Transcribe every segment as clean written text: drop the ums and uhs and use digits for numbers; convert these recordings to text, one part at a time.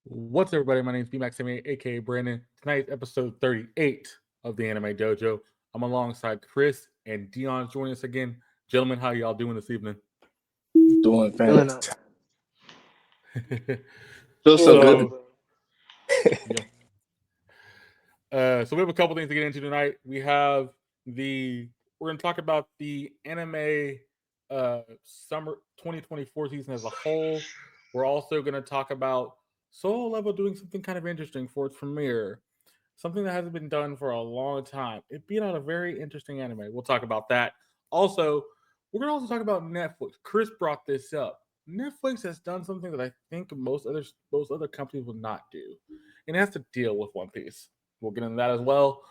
What's up, everybody? My name is BMax, aka Brandon. Tonight's episode 38 of the Anime Dojo. I'm alongside Chris and Deon joining us again. Gentlemen, how y'all doing this evening? Doing Feeling up. fantastic. Feels so Feeling good, good. so, bro. yeah. So we have a couple things to get into tonight. We're going to talk about the anime summer 2024 season as a whole. We're also going to talk about Solo Level doing something kind of interesting for its premiere, something that hasn't been done for a long time. It being on a very interesting anime. We'll talk about that. Also, we're going to also talk about Netflix. Chris brought this up. Netflix has done something that I think most other companies would not do, and it has to deal with One Piece. We'll get into that as well.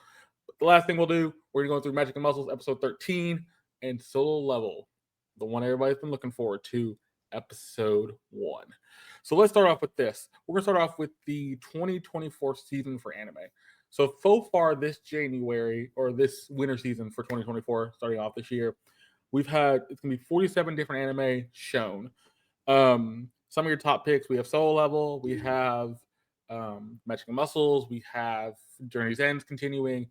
But the last thing we'll do, we're going to go through Magic and Muscles episode 13 and Solo Level, the one everybody's been looking forward to, episode 1. So let's start off with this. We're going to start off with the 2024 season for anime. So far this January, or this winter season for 2024, starting off this year, it's going to be 47 different anime shown. Some of your top picks, we have Solo Level, we have Magic and Muscles, we have Journey's Ends continuing.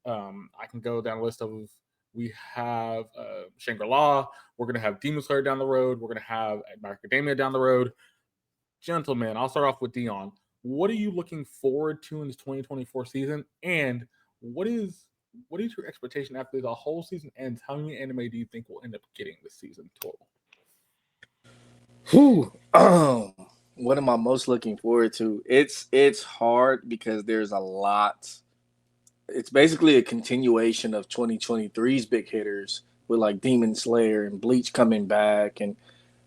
I can go down a list of, we have Shangri La, we're going to have Demon Slayer down the road, we're going to have Academia down the road. Gentlemen, I'll start off with Deon. What are you looking forward to in this 2024 season? And what is your expectation after the whole season ends? How many anime do you think we'll end up getting this season total? Whew. What am I most looking forward to? It's hard because there's a lot. It's basically a continuation of 2023's big hitters with like Demon Slayer and Bleach coming back, and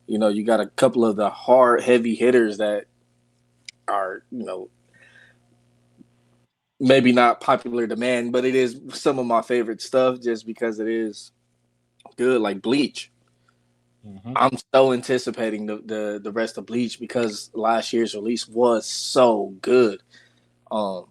you got a couple of the hard, heavy hitters that are maybe not popular demand, but it is some of my favorite stuff just because it is good, like Bleach. Mm-hmm. I'm so anticipating the rest of Bleach because last year's release was so good. Um,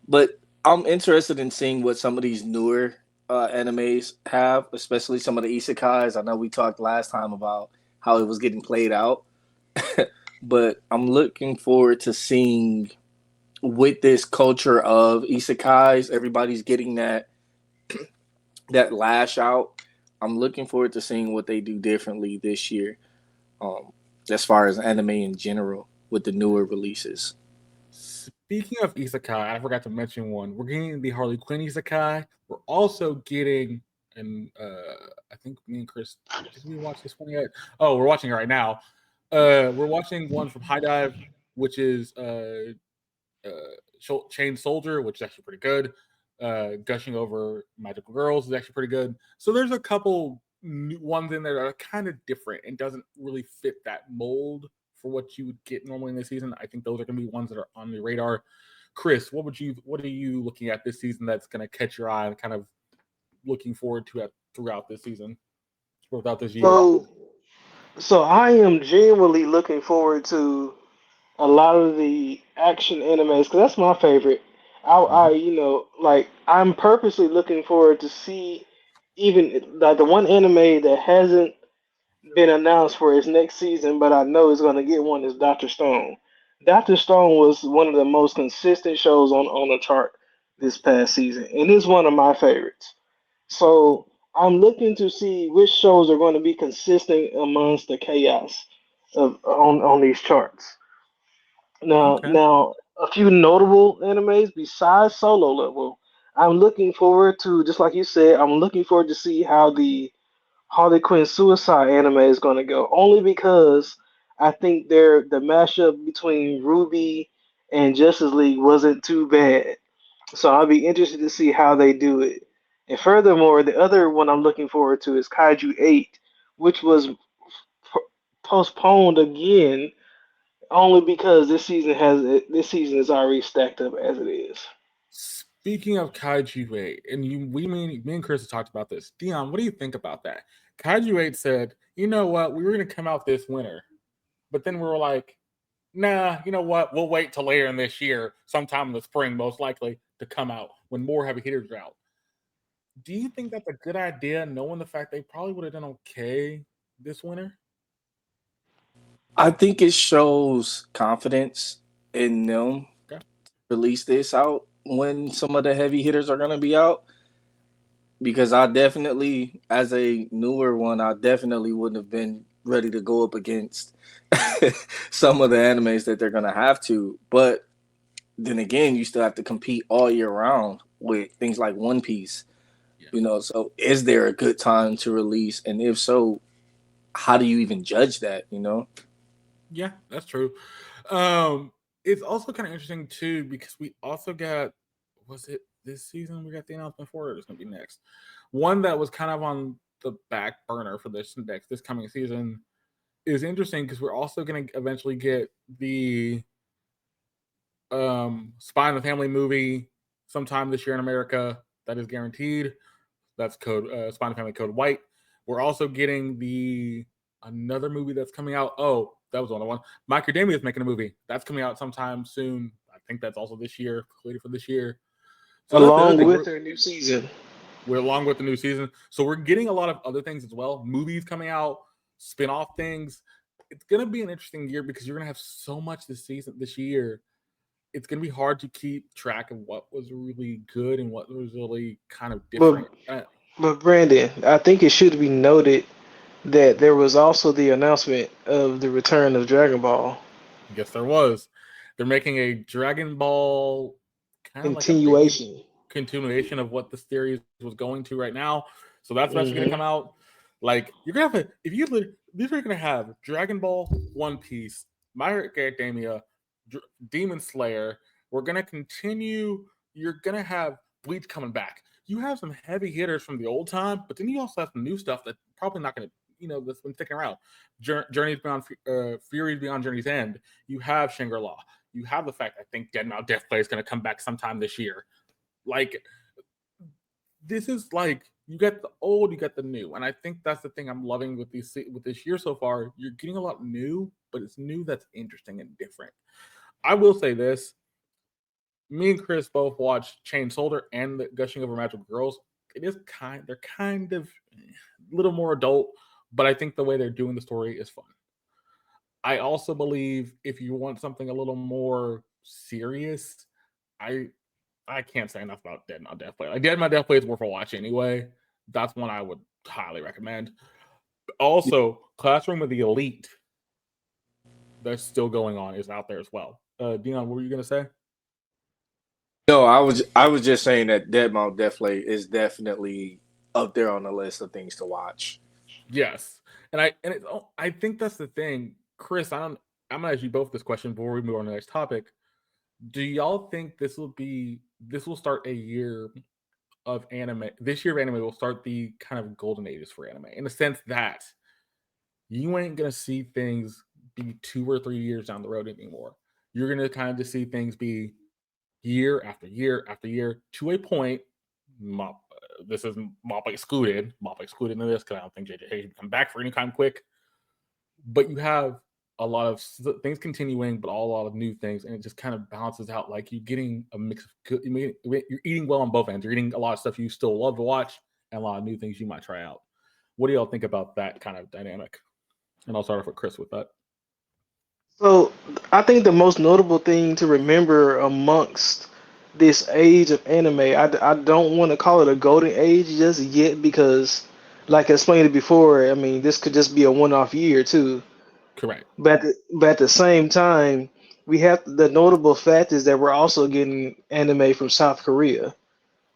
but I'm interested in seeing what some of these newer animes have, especially some of the isekais. I know we talked last time about how it was getting played out, but I'm looking forward to seeing with this culture of isekais, everybody's getting that lash out. I'm looking forward to seeing what they do differently this year, um, as far as anime in general with the newer releases. Speaking of isekai, I forgot to mention one. We're getting the Harley Quinn isekai. We're also getting, and I think me and Chris, did we watch this one yet? Oh, we're watching it right now. We're watching one from High Dive, which is Chain Soldier, which is actually pretty good. Gushing over Magical Girls is actually pretty good. So there's a couple new ones in there that are kind of different and doesn't really fit that mold for what you would get normally in this season. I think those are going to be ones that are on the radar. Chris, what are you looking at this season that's going to catch your eye and kind of looking forward to it throughout this season or throughout this year? So, so I am genuinely looking forward to a lot of the action animes because that's my favorite. Mm-hmm. Like I'm purposely looking forward to see even like the one anime that hasn't been announced for its next season, but I know it's going to get one is Doctor Stone. Doctor Stone was one of the most consistent shows on the chart this past season, and it's one of my favorites. So I'm looking to see which shows are going to be consistent amongst the chaos of on these charts. Okay. Now a few notable animes besides Solo Level. I'm looking forward to, just like you said, I'm looking forward to see how the Harley Quinn Suicide anime is going to go. Only because I think the mashup between Ruby and Justice League wasn't too bad. So I'll be interested to see how they do it. And furthermore, the other one I'm looking forward to is Kaiju 8, which was postponed again only because this season is already stacked up as it is. Speaking of Kaiju 8, and me and Chris have talked about this. Dion, what do you think about that? Kaiju 8 said, you know what, we were going to come out this winter, but then we were like, nah, you know what, we'll wait till later in this year, sometime in the spring, most likely, to come out when more heavy hitters are out. Do you think that's a good idea, knowing the fact they probably would have done okay this winter? I think it shows confidence in them Okay. release this out when some of the heavy hitters are going to be out. Because I definitely, as a newer one, I definitely wouldn't have been ready to go up against some of the animes that they're going to have to. But then again, you still have to compete all year round with things like One Piece. Yeah. So is there a good time to release? And if so, how do you even judge that? Yeah, that's true. Um, it's also kind of interesting too because we also got, was it this season we got the announcement for it? It's gonna be next. One that was kind of on the back burner for this coming season is interesting because we're also gonna eventually get the Spy in the Family movie sometime this year in America. That is guaranteed. That's code Spy in the Family Code White. We're also getting the another movie that's coming out. Oh, that was another one. My Academia is making a movie that's coming out sometime soon. I think that's also this year, completed for this year. So that's the other Along thing. with their new season. We're along with the new season. So we're getting a lot of other things as well. Movies coming out, spin-off things. It's gonna be an interesting year because you're gonna have so much this year. It's gonna be hard to keep track of what was really good and what was really kind of But different. but Brandon, I think it should be noted that there was also the announcement of the return of Dragon Ball I guess there was. They're making a Dragon Ball kind of like a baby continuation. continuation of what the series was going to right now. So that's eventually going to Hmm. come out. Like you're gonna have if you these are gonna have Dragon Ball, One Piece, My Hero Academia, Demon Slayer. We're gonna continue. You're gonna have Bleach coming back. You have some heavy hitters from the old time, but then you also have some new stuff that's probably not gonna that's been sticking around. Journeys Beyond Furies Beyond Journey's End. You have Shangri-La. You have the fact I think Dead Mount Death Play is going to come back sometime this year. Like this is like you get the old, you get the new, and I think that's the thing I'm loving with this year so far. You're getting a lot new, but it's new that's interesting and different. I will say this: me and Chris both watched Chain Soldier and the Gushing Over Magical Girls. They're kind of a little more adult, but I think the way they're doing the story is fun. I also believe if you want something a little more serious, I I can't say enough about Dead My Death Play. Like Dead My Death Play is worth a watch anyway. That's one I would highly recommend. Also, Classroom of the Elite that's still going on is out there as well. Deon, what were you gonna say? No, I was just saying that Dead Mount Deathplay is definitely up there on the list of things to watch. Yes, I think that's the thing, Chris. I'm gonna ask you both this question before we move on to the next topic. Do y'all think this will start a year of anime? This year of anime will start the kind of golden ages for anime in the sense that you ain't gonna see things be 2 or 3 years down the road anymore. You're gonna kind of just see things be year after year after year to a point. This is Mop excluded. Mop excluded in this because I don't think JJ can come back for any time quick. But you have a lot of things continuing, but a lot of new things, and it just kind of balances out. Like you're getting a mix of good. You're eating well on both ends. You're eating a lot of stuff you still love to watch, and a lot of new things you might try out. What do y'all think about that kind of dynamic? And I'll start off with Chris with that. So I think the most notable thing to remember amongst this age of anime, I don't want to call it a golden age just yet because, like I explained it before, I mean this could just be a one-off year too. Correct. But at the same time, we have the notable fact is that we're also getting anime from South Korea.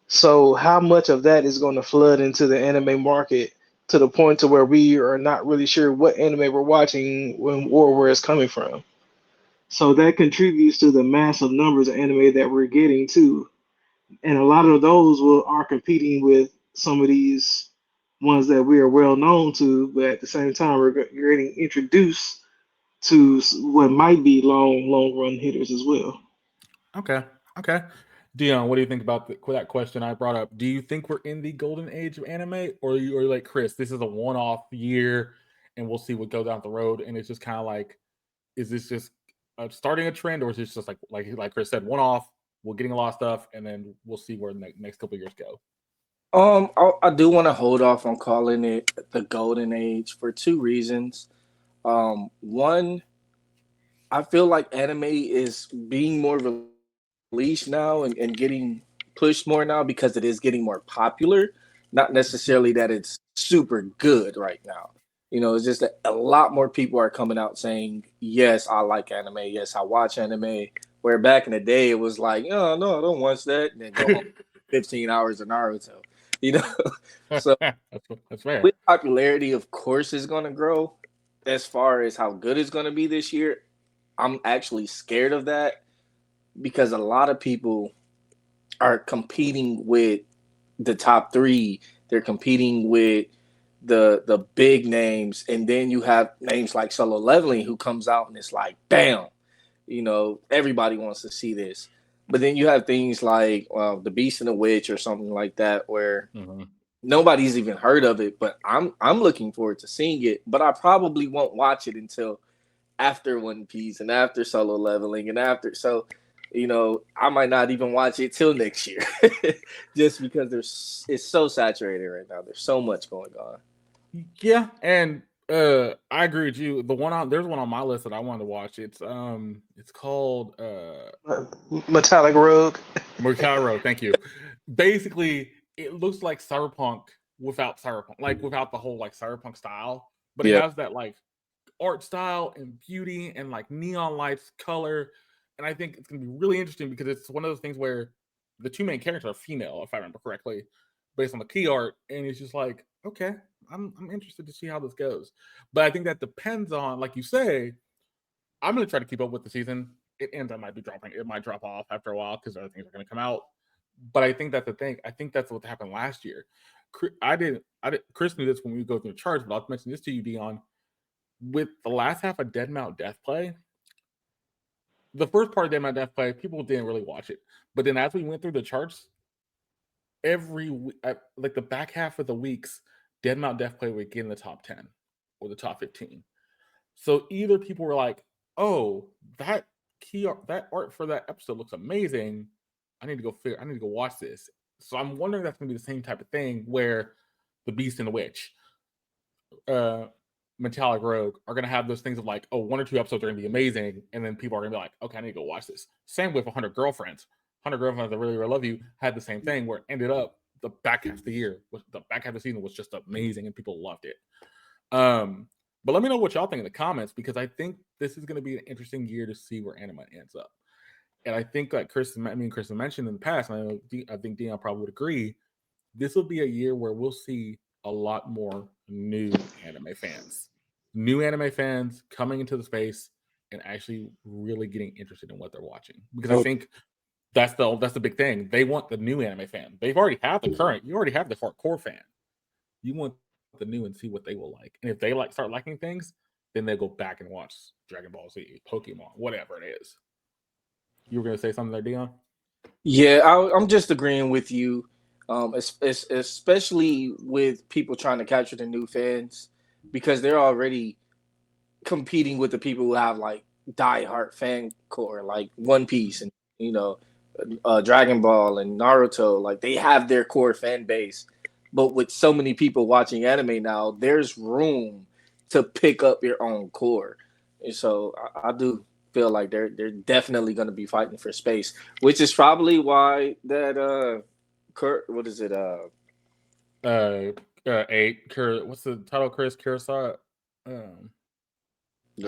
So how much of that is going to flood into the anime market to the point to where we are not really sure what anime we're watching or where it's coming from? So that contributes to the massive numbers of anime that we're getting too. And a lot of those are competing with some of these ones that we are well known to, but at the same time you're getting introduced to what might be long run hitters as well. Okay. Okay. Dion, what do you think about that question I brought up? Do you think we're in the golden age of anime, or are you like Chris? This is a one-off year, and we'll see what goes down the road. And it's just kind of like, is this just starting a trend, or is this just like Chris said, one-off? We're getting a lot of stuff, and then we'll see where the next couple of years go. I do want to hold off on calling it the golden age for two reasons. One, I feel like anime is being more released now and getting pushed more now because it is getting more popular. Not necessarily that it's super good right now. It's just that a lot more people are coming out saying, yes, I like anime. Yes, I watch anime. Where back in the day, it was like, oh, no, I don't watch that. And then go home 15 hours of Naruto. You know? So That's fair. with popularity, of course, is going to grow. As far as how good it's going to be this year, I'm actually scared of that because a lot of people are competing with the top three. They're competing with the big names, and then you have names like Solo Leveling who comes out and it's like, damn, everybody wants to see this. But then you have things like the Beast and the Witch or something like that where Mm-hmm. nobody's even heard of it. But I'm looking forward to seeing it. But I probably won't watch it until after One Piece and after Solo Leveling and after I might not even watch it till next year, just because it's so saturated right now. There's so much going on. Yeah, and I agree with you. There's one on my list that I wanted to watch. It's called Metallic Rogue. Mercaro. Thank you. Basically, it looks like cyberpunk without cyberpunk, like without the whole like cyberpunk style, but it Yeah, has that like art style and beauty and like neon lights, color, and I think it's gonna be really interesting because it's one of those things where the two main characters are female, if I remember correctly, based on the key art, and it's just like, okay, I'm interested to see how this goes. But I think that depends on, like you say, I'm gonna try to keep up with the season. It ends, I might be dropping. It might drop off after a while because other things are gonna come out. But I think that's the thing. I think that's what happened last year. I did. Chris knew this when we go through the charts, but I'll mention this to you, Deon. With the last half of Dead Mount Death Play, the first part of Dead Mount Death Play, people didn't really watch it. But then as we went through the charts, like the back half of the weeks, Dead Mount Death Play would get in the top 10 or the top 15. So either people were like, "Oh, that art for that episode looks amazing. I need to I need to go watch this." So I'm wondering if that's gonna be the same type of thing where the Beast and the Witch, uh, Metallic Rogue are gonna have those things of like, oh, one or two episodes are gonna be amazing, and then people are gonna be like, okay, I need to go watch this. Same with 100 Girlfriends. 100 Girlfriends that really, really love you had the same thing where it ended up the back half of the back half of the season was just amazing and people loved it. But let me know what y'all think in the comments because I think this is going to be an interesting year to see where anime ends up. And I think, like Chris mentioned in the past, and I think Deon probably would agree, this will be a year where we'll see a lot more new anime fans coming into the space and actually really getting interested in what they're watching. Because I oh, think that's the big thing. They want the new anime fan. You already have the hardcore fan. You want the new and see what they will like. And if they start liking things, then they'll go back and watch Dragon Ball Z, Pokemon, whatever it is. You were gonna say something there, Deon? yeah. I'm just agreeing with you, especially with people trying to capture the new fans because they're already competing with the people who have like die-hard fan core, like One Piece and you know, Dragon Ball and Naruto. Like they have their core fan base, but with so many people watching anime now, there's room to pick up your own core. And so I do feel like they're definitely going to be fighting for space, which is probably why that Kurt, what is it Uh, eight. What's the title? Chris Kurosawa. Um,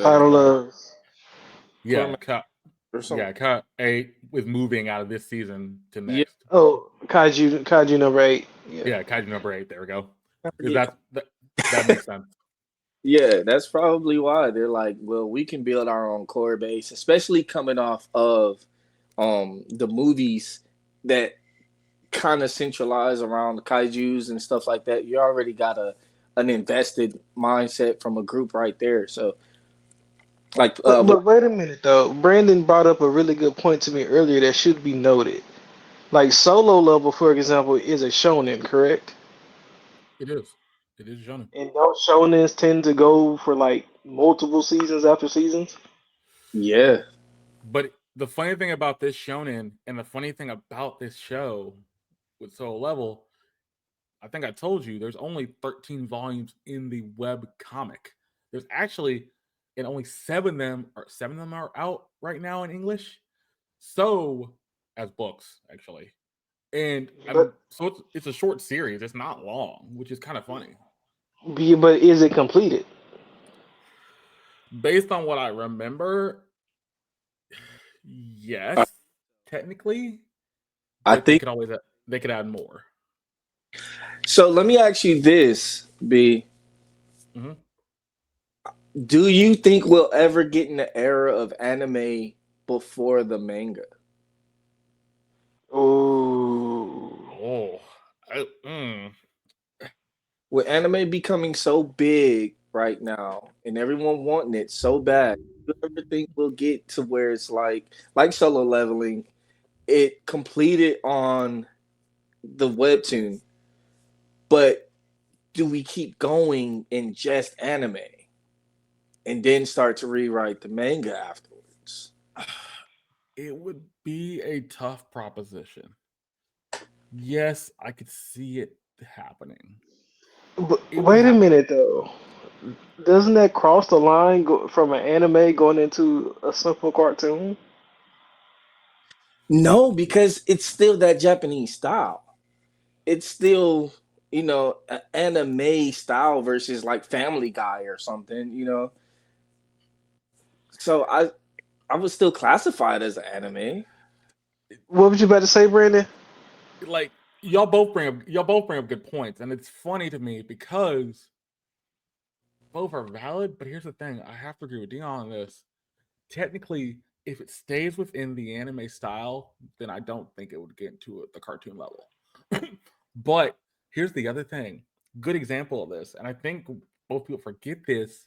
Title the of yeah, or something. Cut 8 with moving out of this season to Yeah, next. Kaiju number 8. Yeah. Yeah, Kaiju number 8. There we go. I Because forget. that makes sense. Yeah, that's probably why they're like, well, we can build our own core base, especially coming off of the movies that kind of centralize around the kaijus and stuff like that. You already got an invested mindset from a group right there. So like But wait a minute though. Brandon brought up a really good point to me earlier that should be noted. Like Solo Level, for example, is a shonen, correct? It is. It is shonen. And don't shonens tend to go for like multiple seasons after seasons? yeah, But the funny thing about this shonen and the funny thing about this show with Solo Level, I think I told you there's only 13 volumes in the web comic. There's actually and only seven of them are out right now in English. So as books actually, and But it's a short series. It's not long, which is kind of funny. but is it completed? Based on what I remember, I, yes, technically, I but think they could add more. so. Let me ask you this, B. Hmm. Do you think we'll ever get in the era of anime before the manga? Oh, Oh, I, mm, With anime becoming so big right now and everyone wanting it so bad, do you ever think we'll get to where it's like solo leveling, it completed on the webtoon, but do we keep going in just anime and then start to rewrite the manga afterwards? it would be a tough proposition. Yes, I could see it happening. but It would wait a have minute though. Doesn't that cross the line from an anime going into a simple cartoon? No, because it's still that Japanese style. It's still, an anime style versus like Family Guy or something. So I would still classify it as an anime. What was you about to say, Brandon? like y'all both bring up good points, and it's funny to me because both are valid. But here's the thing: I have to agree with Deon on this. Technically, if it stays within the anime style, then I don't think it would get into the cartoon level. But here's the other thing: good example of this, and I think both people forget this.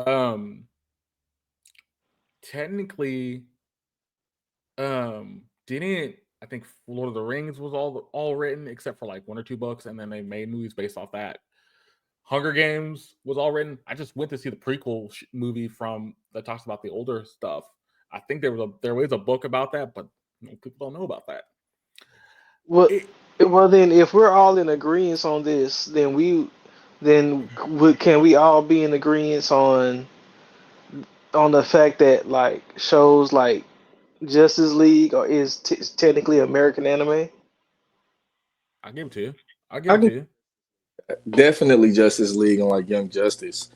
Um, technically, didn't I think Lord of the Rings was all written except for like one or two books, and then they made movies based off that. Hunger Games was all written. I just went to see the prequel movie from that talks about the older stuff. I think there was a book about that, but people don't know about that. Well, It, well then, if we're all in agreement on this, can we all be in agreement on the fact that like shows like Justice League is technically American anime? I give it to you. I give I it to can you. definitely Justice League and like Young Justice.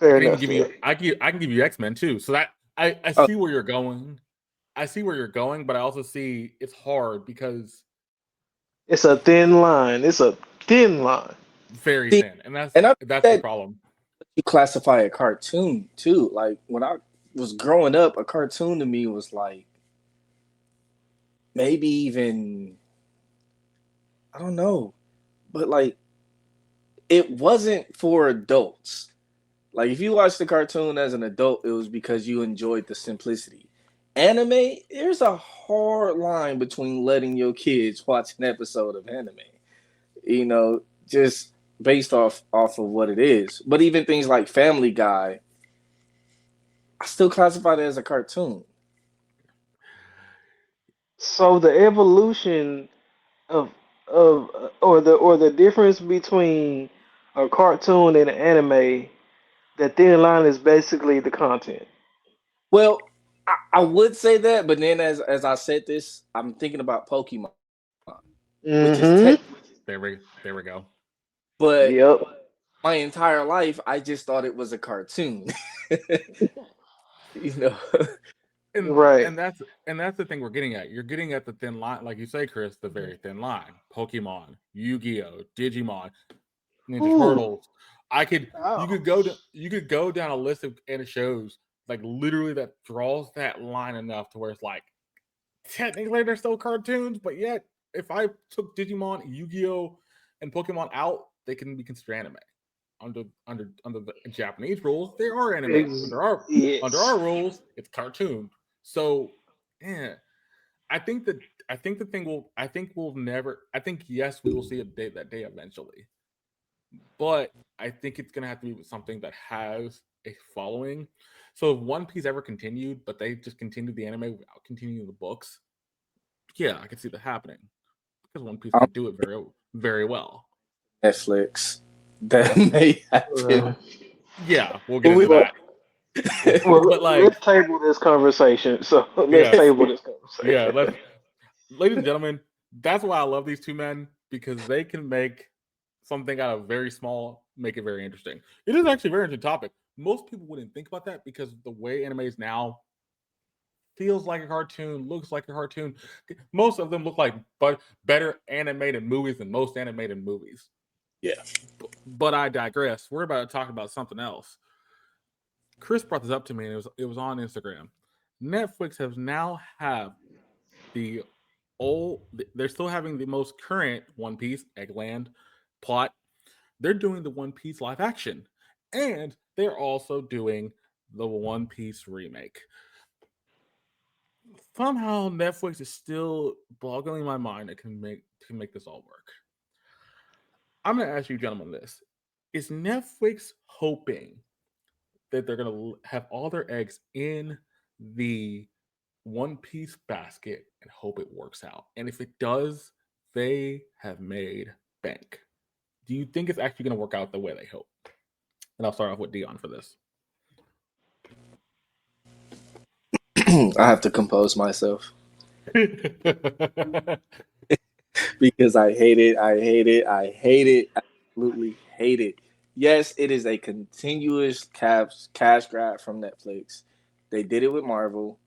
I Fair can even enough give you then. I can give you X Men too. So that I Oh, see where you're going. I see where you're going, but I also see it's hard because It's a thin line. It's a thin line. very see, thin, and and I think that's the that problem. you classify a cartoon too. Like when I was growing up, a cartoon to me was like maybe even I don't know, but like it wasn't for adults. Like if you watched the cartoon as an adult, it was because you enjoyed the simplicity. Anime, there's a hard line between letting your kids watch an episode of anime. Just based off of what it is. But even things like Family Guy, I still classify it as a cartoon. So the evolution of the difference between a cartoon and an anime, the thin line is basically the content. Well, I would say that, but then as I said this, I'm thinking about Pokemon, which is Mm-hmm. There we go. but Yep. my entire life I just thought it was a cartoon. you know. and Right. and that's the thing we're getting at. You're getting at the thin line, like you say, Chris, the very thin line. Pokemon, Yu-Gi-Oh, Digimon, Ninja Ooh. Turtles. I could Oh. you could go down a list of and shows like literally that draws that line enough to where it's like technically they're still cartoons, but yet if I took Digimon, Yu-Gi-Oh, and Pokemon out, they can be considered anime. Under the Japanese rules, they are anime. Under Yes. our rules, it's cartoon. So, yeah, I think that I think the thing will I think we'll never I think yes we will see a day that day eventually, but I think it's gonna have to be something that has a following. So if One Piece ever continued, but they just continued the anime without continuing the books, yeah, I could see that happening because One Piece I'm can do it very well. Netflix. That may happen. Right. Yeah, we'll get But into we, Well, that. well, But like, let's table this conversation. So let's yeah, table this yeah. conversation. Ladies and gentlemen, that's why I love these two men because they can make something out of very small, make it very interesting. It is actually a very interesting topic. Most people wouldn't think about that because the way anime is now feels like a cartoon, looks like a cartoon. Most of them look like but better animated movies than most animated movies. yeah. But I digress. We're about to talk about something else. Chris brought this up to me, and it was on Instagram. Netflix has now have the old. They're still having the most current One Piece Eggland plot. They're doing the One Piece live action, and they're also doing the One Piece remake. Somehow Netflix is still boggling my mind that can make this all work. I'm gonna ask you gentlemen this. Is Netflix hoping that they're gonna have all their eggs in the One Piece basket and hope it works out? And if it does, they have made bank. Do you think it's actually gonna work out the way they hope? And I'll start off with Deon for this. I have to compose myself because I hate it. I hate it. I hate it. I absolutely hate it. Yes, it is a continuous cash grab from Netflix. They did it with Marvel.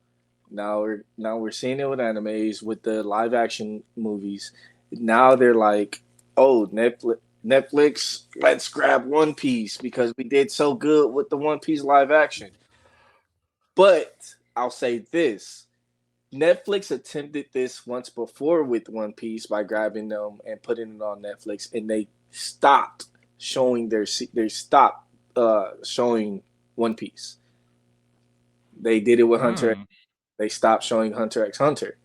Now we're seeing it with animes, with the live action movies. Now they're like, oh, Netflix, let's grab One Piece because we did so good with the One Piece live action. But I'll say this: Netflix attempted this once before with One Piece by grabbing them and putting it on Netflix, and they stopped showing they stopped showing One Piece. They did it with Hunter. Hmm. They stopped showing Hunter x Hunter.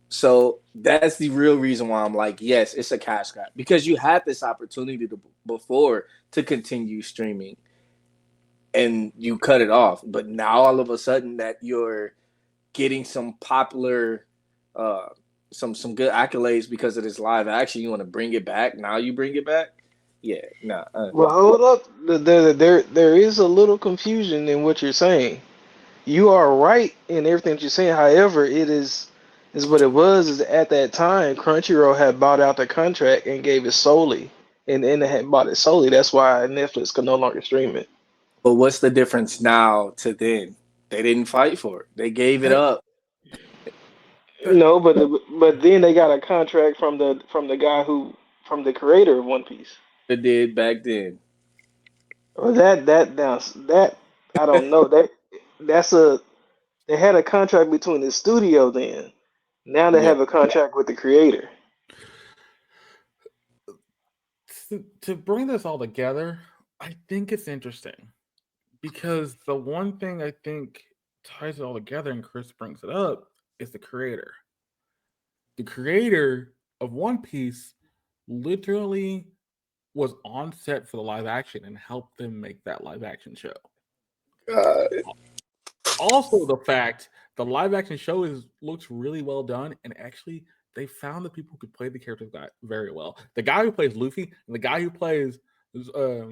So that's the real reason why I'm like, yes, it's a cash grab because you had this opportunity before to continue streaming and you cut it off. But now all of a sudden that you're getting some popular, uh, some good accolades because of this live action, you want to bring it back. Now you bring it back. Yeah, nah. Well, hold up. There is a little confusion in what you're saying. You are right in everything that you're saying. However, is what it was is at that time Crunchyroll had bought out the contract and gave it solely, and they had bought it solely. That's why Netflix could no longer stream it. But what's the difference now to then? They didn't fight for it. They gave it Hey, up. No, but then they got a contract from the guy who from the creator of One Piece. They did back then. Well, that now that I don't know that's a they had a contract between the studio then. Now they Yeah. have a contract with the creator. to bring this all together, I think it's interesting because the one thing I think ties it all together, and Chris brings it up, is the creator. The creator of One Piece literally was on set for the live action and helped them make that live action show. Uh, Also, the fact the live action show looks really well done, and actually they found the people who could play the characters very well. The guy who plays Luffy and the guy who plays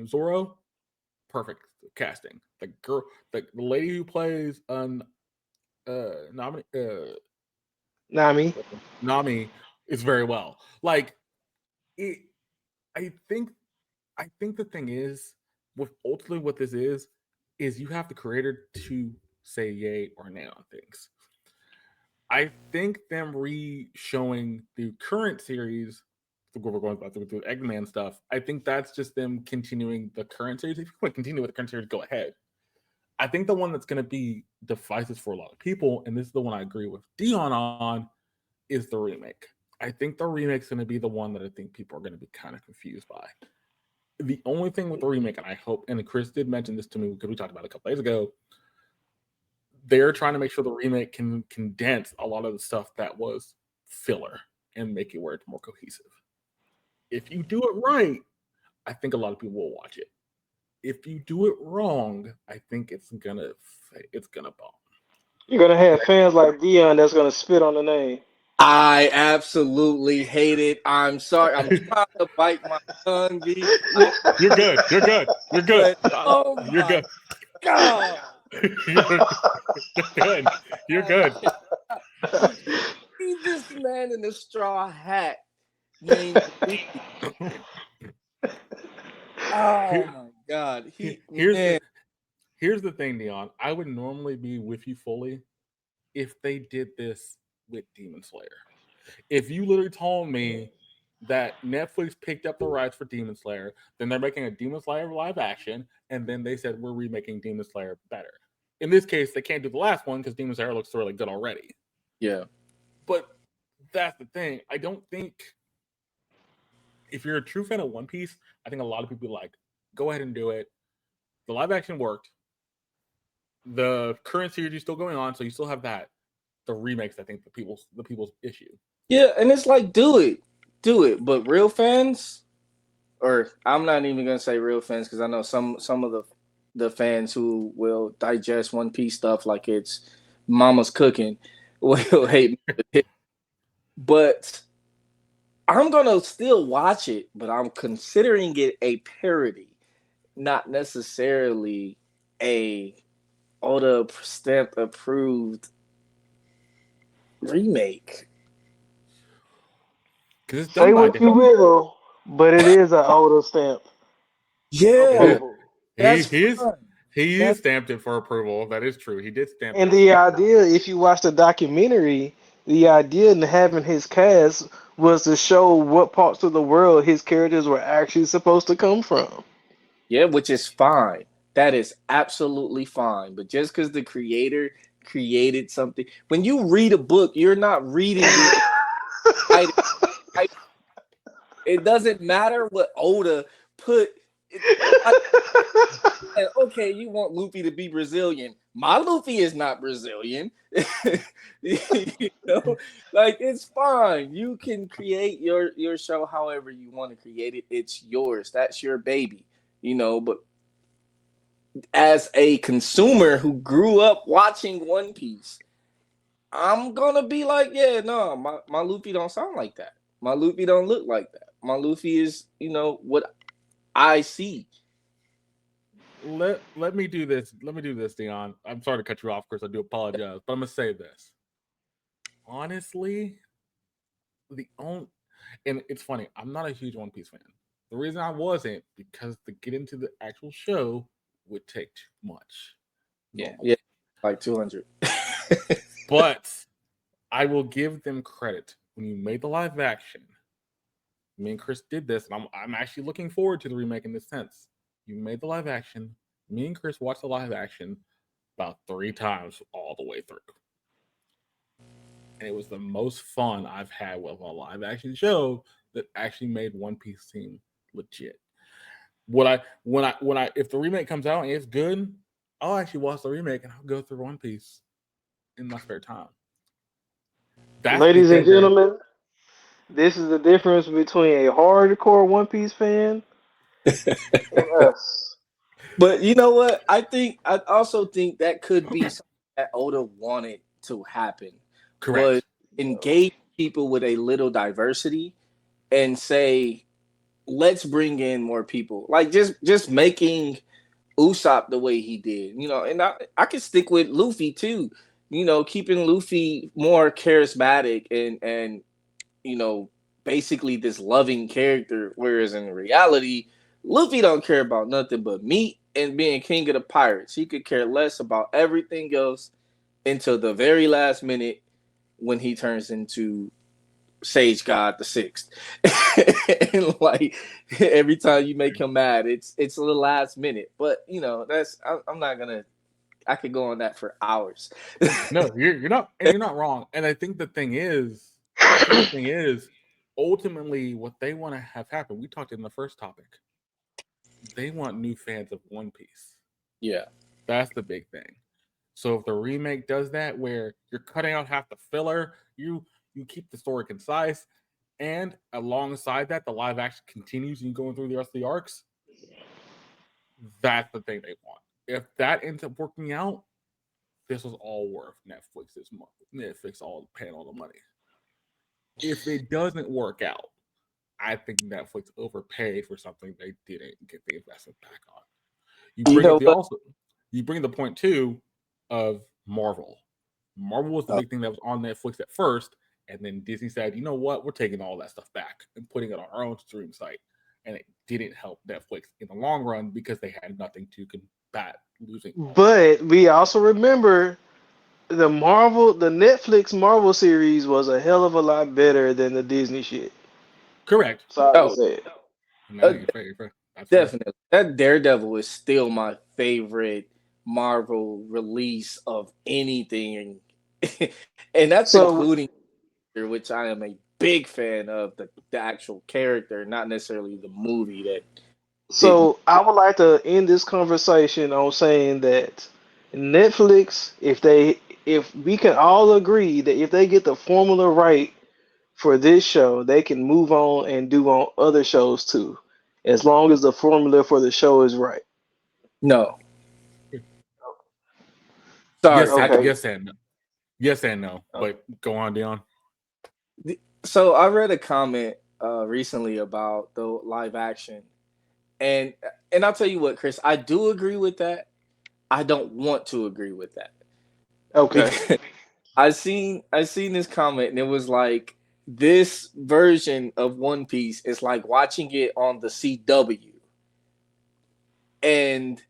Zoro, perfect casting. The girl, the lady who plays Nami. Nami is very well. Like it, I think the thing is with ultimately what this is you have the creator to say yay or nay on things. I think them re-showing the current series, we're going back through Eggman stuff. I think that's just them continuing the current series. If you want to continue with the current series, go ahead. I think the one that's going to be divisive for a lot of people, and this is the one I agree with Deon on, is the remake. I think the remake's going to be the one that I think people are going to be kind of confused by. The only thing with the remake, and I hope, and Chris did mention this to me because we talked about it a couple days ago, they're trying to make sure the remake can condense a lot of the stuff that was filler and make it where it's more cohesive. If you do it right, I think a lot of people will watch it. If you do it wrong, I think it's gonna bomb. You're gonna have fans like Dion that's gonna spit on the name. I absolutely hate it. I'm sorry. I'm trying to bite my tongue, B. You're good. You're good. You're good. But oh You're my good. god, you're, you're good. You're good. you see this man in a straw hat named Luffy. Oh Here- my god, here's man. the thing, Deon. I would normally be with you fully if they did this with Demon Slayer. If you literally told me that Netflix picked up the rights for Demon Slayer, then they're making a Demon Slayer live action, and then they said we're remaking Demon Slayer better. In this case, they can't do the last one because Demon Slayer looks really good already. Yeah, But that's the thing. I don't think if you're a true fan of One Piece, I think a lot of people like go ahead and do it. The live action worked. The current series is still going on, so you still have that. The remakes, I think, the people's issue. yeah, and it's like do it. But real fans, or I'm not even gonna say real fans because I know some of the fans who will digest One Piece stuff like it's mama's cooking will hate me. But I'm gonna still watch it, but I'm considering it a parody, not necessarily a Oda stamp approved remake. Because it's Say done by what you will, but it is an Oda stamp Yeah, approval. he that's he's fine. he is That's stamped it for approval. That is true. He did stamp And it. the idea, if you watch the documentary, the idea in having his cast was to show what parts of the world his characters were actually supposed to come from. yeah, which is fine. That is absolutely fine. But just because the creator created something, when you read a book, you're not reading it. Right. It doesn't matter what Oda put. Like, okay, you want Luffy to be Brazilian. My Luffy is not Brazilian. You know, like it's fine. You can create your show however you want to create it. It's yours. That's your baby. But as a consumer who grew up watching One Piece, I'm gonna be like, yeah, no, my Luffy don't sound like that. My Luffy don't look like that. My Luffy is, what I see. Let me do this. Let me do this, Dion. I'm sorry to cut you off, Chris. I do apologize, but I'm gonna say this. Honestly, the only and it's funny. I'm not a huge One Piece fan. The reason I wasn't because to get into the actual show would take too much Yeah, normally. yeah, like 200. But I will give them credit when you made the live action. Me and Chris did this, and I'm actually looking forward to the remake in this sense. You made the live action. Me and Chris watched the live action about 3 times all the way through. And it was the most fun I've had with a live action show that actually made One Piece seem legit. What I when I if the remake comes out and it's good, I'll actually watch the remake and I'll go through One Piece in my spare time. That's the Ladies and thing that gentlemen, this is the difference between a hardcore One Piece fan and us. But you know what? I also think that could be something that Oda wanted to happen was correct. engage people with a little diversity and say, let's bring in more people. Like just making Usopp the way he did, and I can stick with Luffy too. Keeping Luffy more charismatic and you know, basically this loving character, whereas in reality, Luffy don't care about nothing but meat and being king of the pirates. He could care less about everything else until the very last minute when he turns into Sage God the Sixth. And like every time you make him mad, it's the last minute. But I'm not gonna. I could go on that for hours. No, you're not, and you're not wrong. And I think the thing is, ultimately, what they want to have happen. We talked in the first topic. They want new fans of One Piece. Yeah. That's the big thing. So if the remake does that, where you're cutting out half the filler, you keep the story concise, and alongside that, the live action continues and you going through the rest of the arcs. That's the thing they want. If that ends up working out, this was all worth Netflix's money. Netflix all paying all the money. if it doesn't work out, I think Netflix overpaid for something they didn't get the investment back on. You You bring up know what? you bring the point too of Marvel. Marvel was the big thing that was on Netflix at first, and then Disney said, "You know what? We're taking all that stuff back and putting it on our own streaming site." And it didn't help Netflix in the long run because they had nothing to combat losing all that. But we also remember the Netflix Marvel series was a hell of a lot better than the Disney shit. Correct. Sorry to Oh, say it. No, uh, you're fair. You're fair. That's fair. definitely. That Daredevil is still my favorite Marvel release of anything, and that's So including which I am a big fan of the actual character, not necessarily the movie that didn't. so I would like to end this conversation on saying that Netflix, if we can all agree that if they get the formula right for this show, they can move on and do on other shows too, as long as the formula for the show is right. No, sorry. Yes, I Okay. yes and no. Yes and no. But go on, Deon. So I read a comment recently about the live action, and I'll tell you what, Chris, I do agree with that. I don't want to agree with that Okay. because I seen this comment and it was like this version of One Piece is like watching it on the CW, and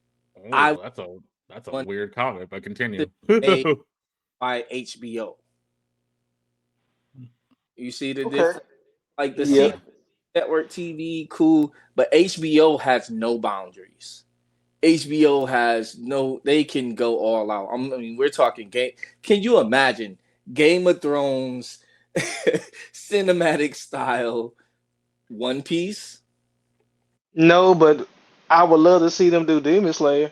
I Oh, that's a want weird comment, but to continue. made by HBO. You see the Okay. difference? Like the Yep. CW network TV, cool, but HBO has no boundaries. HBO has no, they can go all out. I mean, we're talking game. Can you imagine Game of Thrones cinematic style One Piece? No, but I would love to see them do Demon Slayer.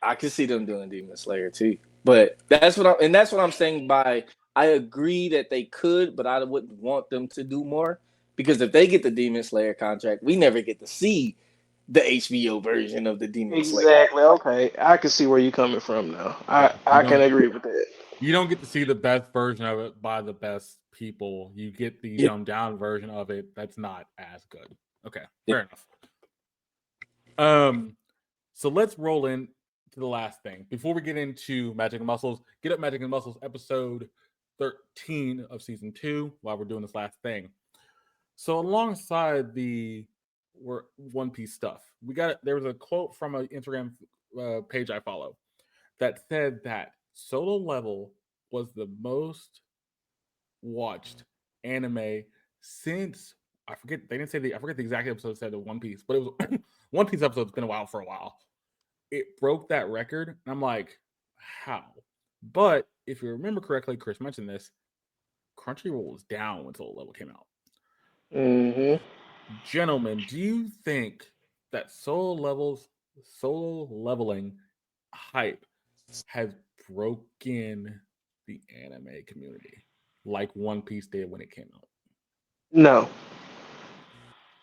I could see them doing Demon Slayer too. But that's what I'm saying by I agree that they could, but I wouldn't want them to do more because if they get the Demon Slayer contract, we never get to see the HBO version of the Demon Slayer. Exactly. Okay. I can see where you're coming from now. Yeah, I can agree with that. you don't get to see the best version of it by the best people. You get the Yeah. dumbed down version of it that's not as good. Okay, Yeah. fair enough. Um, so let's roll in to the last thing before we get into Magic and Muscles. Get Up Magic and Muscles episode 13 of season 2. While we're doing this last thing, so alongside the One Piece stuff, there was a quote from an Instagram page I follow that said that Solo Level was the most watched anime since I forget they didn't say I forget the exact episode said of One Piece, but it was One Piece episode's been a while for a while. It broke that record, and I'm like, how? But if you remember correctly, Chris mentioned this. Crunchyroll was down when Solo Level came out. Hmm. Gentlemen, do you think that solo leveling hype has broken the anime community like One Piece did when it came out? No.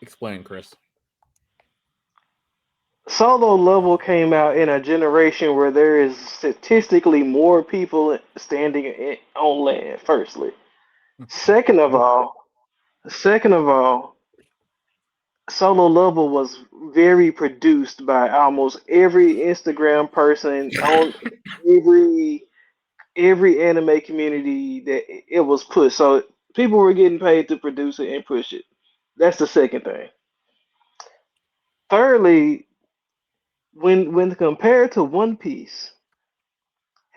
Explain, Chris. Solo Level came out in a generation where there is statistically more people standing on land. Firstly, second of all, second of all, Solo Level was very produced by almost every Instagram person on every every anime community that it was pushed. So people were getting paid to produce it and push it. That's the second thing. Thirdly, when compared to One Piece,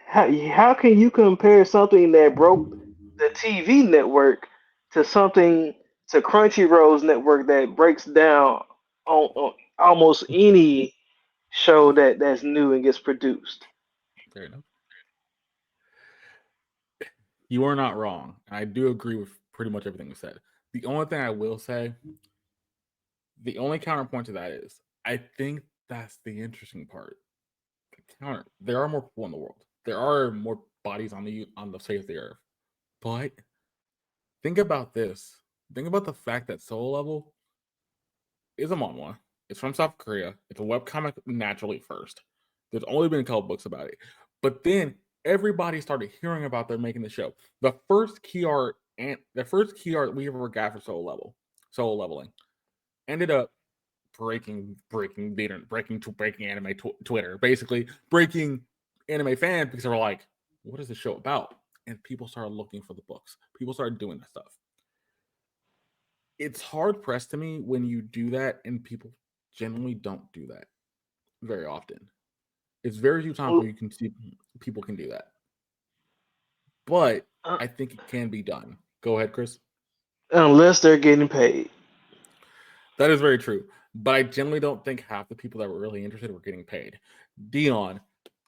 how can you compare something that broke the TV network to something to Crunchyroll's network that breaks down on almost any show that's new and gets produced? Fair enough. You are not wrong. I do agree with pretty much everything you said. The only thing I will say, the only counterpoint to that is, I think that's the interesting part. There are more people in the world. There are more bodies on the face of the earth. But think about this. Think about the fact that Soul Level is a manhwa. It's from South Korea. It's a webcomic naturally first. There's only been a couple books about it. But then everybody started hearing about them making the show. The first key art and the first key art we ever got for solo leveling, ended up breaking anime Twitter, basically breaking anime fans because they were like, "What is the show about?" And people started looking for the books. People started doing that stuff. It's hard pressed to me when you do that, and people generally don't do that very often. It's very few times where you can see people can do that, but I think it can be done. Go ahead, Chris. Unless they're getting paid. That is very true. But I generally don't think half the people that were really interested were getting paid. Deon,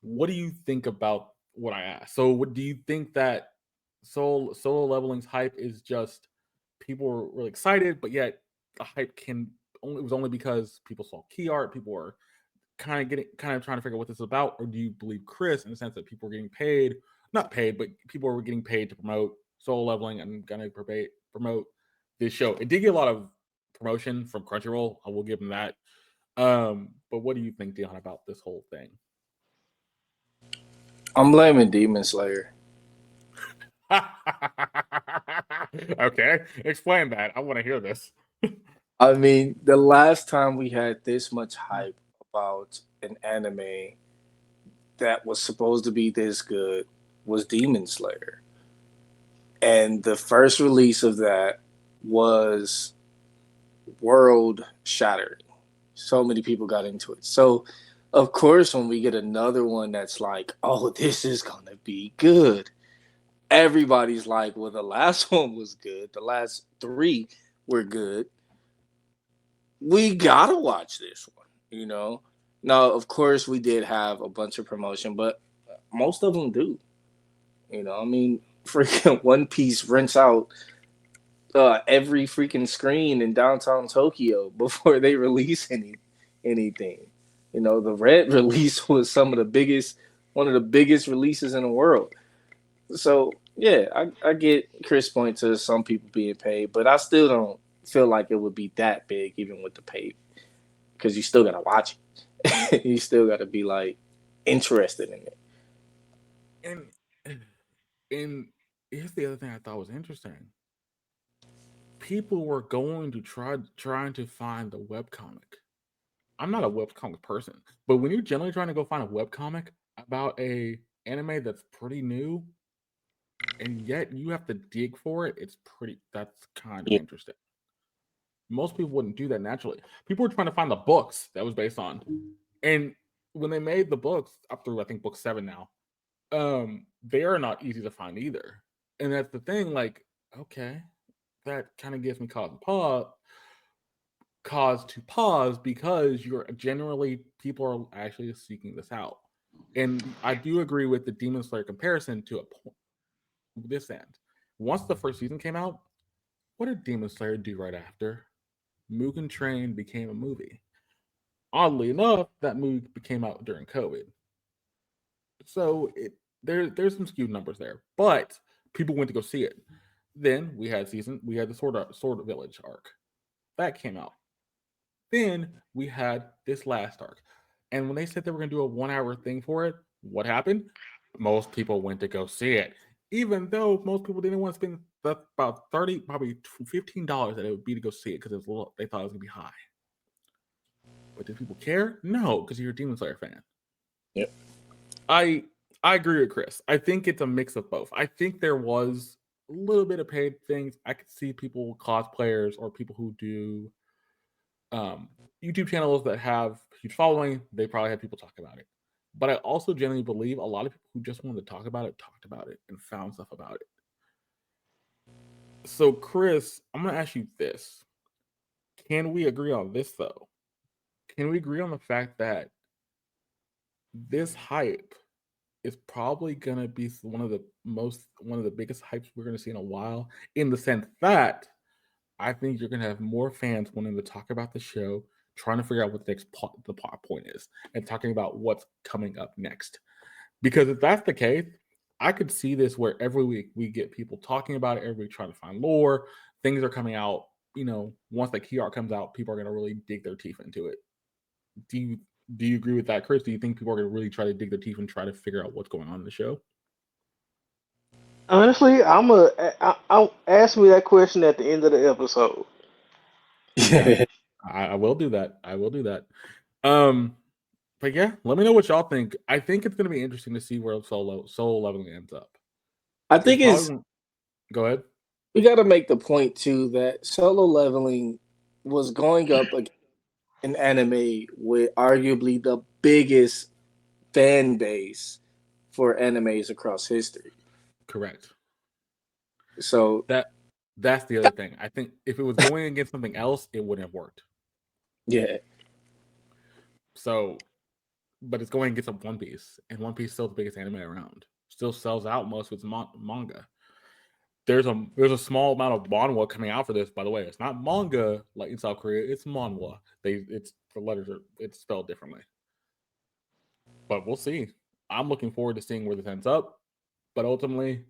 what do you think about what I asked? So, do you think that solo leveling's hype is just people were really excited, but yet the hype it was only because people saw key art, people were kind of trying to figure out what this is about, or do you believe Chris in the sense that people were getting paid, not paid, but people were getting paid to promote solo leveling and gonna promote this show? It did get a lot of promotion from Crunchyroll. I will give them that. But what do you think, Deon, about this whole thing? I'm blaming Demon Slayer. Okay, explain that. I want to hear this. I mean, the last time we had this much hype about an anime that was supposed to be this good was Demon Slayer. And the first release of that was world shattering. So many people got into it. So, of course, when we get another one that's like, oh, this is going to be good, everybody's like, well, the last one was good. The last three were good. We got to watch this one, you know? Now, of course, we did have a bunch of promotion, but most of them do. You know, I mean, freaking One Piece rents out every freaking screen in downtown Tokyo before they release anything. You know, the Red release was one of the biggest releases in the world. So yeah, I get Chris' point to some people being paid, but I still don't feel like it would be that big even with the pay because you still gotta watch it. You still gotta be like interested in it. And here's the other thing I thought was interesting. People were going to trying to find the webcomic. I'm not a webcomic person, but when you're generally trying to go find a webcomic about a anime that's pretty new, and yet you have to dig for it, that's kind of Yeah. interesting. Most people wouldn't do that naturally. People were trying to find the books that was based on. And when they made the books up through I think book 7 now, they are not easy to find either. And that's the thing, like, okay, that kind of gives me cause to pause because you're generally people are actually seeking this out. And I do agree with the Demon Slayer comparison to a point this end. Once the first season came out, what did Demon Slayer do right after? Mugen Train became a movie. Oddly enough, that movie came out during COVID. So there's some skewed numbers there. But people went to go see it. Then we had the Sword Village arc. That came out. Then we had this last arc. And when they said they were going to do a 1 hour thing for it, what happened? Most people went to go see it. Even though most people didn't want to spend about 30, probably $15 that it would be to go see it because they thought it was going to be high. But did people care? No, because you're a Demon Slayer fan. Yep. I agree with Chris. I think it's a mix of both. I think there was a little bit of paid things. I could see people, cosplayers, or people who do YouTube channels that have huge following. They probably had people talk about it. But I also genuinely believe a lot of people who just wanted to talk about it talked about it and found stuff about it. So, Chris, I'm going to ask you this. Can we agree on this, though? Can we agree on the fact that this hype is probably going to be one of the biggest hypes we're going to see in a while, in the sense that I think you're going to have more fans wanting to talk about the show, trying to figure out what the next plot point is, and talking about what's coming up next. Because if that's the case, I could see this where every week we get people talking about it, every week trying to find lore, things are coming out. Once the key art comes out, people are going to really dig their teeth into it. Do you agree with that, Chris? Do you think people are going to really try to dig their teeth and try to figure out what's going on in the show? Honestly, I'll ask me that question at the end of the episode. Yeah, I will do that. I will do that. Um, but yeah, let me know what y'all think. I think it's gonna be interesting to see where solo leveling ends up. I It's think probably it's go ahead. we got to make the point too that solo leveling was going up against an anime with arguably the biggest fan base for animes across history. Correct. So That's the other thing. I think if it was going against something else, it wouldn't have worked. yeah, So, but it's going against One Piece, and One Piece is still the biggest anime around. Still sells out most of its manga. There's a small amount of manhwa coming out for this. By the way, it's not manga like in South Korea. It's manhwa. It's the letters are it's spelled differently. But we'll see. I'm looking forward to seeing where this ends up. But ultimately,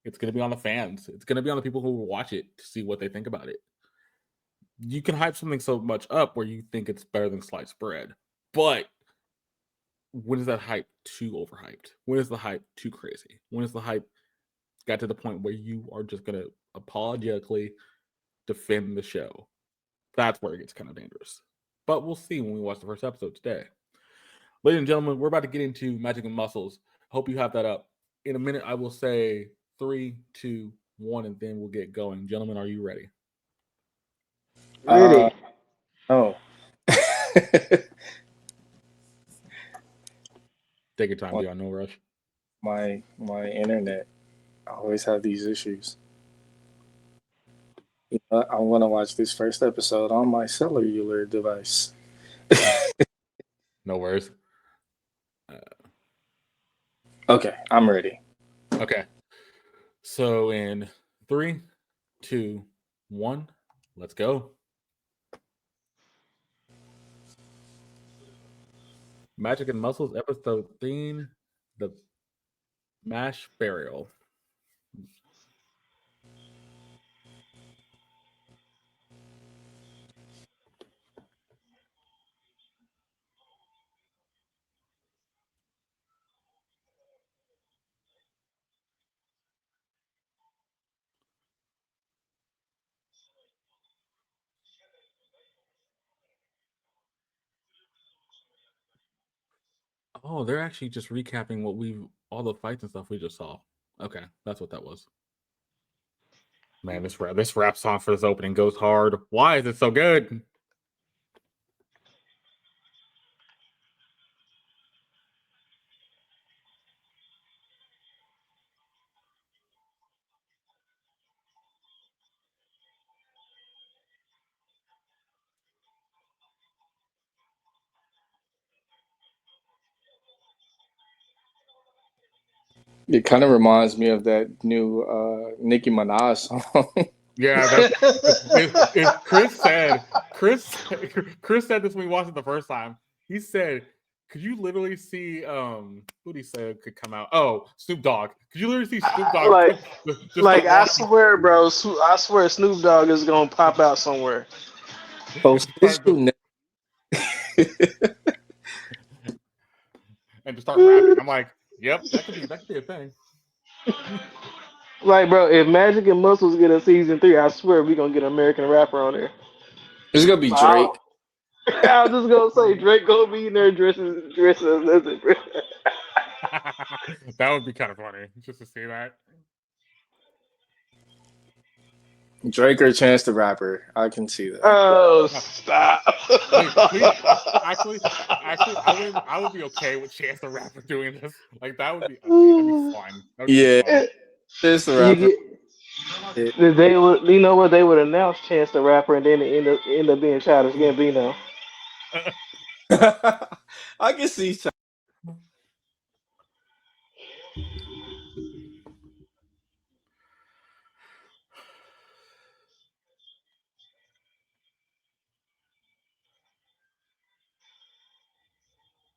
it's going to be on the fans. It's going to be on the people who will watch it to see what they think about it. You can hype something so much up where you think it's better than sliced bread. But when is that hype too overhyped? When is the hype too crazy? When is the hype got to the point where you are just going to apologetically defend the show? That's where it gets kind of dangerous. But we'll see when we watch the first episode today. Ladies and gentlemen, we're about to get into Magic and Muscles. Hope you have that up. In a minute, I will say 3, 2, 1, and then we'll get going. Gentlemen, are you ready? uh, Ready? no, Take your time, my Deon. No rush. my internet. I always have these issues. You know, I'm gonna watch this first episode on my cellular device. No worries. Okay, I'm ready. Okay. So in 3, 2, 1, let's go. Magic and Muscles episode theme, the Mash Burial. Oh, they're actually just recapping all the fights and stuff we just saw. Okay, that's what that was. Man, this rap song for this opening goes hard. Why is it so good? It kind of reminds me of that new Nicki Minaj song. Yeah, that's it, Chris said this when we watched it the first time. He said, "Could you literally see who did he say could come out? Oh, Snoop Dogg. Could you literally see Snoop Dogg like, just like start I walking, swear, bro. I swear, Snoop Dogg is gonna pop out somewhere. Post this start new and just start rapping?" I'm like, "Yep, that could be a thing." Like, bro, if Magic and Muscles get a season 3, I swear we gonna get an American rapper on there. It's gonna be I'll, Drake. I was just gonna say Drake gonna be in there dressed as lizard. That would be kind of funny just to see that. Drake or Chance the Rapper. I can see that. Oh, No, stop! please, actually, I would be okay with Chance the Rapper doing this. Like that'd be fun. That would be Yeah, fun. Chance the You Rapper. get they would, you know what, they would announce Chance the Rapper, and then it end up being Childish Gambino. I can see.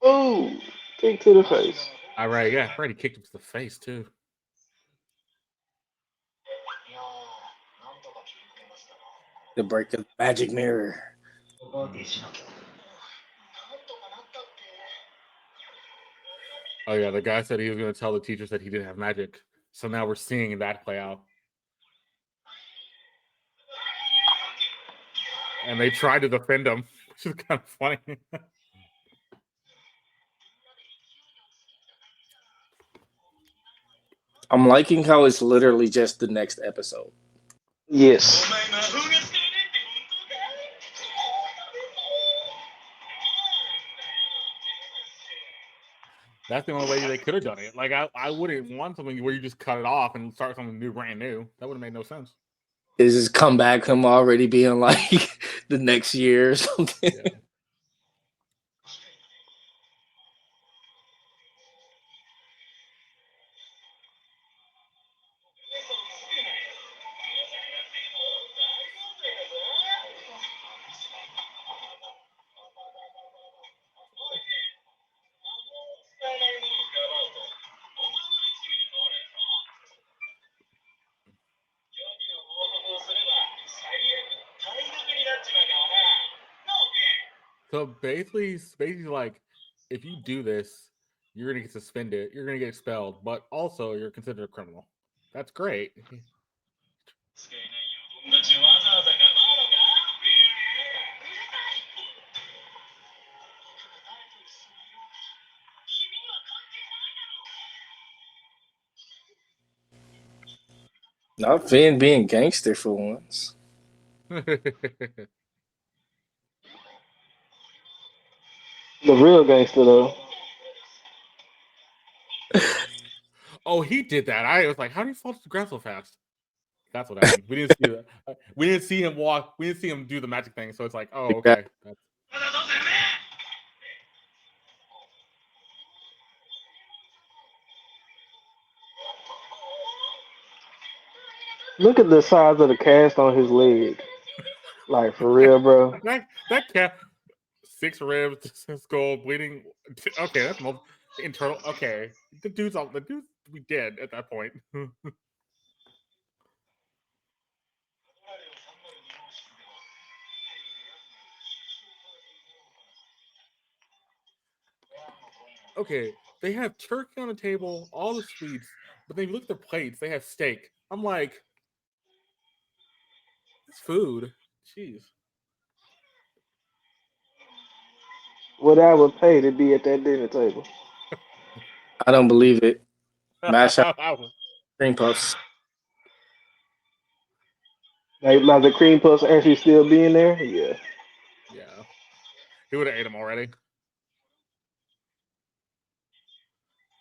Ooh, kick to the face. All right, yeah, Freddie kicked him to the face too. The break of the magic mirror. Oh yeah, the guy said he was going to tell the teachers that he didn't have magic. So now we're seeing that play out. And they tried to defend him, which is kind of funny. I'm liking how it's literally just the next episode. Yes. That's the only way they could have done it. Like I wouldn't want something where you just cut it off and start something new, brand new. That would have made no sense. Is his comeback him already being like the next year or something? Yeah. So basically like, if you do this, you're gonna get suspended, you're gonna get expelled, but also you're considered a criminal. That's great. Not Finn being gangster for once. The real gangster though. Oh, he did that. I was like, how do you fall to the ground so fast? That's what happened. We didn't see that. We didn't see him walk. We didn't see him do the magic thing. So it's like, oh, okay. That's... Look at the size of the cast on his leg. Like for real, bro. that cat, 6 ribs, skull, bleeding. Okay, that's multiple internal. Okay, the dude's we dead at that point. Okay, they have turkey on the table, all the sweets, but then you look at the plates, they have steak. I'm like, it's food. Jeez. What I would pay to be at that dinner table. I don't believe it. Mash out cream puffs. Like the cream puffs actually still being there. Yeah. Yeah, he would have ate them already.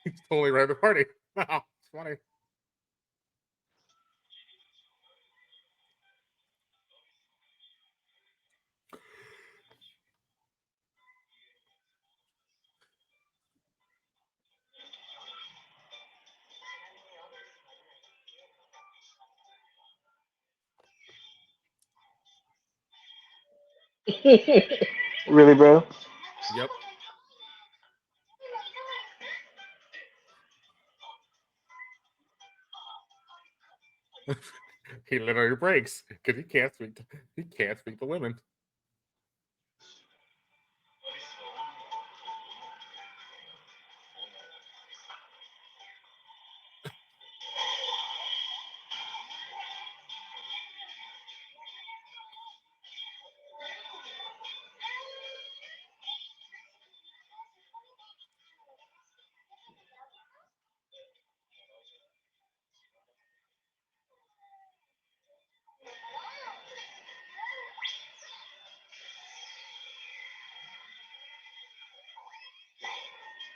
He's totally ready to party. It's funny. Really, bro? Yep. He literally breaks because he can't speak to women.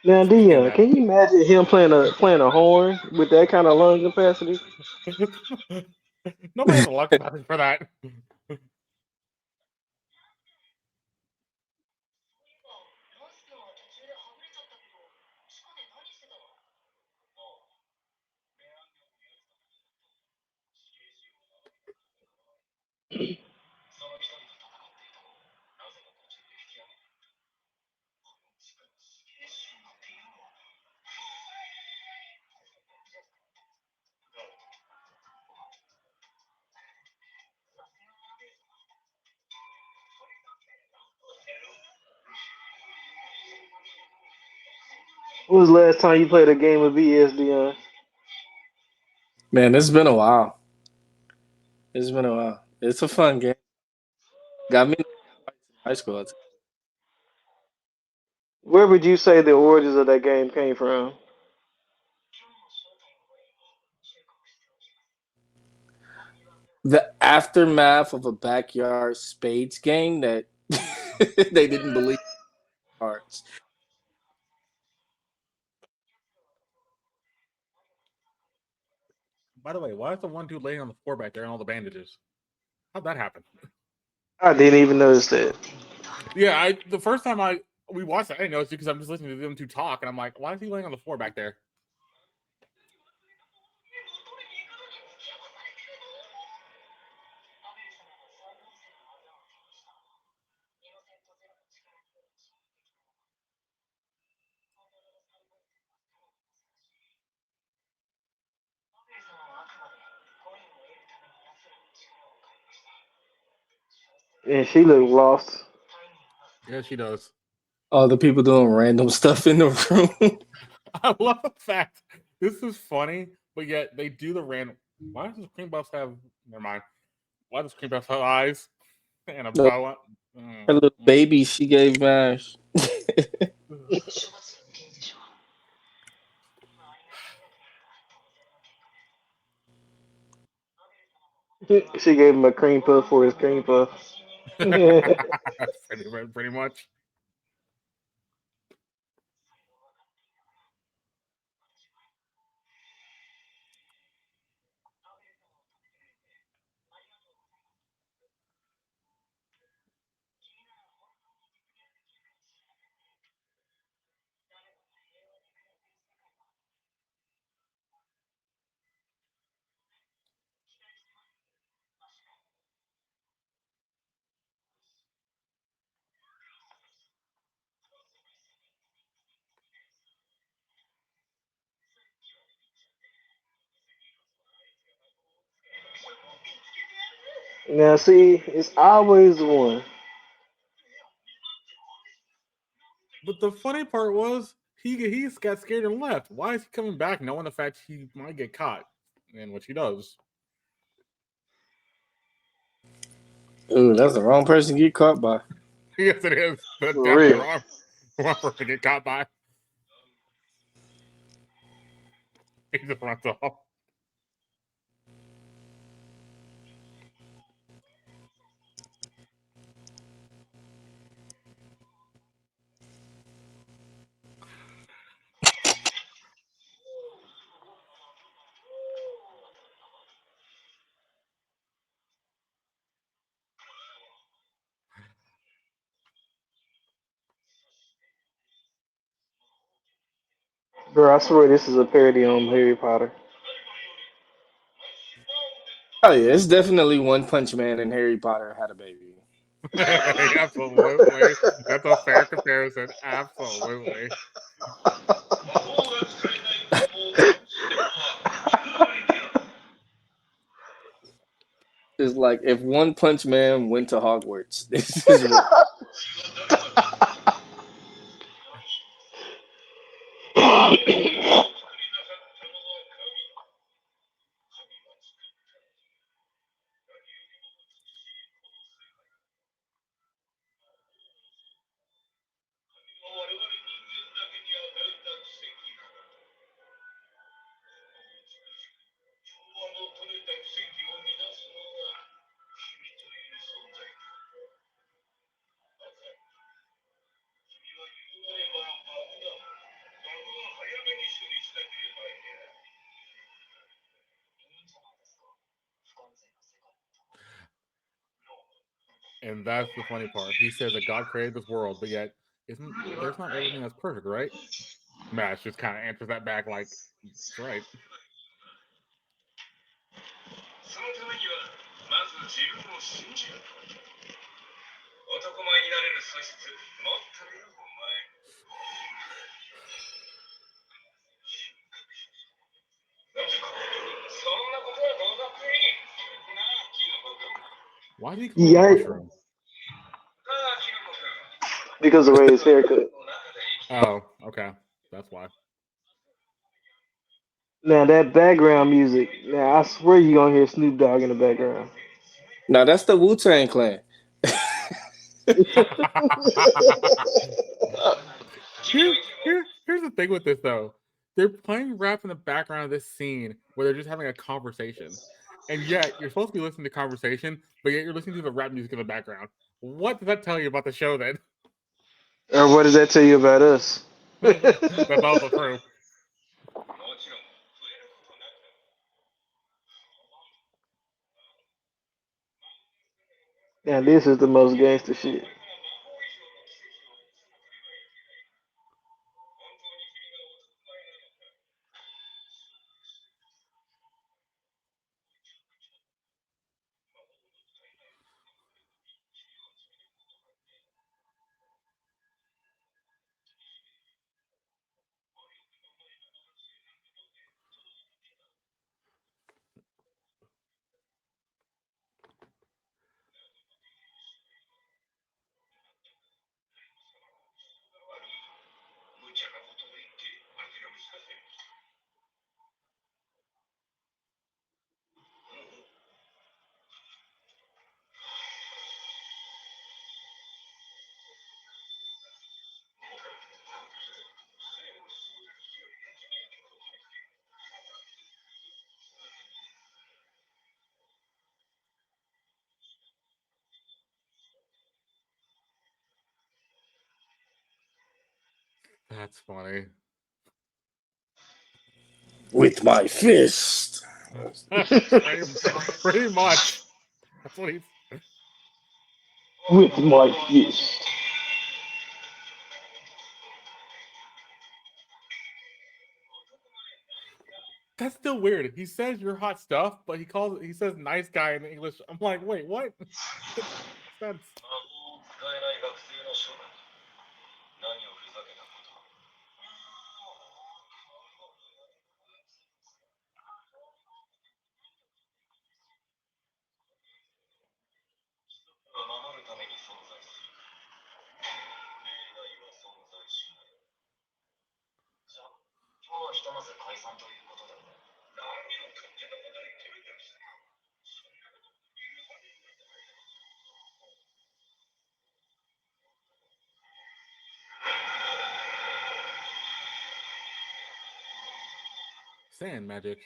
Now, Speaking Deon, of can you imagine him playing a horn with that kind of lung capacity? that, nobody has a luck capacity for that. When was the last time you played a game of VS, Deon? Man, it's been a while. It's been a while. It's a fun game. Got me in high school. Where would you say the origins of that game came from? The aftermath of a backyard spades game that they didn't believe cards. By the way, why is the one dude laying on the floor back there and all the bandages? How'd that happen? I didn't even notice that. Yeah, the first time we watched it, I didn't notice it because I'm just listening to them two talk, and I'm like, why is he laying on the floor back there? And she looked lost. Yeah, she does. All the people doing random stuff in the room. I love the fact this is funny, but yet they do the random. Why does Cream Buffs have? Never mind. Why does Cream Buffs have eyes and a No, bow? her little baby she gave Mash. She gave him a cream puff for his cream puff. pretty much. Now see, it's always the one. But the funny part was he got scared and left. Why is he coming back knowing the fact he might get caught? And which he does. Ooh, that's the wrong person to get caught by. Yes, it is. That's For definitely real. wrong person to get caught by. He just runs off. Bro, I swear this is a parody on Harry Potter. Oh yeah, it's definitely One Punch Man and Harry Potter had a baby. Absolutely. That's a fair comparison. Absolutely. It's like if One Punch Man went to Hogwarts, this is what. And that's the funny part. He says that God created this world, but yet isn't there's not everything that's perfect, right? Mash just kind of answers that back like, that's right. Why did he call it a Yeah, mushroom? because of Ray's haircut. Oh, okay. That's why. Now that background music. Now I swear you gonna hear Snoop Dogg in the background. Now that's the Wu-Tang Clan. Here's the thing with this though. They're playing rap in the background of this scene where they're just having a conversation. And yet you're supposed to be listening to conversation, but yet you're listening to the rap music in the background. What does that tell you about the show then? Or what does that tell you about us? That's also true. Now this is the most gangster shit. That's funny. With my fist. pretty much. That's what he's. With my fist. That's still weird. He says you're hot stuff, but he says nice guy in English. I'm like, wait, what? Sense. Sand magic.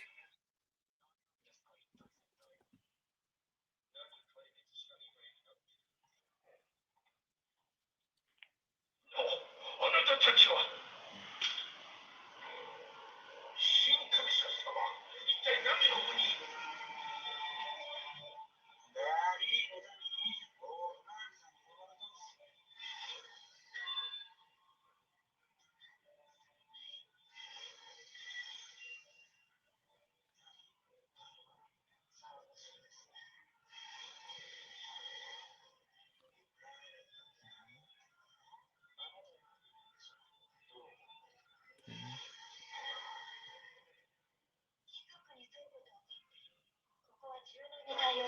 Okay.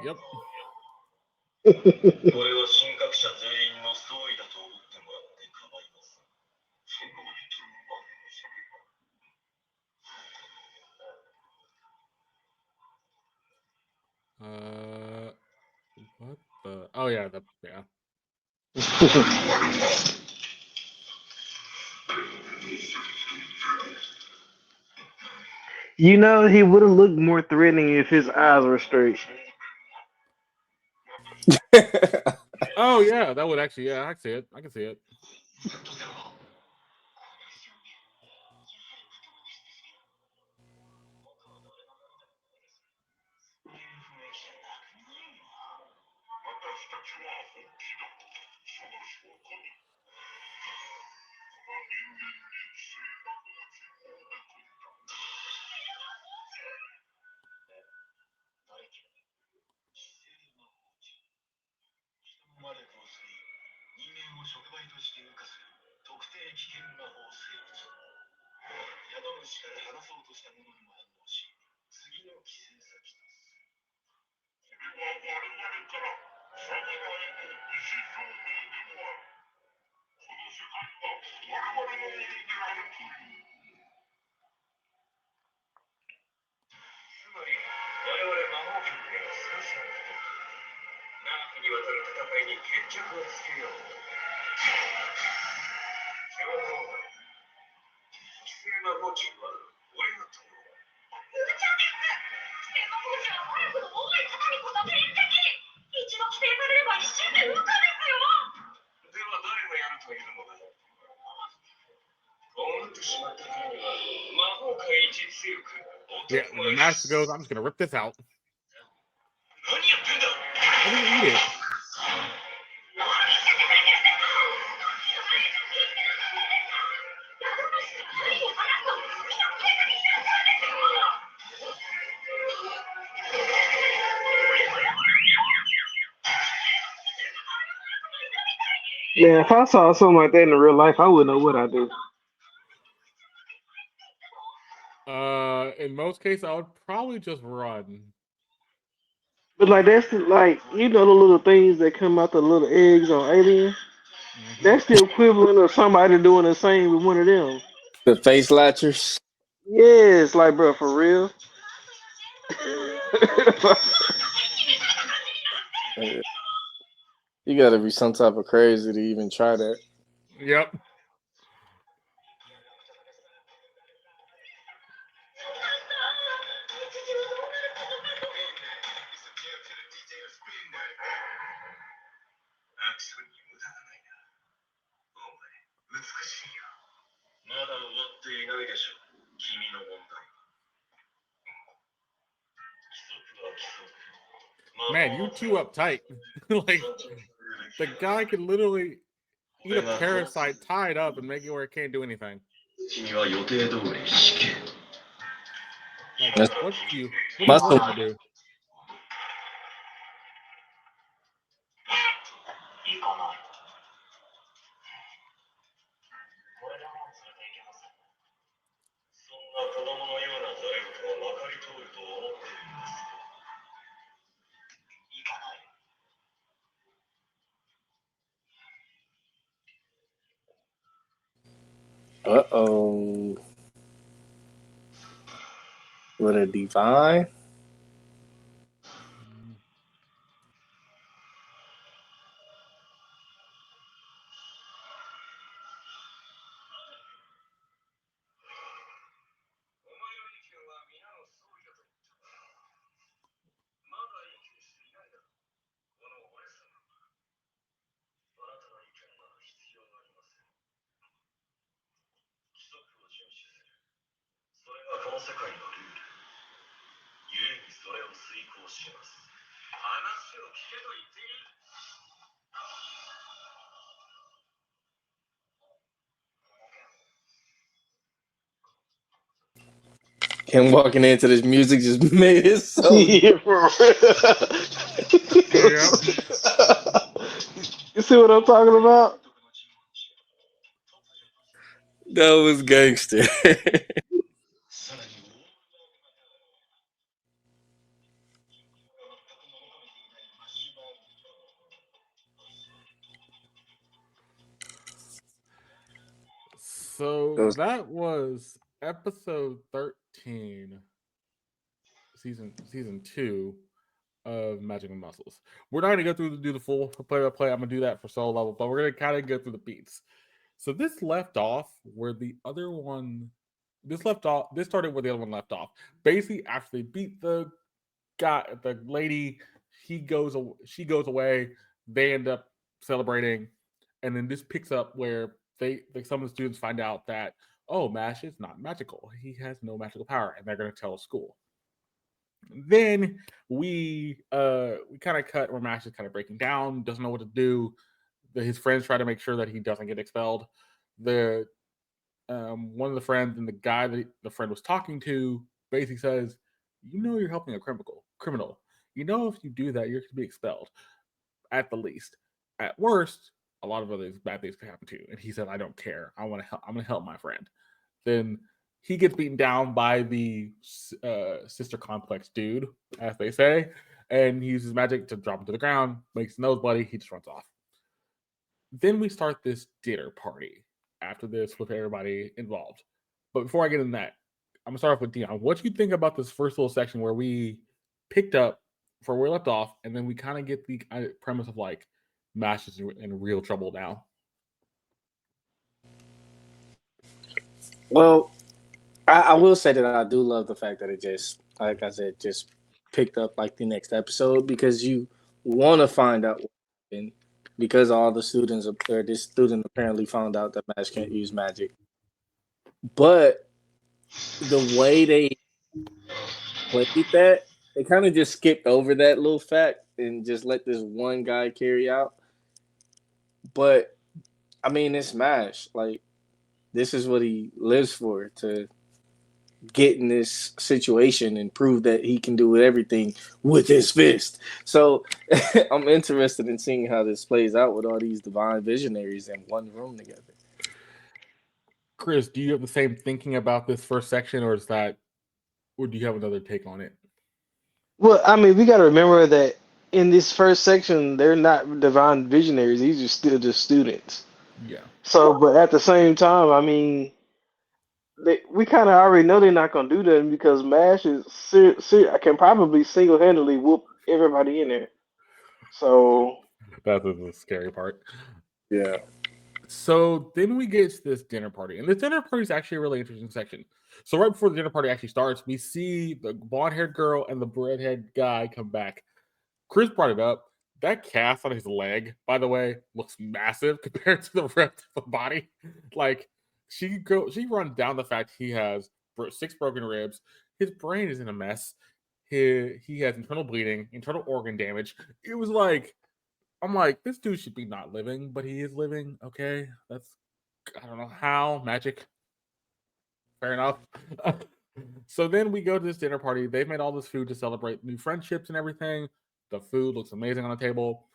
Yep. Uh, what the? Oh yeah, yeah. You know, he would have looked more threatening if his eyes were straight. Oh yeah, that would actually. Yeah, I can see it. I can see it. Yeah, and then Mash goes, I'm just gonna rip this out. And then eat it. Yeah, if I saw something like that in real life, I wouldn't know what I'd do. In most cases, I would probably just run. But like that's like you know the little things that come out the little eggs on Alien. That's the equivalent of somebody doing the same with one of them. The face latchers. Yes, like bro, for real. You got to be some type of crazy to even try that. Yep. Man, you too uptight. Like the guy can literally eat a parasite, tie it up, and make it where it can't do anything. Like, That's what do you want muscle. him to do? Uh-oh. What a divine. Him walking into this music just made it so. Yeah, for real. Yep. You see what I'm talking about? That was gangster. So that was episode 13, season 2 of Magic and Muscles. We're not gonna go through do the full play by play. I'm gonna do that for solo level, but we're gonna kind of go through the beats. So this left off where the other one. This left off. This started where the other one left off. Basically, after they beat the guy, the lady, she goes away. They end up celebrating, and then this picks up where some of the students find out that Mash is not magical. He has no magical power, and they're going to tell school. Then we kind of cut where Mash is kind of breaking down, doesn't know what to do. His friends try to make sure that he doesn't get expelled. The one of the friends and the guy that the friend was talking to basically says, you're helping a criminal. If you do that, you're going to be expelled at the least. At worst, a lot of other bad things could happen to you. And he said, I don't care. I'm going to help my friend. Then he gets beaten down by the sister complex dude, as they say, and he uses magic to drop him to the ground, makes his nose bloody, he just runs off. Then we start this dinner party after this with everybody involved. But before I get into that, I'm gonna start off with Deon. What do you think about this first little section where we picked up for where we left off, and then we kind of get the premise of like Mash is in real trouble now? Well, I will say that I do love the fact that it just, like I said, just picked up like the next episode because you want to find out what happened because all the students, or this student apparently found out that Mash can't use magic. But the way they played that, they kind of just skipped over that little fact and just let this one guy carry out. But I mean, it's Mash. Like, this is what he lives for, to get in this situation and prove that he can do everything with his fist. So I'm interested in seeing how this plays out with all these divine visionaries in one room together. Chris, do you have the same thinking about this first section, or do you have another take on it? Well, I mean, we got to remember that in this first section, they're not divine visionaries. These are still just students. Yeah. So, but at the same time, I mean, we kind of already know they're not gonna do that because Mash is I can probably single handedly whoop everybody in there. So That's the scary part. Yeah. So then we get to this dinner party, and this dinner party is actually a really interesting section. So right before the dinner party actually starts, we see the blonde-haired girl and the redhead guy come back. Chris brought it up. That cast on his leg, by the way, looks massive compared to the rest of the body. Like she runs down the fact he has 6 broken ribs. His brain is in a mess. He has internal bleeding, internal organ damage. It was like, I'm like, this dude should be not living, but he is living. Okay, that's, I don't know how, magic. Fair enough. So then we go to this dinner party. They've made all this food to celebrate new friendships and everything. The food looks amazing on the table.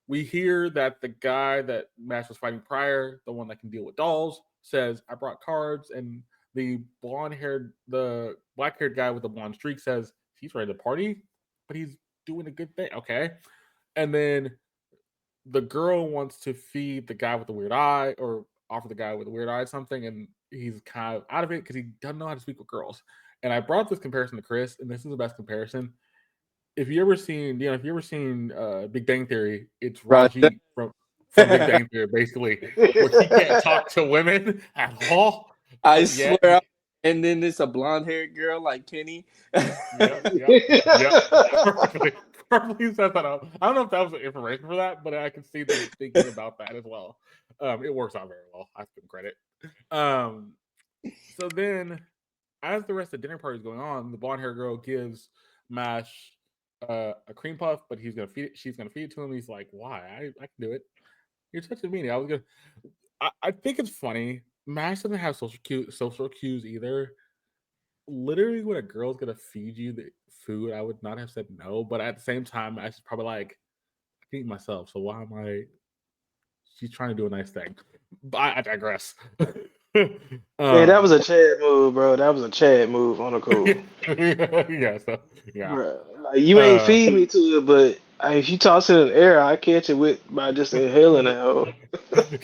We hear that the guy that Mash was fighting prior, the one that can deal with dolls, says, I brought cards. And the black-haired guy with the blonde streak says, he's ready to party, but he's doing a good thing. Okay. And then the girl wants to feed the guy with the weird eye, or offer the guy with the weird eye something, and he's kind of out of it because he doesn't know how to speak with girls. And I brought this comparison to Chris, and this is the best comparison. If you ever seen Big Bang Theory, it's Right. Raji from Big Bang Theory, basically, where he can't talk to women at all. I swear. And then there's a blonde-haired girl like Kenny. Yep. Perfectly set that up. I don't know if that was the information for that, but I can see them thinking about that as well. It works out very well. I have to give credit. So then, as the rest of the dinner party is going on, the blonde-haired girl gives Mash a cream puff, but she's gonna feed it to him. He's like, "Why? I can do it. You're touching me. I think it's funny. Mash doesn't have social cues either. Literally, when a girl's gonna feed you the food, I would not have said no. But at the same time, I should probably like, I can eat myself. So why am I? She's trying to do a nice thing. But I digress. Man, that was a Chad move, bro. That was a Chad move on the cool. Yeah. Bro, like, you ain't feed me to it, but if you toss it in the air, I catch it by just inhaling it.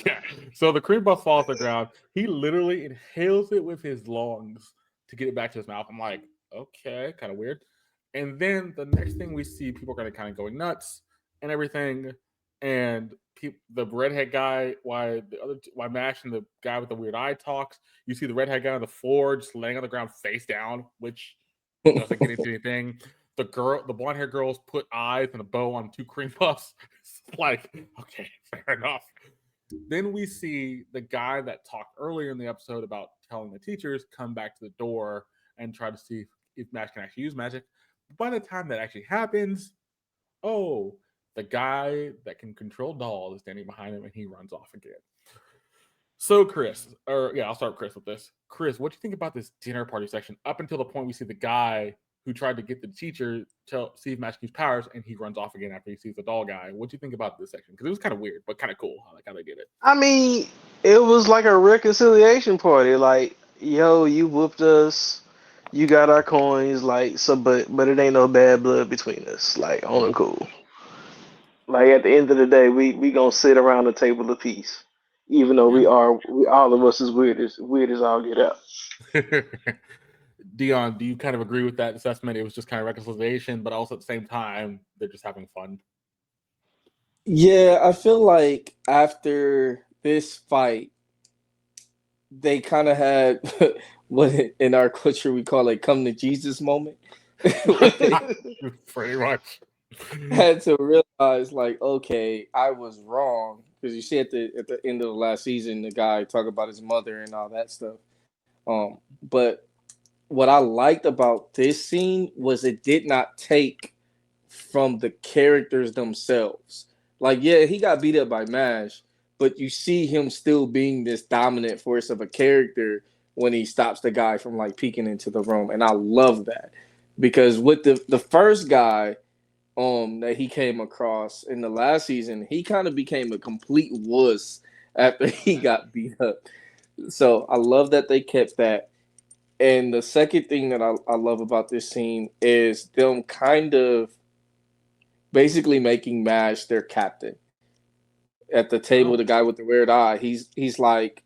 Yeah. So the cream puff falls to the ground. He literally inhales it with his lungs to get it back to his mouth. I'm like, okay, kind of weird. And then the next thing we see, people are going to kind of going nuts and everything. And the redhead guy, why Mash and the guy with the weird eye talks, you see the redhead guy on the floor just laying on the ground face down, which doesn't get into anything. The blonde haired girls put eyes and a bow on 2 cream puffs. It's like, okay, fair enough. Then we see the guy that talked earlier in the episode about telling the teachers come back to the door and try to see if Mash can actually use magic. But by the time that actually happens, the guy that can control dolls is standing behind him and he runs off again. So I'll start with Chris with this. Chris, what do you think about this dinner party section up until the point we see the guy who tried to get the teacher to see if Mash can use powers and he runs off again after he sees the doll guy? What do you think about this section? Because it was kind of weird, but kind of cool. I like how they did it. I mean, it was like a reconciliation party. Like, yo, you whooped us. You got our coins, like so, but it ain't no bad blood between us. Like on the cool. Like at the end of the day, we gonna sit around the table of peace, even though Yeah. we all of us is weird as all get out. Deon, do you kind of agree with that assessment? It was just kind of reconciliation, but also at the same time, they're just having fun. Yeah, I feel like after this fight, they kind of had what in our culture we call a come to Jesus moment. Where they Pretty much. had to realize, like, okay, I was wrong. Because you see at the end of the last season, the guy talk about his mother and all that stuff. But what I liked about this scene was it did not take from the characters themselves. Like, yeah, he got beat up by Mash, but you see him still being this dominant force of a character when he stops the guy from like peeking into the room, and I love that because with the first guy that he came across in the last season, he kind of became a complete wuss after he got beat up. So I love that they kept that. And the second thing that I love about this scene is them kind of basically making Mash their captain. At the table, Oh, the guy with the weird eye, he's like,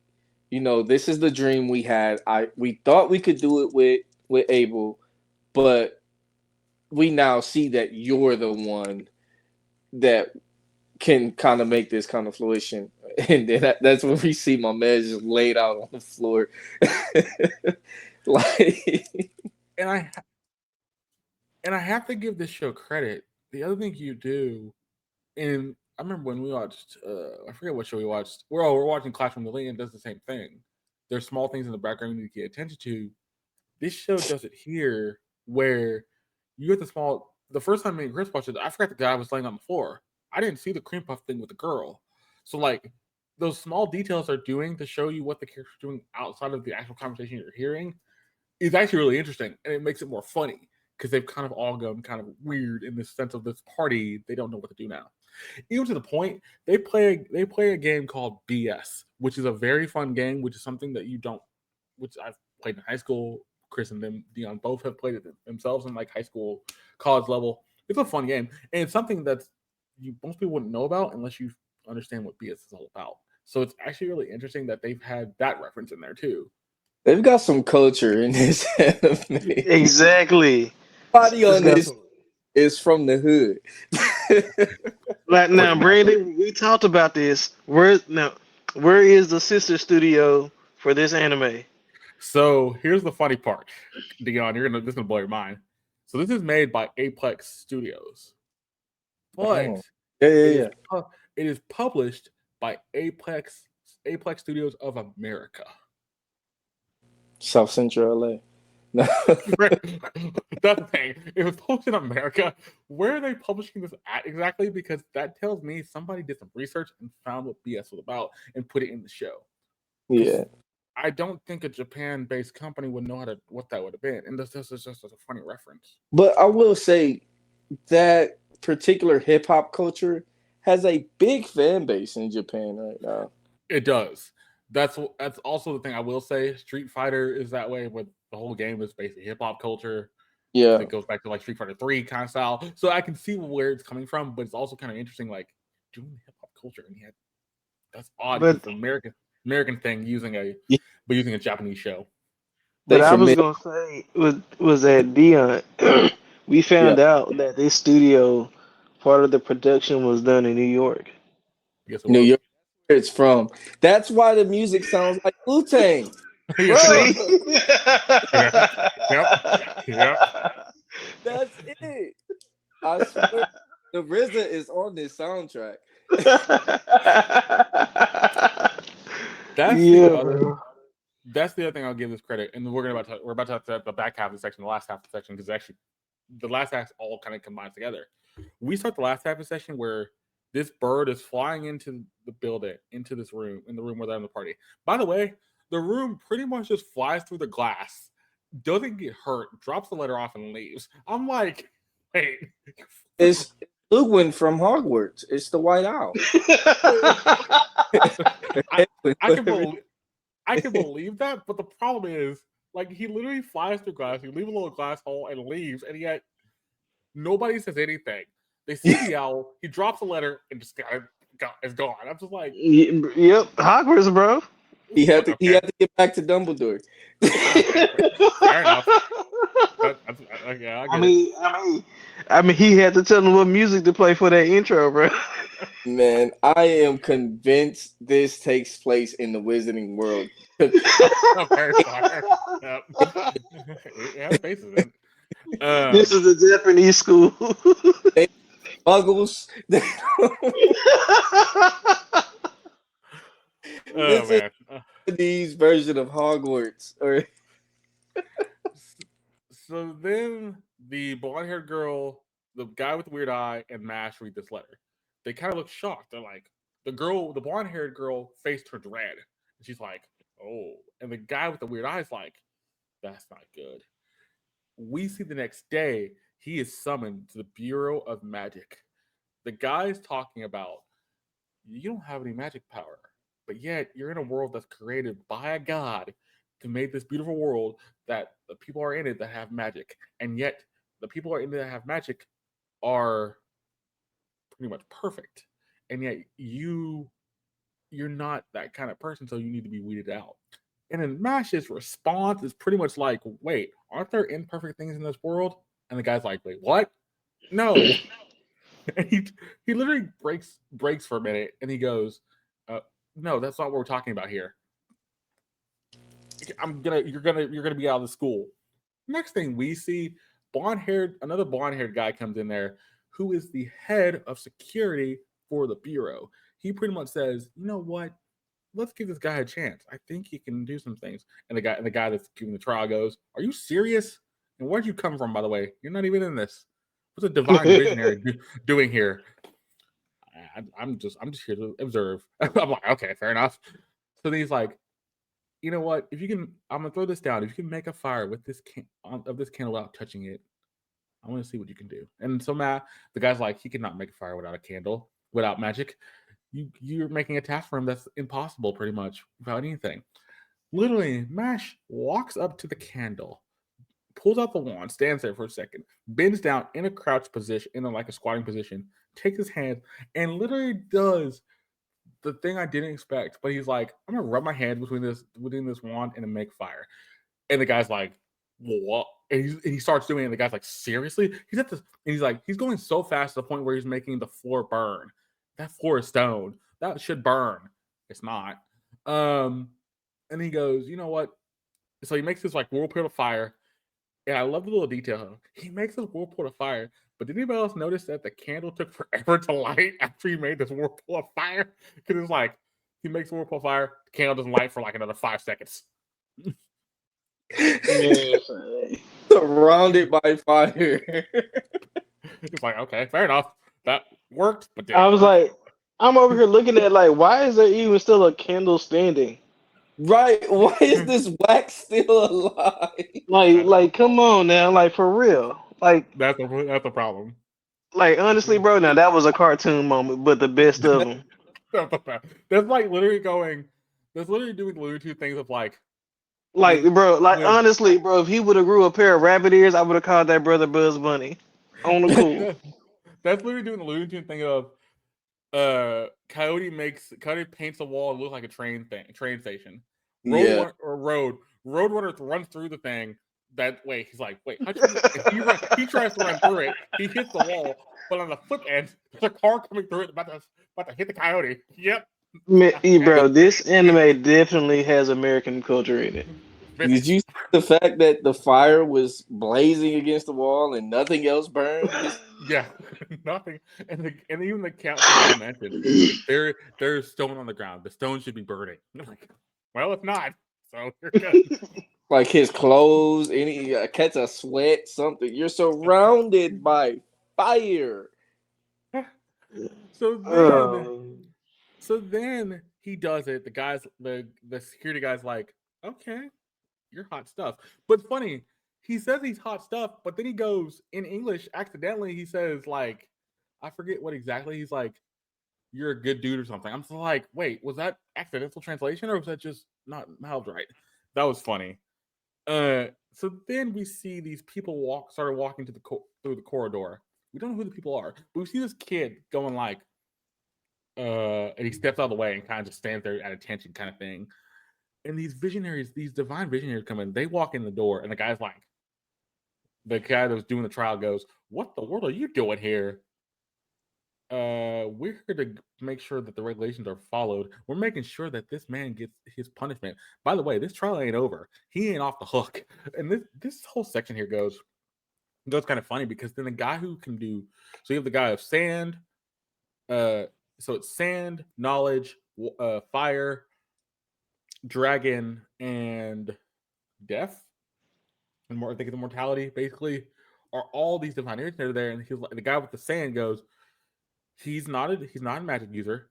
this is the dream we had. We thought we could do it with Abel, but we now see that you're the one that can kind of make this kind of fruition. And then that's when we see my man just laid out on the floor. Like, and I have to give this show credit. The other thing you do, and I remember when we watched, I forget what show we watched. We're watching Classroom. The Lean does the same thing. There's small things in the background you need to get attention to. This show does it here, where you get the first time me and Chris watched it, I forgot the guy was laying on the floor. I didn't see the cream puff thing with the girl. So like those small details are doing to show you what the character's doing outside of the actual conversation you're hearing is actually really interesting, and it makes it more funny because they've kind of all gone kind of weird in the sense of this party. They don't know what to do now. Even to the point they play a game called BS, which is a very fun game, which is something that you don't, which I've played in high school. Chris and them, Deon, both have played it themselves in like high school, college level. It's a fun game, and it's something that most people wouldn't know about unless you understand what BS is all about. So it's actually really interesting that they've had that reference in there too. they've got some culture in this anime. Exactly. Body It's on got this some. is from the hood. Like now, Pretty much. Brandon, we talked about this. Where is the sister studio for this anime? So here's the funny part, Deon. This is gonna blow your mind. So this is made by Apex Studios, but Oh, yeah, yeah, it is yeah. it is published by Apex Studios of America. South Central LA. No. That's the thing. It was published in America. Where are they publishing this at exactly? Because that tells me somebody did some research and found what BS was about and put it in the show. Because Yeah. I don't think a Japan-based company would know what that would have been. And this is just a funny reference. But I will say that particular hip hop culture has a big fan base in Japan right now. It does. That's also the thing I will say. Street Fighter is that way, where the whole game is basically hip hop culture because Yeah. it goes back to like Street Fighter 3 kind of style. So I can see where it's coming from, but it's also kind of interesting, like doing hip hop culture, and yet that's odd because But it's an American thing using a Japanese show. but They I was commit. gonna say was that Dion. We Yeah. found out that this studio, part of the production was done in New York. I guess it New was. York, where it's from. That's why the music sounds like Wu Tang. Yeah. Bro, See? Yeah. Yep. Yep. that's it. I swear the RZA is on this soundtrack. That's the Yeah, other bro. that's the other thing I'll give this credit. And we're about to talk the back half of the section, the last half of the section, because actually the last half all kind of combines together. We start the last half of the section where this bird is flying into the building, into this room, in the room where they're in the party. By the way, the room pretty much just flies through the glass, doesn't get hurt, drops the letter off, and leaves. I'm like, wait. It's Ludwig from Hogwarts. It's the White Owl. I, I can believe I can believe that, but the problem is, like, he literally flies through glass, he leaves a little glass hole and leaves, and yet nobody says anything. They see the owl, he drops a letter, and just is gone. I'm just like, Yep, Hogwarts, bro. He had to okay, get back to Dumbledore. okay, fair enough. Yeah, I I get it. mean, I mean, I mean, he had to tell them what music to play for that intro, bro. Man, I am convinced this takes place in the Wizarding World. I'm very sorry. Yep. It has faces in it. This is the Japanese school. They muggles. Oh This is man. these version of Hogwarts. Or So then the blonde-haired girl, the guy with the weird eye, and Mash read this letter. They kind of look shocked. They're like, the blonde-haired girl face turned red. And she's like, oh. And the guy with the weird eye is like, that's not good. We see the next day, he is summoned to the Bureau of Magic. The guy's talking about, you don't have any magic power, but yet you're in a world that's created by a god to make this beautiful world that the people are in it that have magic, and yet the people are in it that have magic are pretty much perfect, and yet you're not that kind of person, so you need to be weeded out. And then Mash's response is pretty much like, wait, aren't there imperfect things in this world? And the guy's like, wait, what? No. And he literally breaks for a minute, and he goes, "No, that's not what we're talking about here. You're gonna be out of the school." Next thing we see, another blonde-haired guy comes in there, who is the head of security for the bureau. He pretty much says, "You know what? Let's give this guy a chance. I think he can do some things." And the guy that's giving the trial goes, "Are you serious? And where'd you come from, by the way? You're not even in this. What's a divine visionary doing here?" I'm just here to observe. I'm like, okay, fair enough. So then he's like, you know what? If you can, I'm gonna throw this down. If you can make a fire with this of this candle without touching it, I want to see what you can do. And so Matt, the guy's like, he cannot make a fire without a candle, without magic. You're making a task for him that's impossible, pretty much, without anything. Literally, Mash walks up to the candle, pulls out the wand, stands there for a second, bends down in a crouch position, like a squatting position, takes his hand, and literally does the thing I didn't expect. But he's like, I'm gonna rub my hand between this wand and make fire. And the guy's like, what? And he starts doing it. And the guy's like, seriously? He's at this, and he's like, he's going so fast to the point where he's making the floor burn. That floor is stone. That should burn. It's not. And he goes, you know what? So he makes this like whirlpool of fire. And I love the little detail. He makes this whirlpool of fire, but did anybody else notice that the candle took forever to light after he made this whirlpool of fire? Because it's like he makes a whirlpool of fire, the candle doesn't light for like another 5 seconds. surrounded by fire. It's like, okay, fair enough. That worked, but I didn't was work. like, I'm over here looking at like, why is there even still a candle standing? Right? Why is this wax still alive? Like, come on now, like for real. That's a problem. Like honestly, bro. Now that was a cartoon moment, but the best of them. That's like literally going. That's literally doing the Looney Tunes things of like, Like, with bro. Like with honestly, bro. If he would have grew a pair of rabbit ears, I would have called that brother Buzz Bunny. On the cool. that's literally doing the Looney Tunes thing of Coyote paints a wall and looks like a train station. Yeah. Roadrunner runs through the thing that way. He's like, wait, he tries to run through it. He hits the wall, but on the flip end, there's a car coming through it about to hit the Coyote. Yep. Bro, this anime definitely has American culture in it. Did you see the fact that the fire was blazing against the wall and nothing else burned? Yeah, nothing. And even the council mentioned there's stone on the ground. The stone should be burning. I'm like, well, it's not. So you're good. Like his clothes, any catch a sweat, something. You're surrounded by fire. So then he does it. The security guy's like, okay, you're hot stuff. But funny, he says he's hot stuff, but then he goes in English accidentally. He says like, I forget what exactly. He's like, you're a good dude or something. I'm just like, wait, was that accidental translation or was that just not mouthed right? That was funny. So then we see these people started walking to through the corridor. We don't know who the people are, but we see this kid going like, and he steps out of the way and kind of just stands there at attention, kind of thing. And these visionaries, these divine visionaries come in. They walk in the door, and the guy that was doing the trial goes, "What the world are you doing here? We're here to make sure that the regulations are followed. We're making sure that this man gets his punishment. By the way, this trial ain't over. He ain't off the hook." And this whole section here goes kind of funny because then the guy who can do so you have the guy of sand, so it's sand, knowledge, fire, dragon, and death, and more I think the mortality basically are all these divine areas that are there. And he's like the guy with the sand goes, he's not a magic user.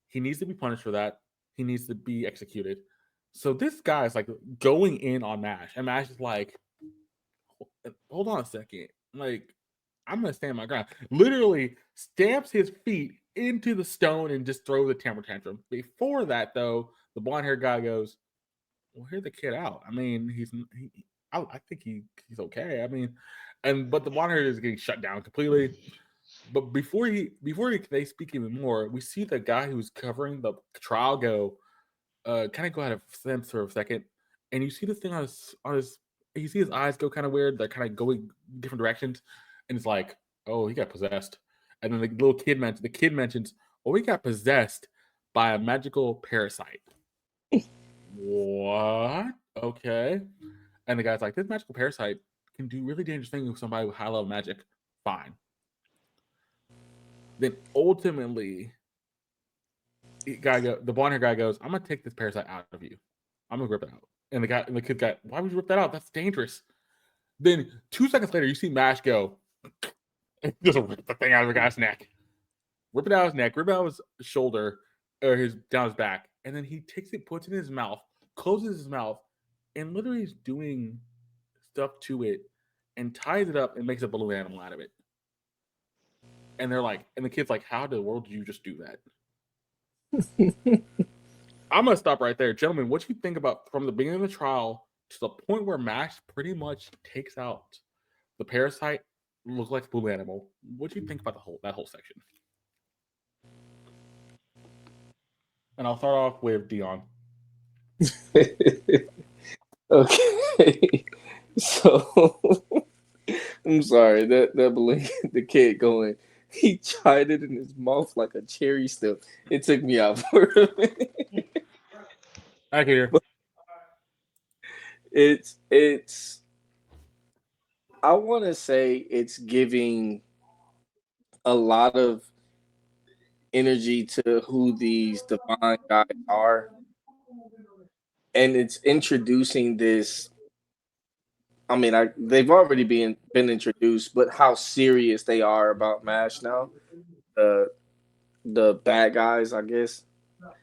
He needs to be punished for that. He needs to be executed. So this guy is like going in on Mash, and Mash is like, hold on a second, like I'm gonna stand my ground. Literally stamps his feet into the stone and just throws a temper tantrum. Before that, though, the blonde haired guy goes, "Well, hear the kid out. I mean, I think he's okay. I mean, but the blonde hair is getting shut down completely. But before they speak even more, we see the guy who's covering the trial go, kind of go out of sense for a second, and you see this thing on his you see his eyes go kind of weird. They're kind of going different directions, and it's like, oh, he got possessed. And then the kid mentions, oh, he got possessed by a magical parasite. What? Okay. And the guy's like, this magical parasite can do really dangerous things with somebody with high level magic. Fine. Then ultimately, the blonde hair guy goes, I'm gonna take this parasite out of you. I'm gonna rip it out. And the kid guy, why would you rip that out? That's dangerous. Then 2 seconds later, you see Mash go and just rip the thing out of the guy's neck. Rip it out of his neck, rip it out of his shoulder, or down his back. And then he takes it, puts it in his mouth, closes his mouth, and literally is doing stuff to it and ties it up and makes a balloon animal out of it. And they're like, and the kid's like, how in the world did you just do that? I'm gonna stop right there, gentlemen. What do you think about from the beginning of the trial to the point where Mash pretty much takes out the parasite, looks like a blue animal? What do you think about that whole section? And I'll start off with Deon. Okay, so I'm sorry that balloon, the kid going. He tried it in his mouth like a cherry stem. It took me out for a minute. I hear. It's. I want to say it's giving a lot of energy to who these divine guys are, and it's introducing this. I mean, they've already been introduced, but how serious they are about Mash now. The bad guys, I guess.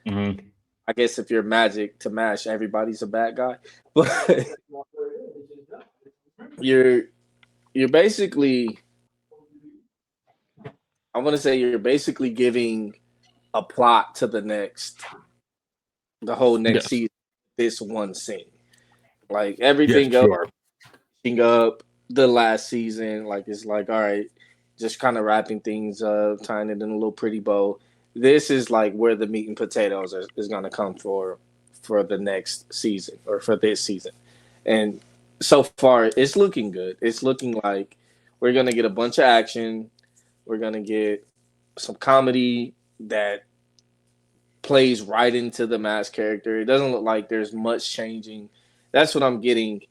Mm-hmm. I guess if you're Magic to Mash, everybody's a bad guy. But you're basically, I want to say you're basically giving a plot to the whole next season. This one scene, like everything else, up the last season, like it's like, all right, just kind of wrapping things up, tying it in a little pretty bow. This is like where the meat and potatoes is going to come for the next season or for this season. And so far, it's looking good. It's looking like we're going to get a bunch of action. We're going to get some comedy that plays right into the Mask character. It doesn't look like there's much changing. That's what I'm getting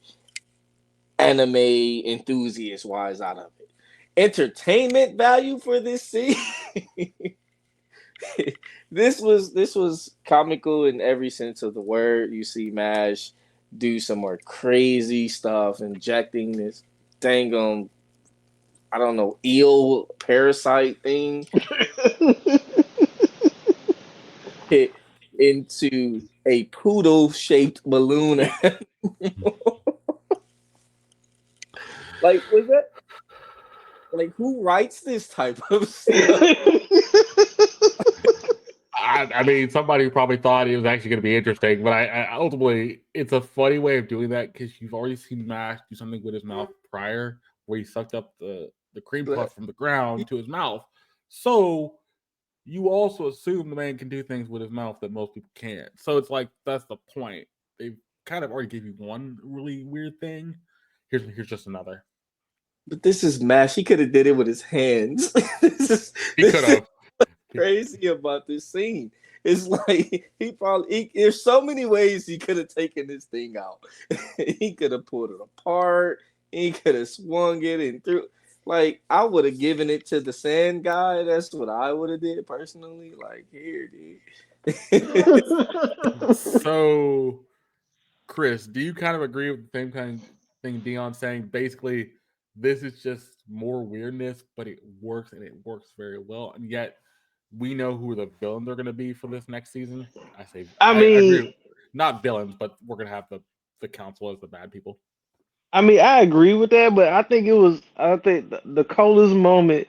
anime enthusiast wise out of it. Entertainment value for this scene. This was comical in every sense of the word. You see Mash do some more crazy stuff, injecting this dang I don't know, eel parasite thing hit into a poodle shaped balloon. Like, was that like who writes this type of stuff? I mean, somebody probably thought it was actually going to be interesting, but I ultimately, it's a funny way of doing that because you've already seen Mash do something with his mouth prior, where he sucked up the cream puff from the ground to his mouth. So you also assume the man can do things with his mouth that most people can't. So it's like that's the point. They've kind of already gave you one really weird thing. Here's just another. But this is Mash. He could have did it with his hands. He could have. Crazy about this scene. It's like there's so many ways he could have taken this thing out. He could have pulled it apart. He could have swung it and threw. Like I would have given it to the sand guy. That's what I would have did personally. Like here, dude. So, Chris, do you kind of agree with the same kind of thing Deon's saying? Basically, this is just more weirdness, but it works and it works very well. And yet, we know who the villains are going to be for this next season. I agree. Not villains, but we're going to have the council as the bad people. I mean, I agree with that, but I think the coldest moment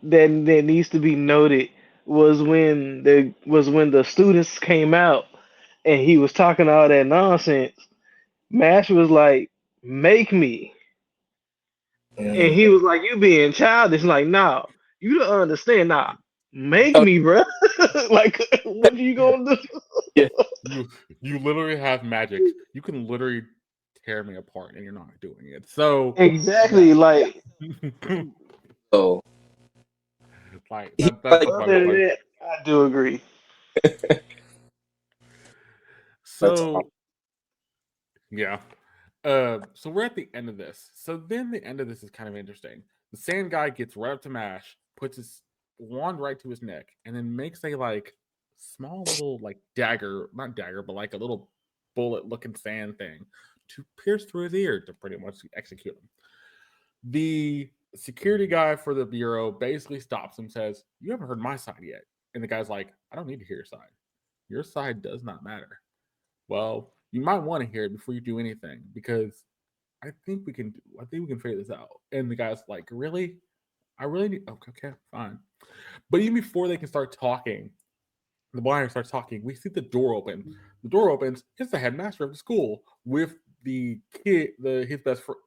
that needs to be noted was when the students came out and he was talking all that nonsense. Mash was like, "Make me," and he was like, "You being childish." Like, nah, you don't understand. Nah, make me, bro. Like, what are you gonna do? Yeah. You literally have magic. You can literally tear me apart, and you're not doing it. So Exactly, like. Oh, Like He- that's like- the funny Other than part. that, I do agree. So yeah. So we're at the end of this. So then the end of this is kind of interesting. The sand guy gets right up to Mash, puts his wand right to his neck, and then makes a like small little like dagger, not dagger, but like a little bullet looking sand thing to pierce through his ear to pretty much execute him. The security guy for the bureau basically stops him, says, "You haven't heard my side yet." And the guy's like, "I don't need to hear your side. Your side does not matter." Well, you might want to hear it before you do anything because I think we can figure this out. And the guy's like, "Really? I really need okay, fine." But even before they can start talking, the blind starts talking. We see the door open. The door opens. It's the headmaster of the school with the kid,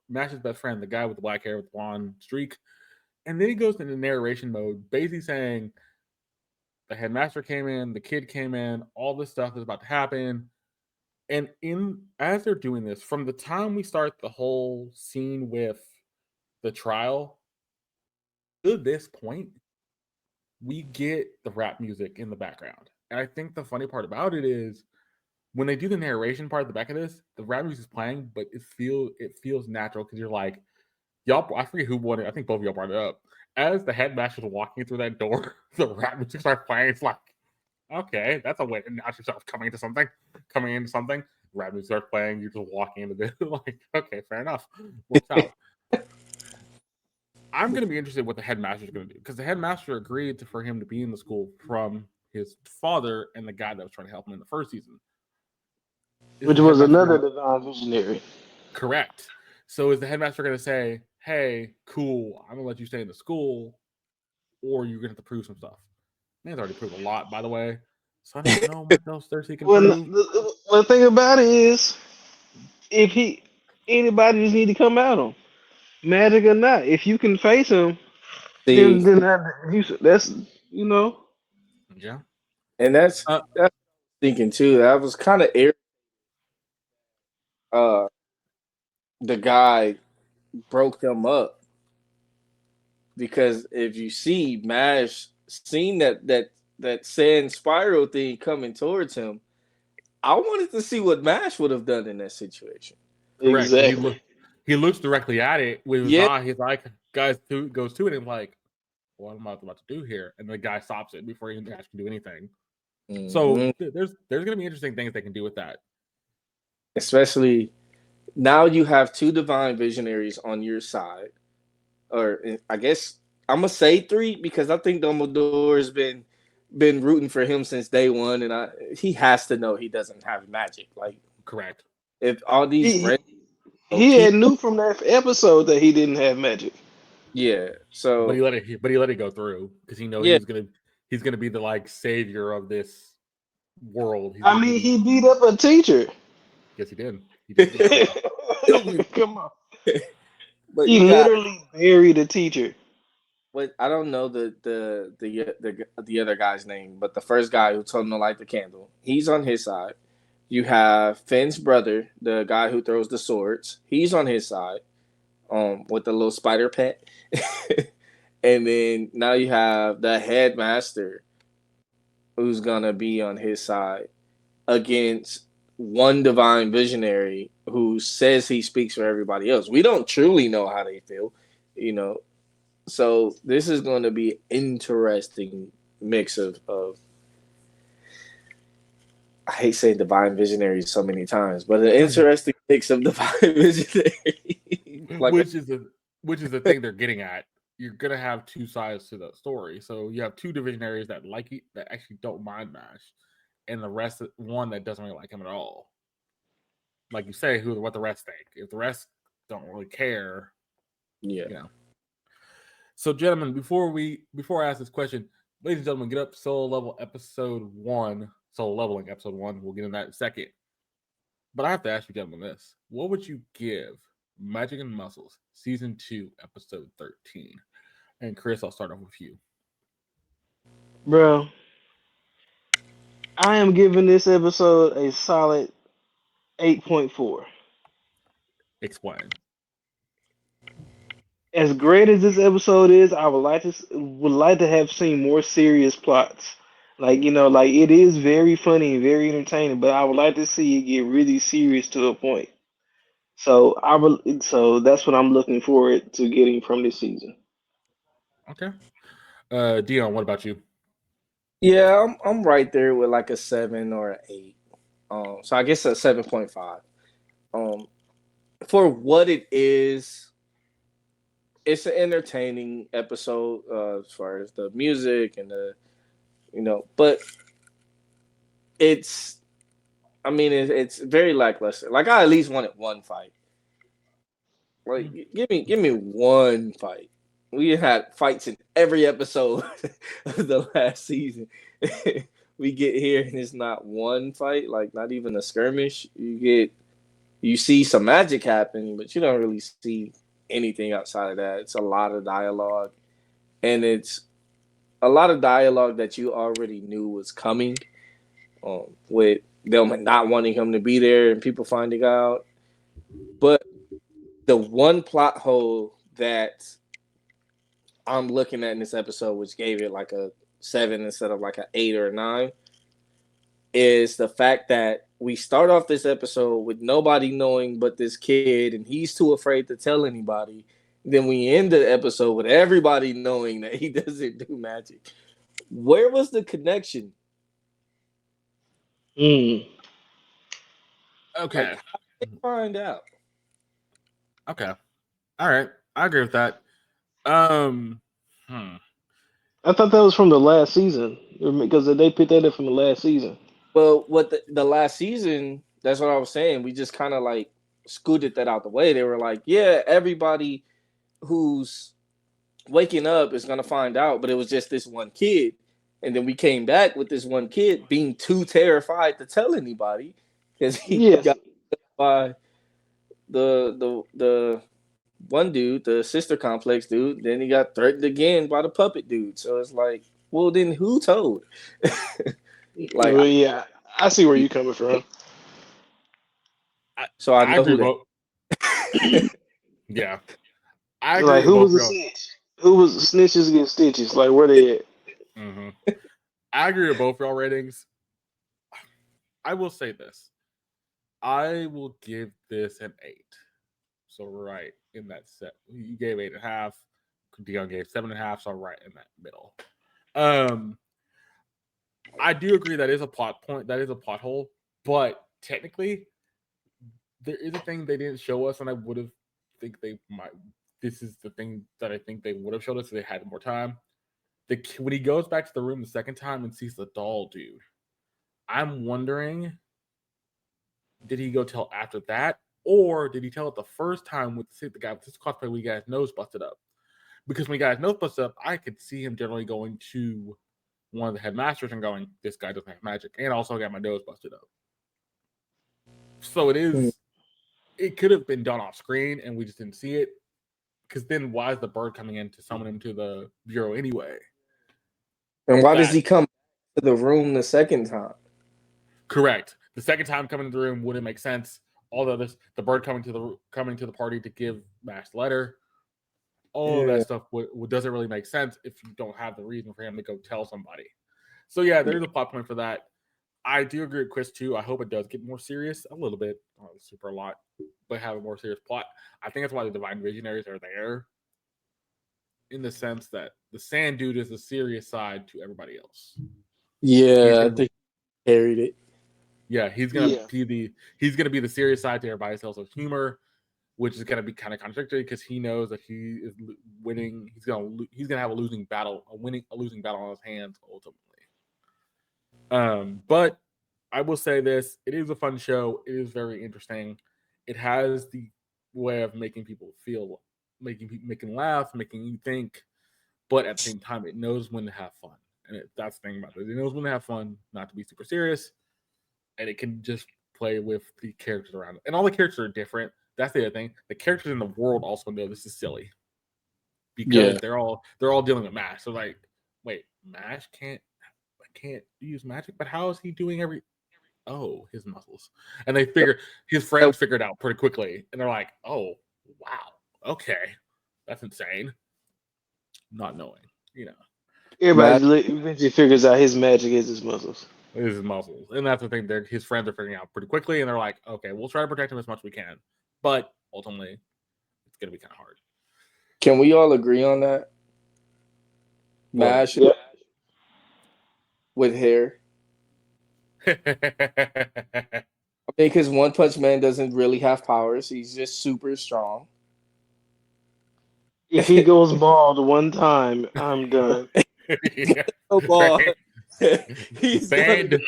Mash's best friend, the guy with the black hair with the blonde streak. And then he goes into narration mode, basically saying the headmaster came in, the kid came in, all this stuff is about to happen. And as they're doing this, from the time we start the whole scene with the trial to this point, we get the rap music in the background. And I think the funny part about it is when they do the narration part at the back of this, the rap music is playing, but it feels natural because you're like, y'all. I forget who won it. I think both of y'all brought it up. As the headmaster's walking through that door, the rap music starts playing. It's like, okay, that's a way to announce yourself coming into something. Rap music starts playing. You're just walking into this. Like, okay, fair enough. Works out. I'm going to be interested in what the headmaster is going to do because the headmaster agreed for him to be in the school from his father and the guy that was trying to help him in the first season. Which was another divine visionary. Correct. So is the headmaster going to say, "Hey, cool, I'm going to let you stay in the school," or you're going to have to prove some stuff? Man's already proved a lot, by the way. So I don't know what else he can prove. The thing about it is, if anybody just need to come at him, magic or not. If you can face him, then that's Yeah. And that's thinking too. I was kind of the guy broke them up because if you see Mash seeing that sand spiral thing coming towards him, I wanted to see what Mash would have done in that situation. Correct. Exactly. He looks directly at it with his eye. His eye goes to it and like, what am I about to do here? And the guy stops it before he can do anything. Mm-hmm. So there's going to be interesting things they can do with that. Especially now you have two divine visionaries on your side. Or I guess I'm going to say 3 because I think Dumbledore's been rooting for him since day one. And he has to know he doesn't have magic. Like, correct. If all these he had knew from that episode that he didn't have magic. Yeah, so but he let it go through because he knew he was he's gonna be the like savior of this world. He's I gonna be mean, the he beat up a teacher. yes, he did. He did beat up a teacher. Come on. But He you got literally buried a teacher. what I don't know the other guy's name, but the first guy who told him to light the candle, he's on his side. You have Finn's brother, the guy who throws the swords. He's on his side, with the little spider pet. And then now you have the headmaster who's gonna be on his side against one divine visionary who says he speaks for everybody else. We don't truly know how they feel, you know. So this is going to be interesting mix of I hate saying divine visionary so many times, but an interesting mix of divine visionary. Like, which is the thing they're getting at. You're gonna have two sides to the story. So you have two divisionaries that like it, that actually don't mind Mash, and the rest one that doesn't really like him at all. Like you say, what the rest think. If the rest don't really care, yeah. you know. So, gentlemen, before I ask this question, ladies and gentlemen, get up to Solo Level Episode 1. Solo Leveling Episode 1. We'll get in that in a second. But I have to ask you, gentlemen, this. What would you give Magic and Muscles Season 2, Episode 13? And Chris, I'll start off with you. Bro, I am giving this episode a solid 8.4. Explain. As great as this episode is, I would like to have seen more serious plots. Like, like it is very funny and very entertaining, but I would like to see it get really serious to a point. So that's what I'm looking forward to getting from this season. Okay. Deon, what about you? Yeah, I'm right there with like a 7 or an 8. So I guess a 7.5. For what it is, it's an entertaining episode as far as the music and but it's it's very lackluster. Like I at least wanted one fight. Like give me one fight. We had fights in every episode of the last season. We get here and it's not one fight, like not even a skirmish. You see some magic happening, but you don't really see anything outside of that. It's a lot of dialogue, and it's a lot of dialogue that you already knew was coming. With them not wanting him to be there and people finding out, but the one plot hole that I'm looking at in this episode, which gave it like a 7 instead of like an 8 or a 9, is the fact that we start off this episode with nobody knowing but this kid, and he's too afraid to tell anybody. Then we end the episode with everybody knowing that he doesn't do magic. Where was the connection? Mm. Okay. Like, how did they find out? Okay. All right. I agree with that. I thought that was from the last season because they picked that up from the last season. Well, what the last season, that's what I was saying. We just kind of like scooted that out the way. They were like, yeah, everybody who's waking up is going to find out, but it was just this one kid. And then we came back with this one kid being too terrified to tell anybody because he Yes. got by the one dude, the sister complex dude. Then he got threatened again by the puppet dude. So it's like, well, then who told? Like, Well, yeah, I see where you're coming from. so I know agree. who Yeah. I agree Like, with who both was of the y'all. snitch? Who was snitches against stitches? Like, where they at? Mm-hmm. I agree with both y'all ratings. I will say this. I will give this an 8. So right in that set. You gave 8.5. Deon gave 7.5, so right in that middle. I do agree that is a plot point, that is a plot hole, but technically there is a thing they didn't show us, and I would have think they might. This is the thing that I think they would have showed us if they had more time. When he goes back to the room the second time and sees the doll dude, I'm wondering, did he go tell after that, or did he tell it the first time with the guy with this cosplay when he got his nose busted up? Because when he got his nose busted up, I could see him generally going to one of the headmasters and going, "This guy doesn't have magic," and also got my nose busted up. So it could have been done off screen, and we just didn't see it. Because then, why is the bird coming in to summon him to the bureau anyway? And why does he come to the room the second time? Correct. The second time coming to the room wouldn't make sense. Although the bird coming to the party to give Mash the letter, all of that stuff doesn't really make sense if you don't have the reason for him to go tell somebody. So yeah, there's a plot point for that. I do agree with Chris too. I hope it does get more serious a little bit, not super a lot, but have a more serious plot. I think that's why the Divine Visionaries are there, in the sense that the Sand Dude is the serious side to everybody else. Yeah, I think he carried it. Yeah, he's gonna be the serious side to everybody else with humor, which is gonna be kind of contradictory because he knows that he is winning. He's gonna have a losing battle on his hands ultimately. But I will say this: it is a fun show. It is very interesting. It has the way of making people feel, making laugh, making you think, but at the same time, it knows when to have fun, and that's the thing about it. It knows when to have fun, not to be super serious, and it can just play with the characters around it. And all the characters are different. That's the other thing. The characters in the world also know this is silly because they're all dealing with Mash. So like, wait, Mash can't use magic, but how is he doing his muscles? And his friends figured out pretty quickly, and they're like, oh wow, okay, that's insane. Not knowing, Everybody eventually figures out his magic is his muscles. His muscles, and that's the thing. His friends are figuring out pretty quickly, and they're like, okay, we'll try to protect him as much as we can, but ultimately, it's gonna be kind of hard. Can we all agree on that? Mash with hair. I mean, because One Punch Man doesn't really have powers. He's just super strong. If he goes bald one time, I'm done. Yeah. He's they done.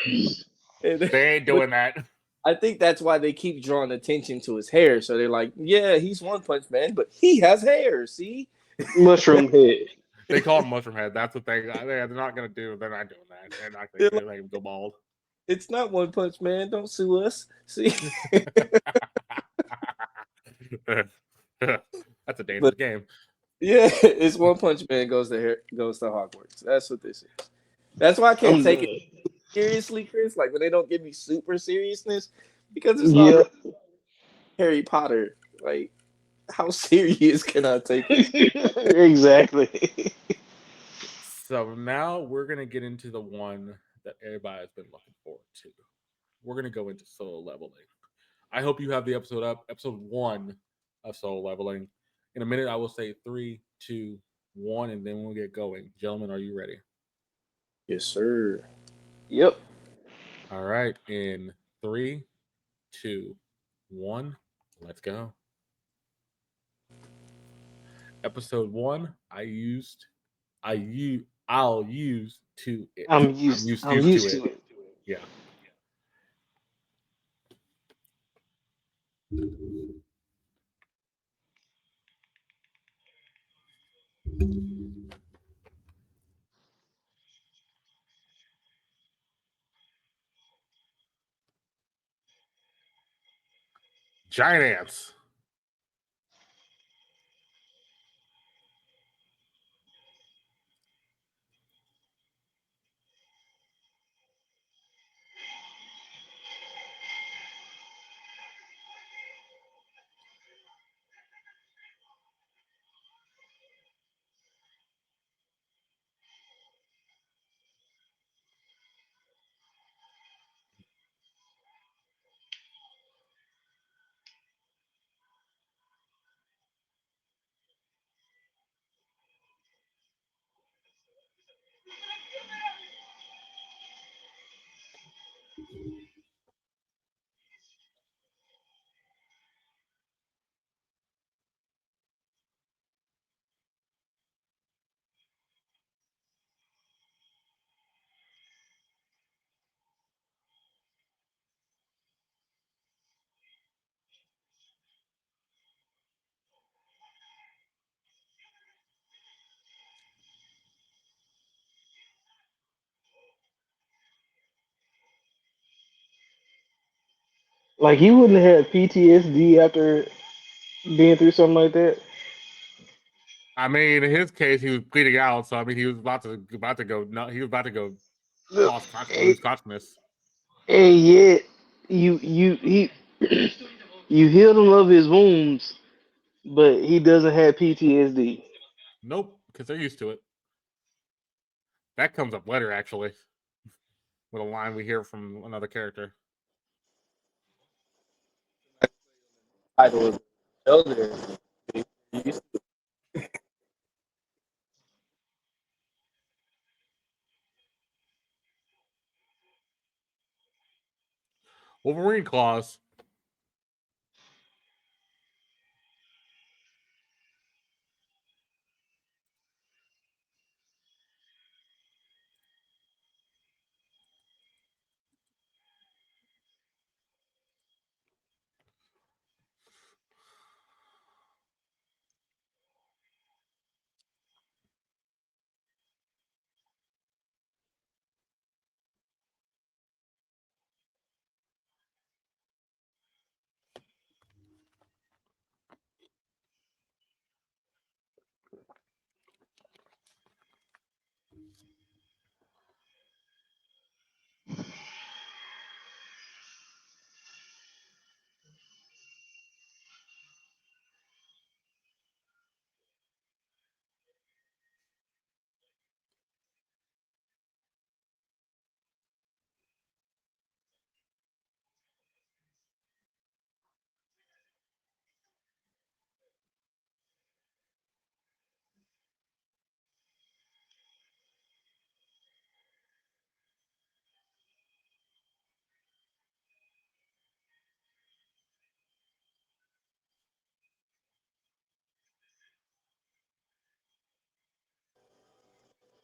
ain't doing that. I think that's why they keep drawing attention to his hair. So they're like, yeah, he's One Punch Man, but he has hair. See, mushroom head. They call him mushroom head. That's the thing. They're not gonna do. They're not doing that. They're not gonna let him go bald. It's not One Punch Man. Don't sue us. See, that's a dangerous game. Yeah, it's One Punch Man goes to Hogwarts. That's what this is. That's why I can't take it seriously, Chris. Like when they don't give me super seriousness, because it's not Harry Potter. Like, how serious can I take it? Exactly. So now we're gonna get into the one that everybody's been looking forward to. We're gonna go into solo leveling. I hope you have the episode up, episode 1 of solo leveling. In a minute, I will say 3, 2, 1, and then we'll get going. Gentlemen, are you ready? Yes, sir. Yep. All right. In 3, 2, 1, let's go. Episode 1, I'll use to it. I'm used to it. Yeah. Giant ants. Like he wouldn't have had PTSD after being through something like that. I mean, in his case, he was bleeding out, so I mean, he was about to go. No, he was about to go Look, lose consciousness. and yet he you healed him of his wounds, but he doesn't have PTSD. Nope, because they're used to it. That comes up later, actually, with a line we hear from another character. Title is Elder. Wolverine claws.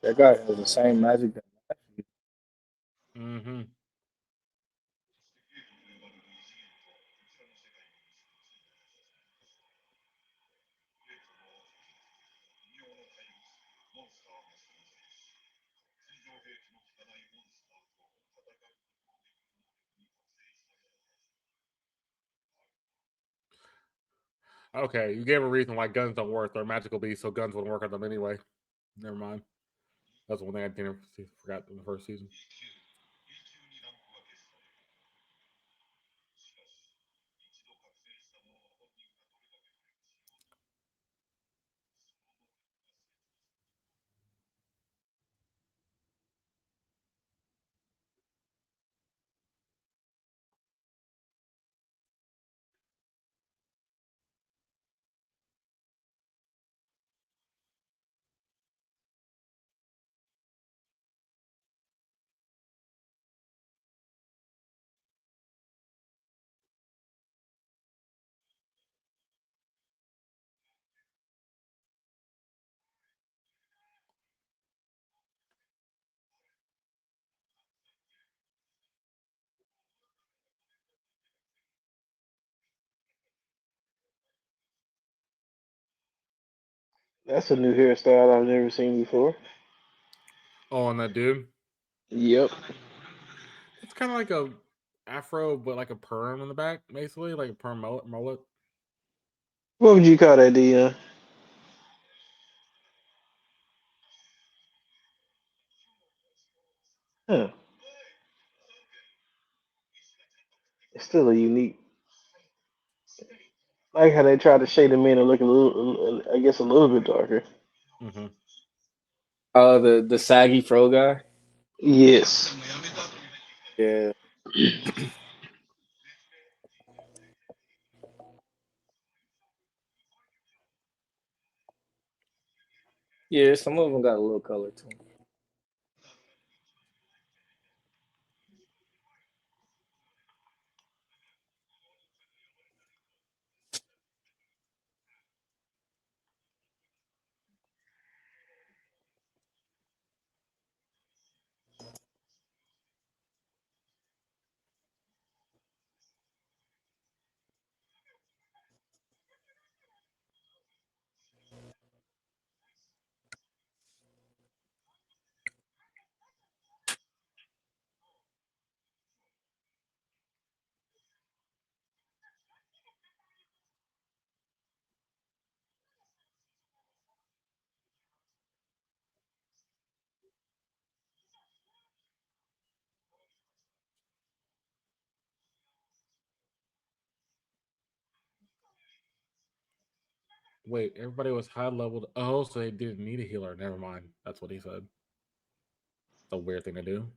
That guy has the same magic that Mashle. Mm-hmm. Okay, you gave a reason why guns don't work. They're magical beasts, so guns wouldn't work on them anyway. Never mind. That's one thing I didn't forgot in the first season. That's a new hairstyle I've never seen before. Oh, and that dude. Yep. It's kind of like a afro, but like a perm in the back, basically, like a perm mullet. What would you call that, Deon? Huh. It's still a unique. Like how they try to shade him in and look a little, I guess, a little bit darker. Mm-hmm. The saggy fro guy. Yes. Yeah, yeah. Some of them got a little color to them. Wait, everybody was high leveled. Oh, so they didn't need a healer. Never mind. That's what he said. It's a weird thing to do.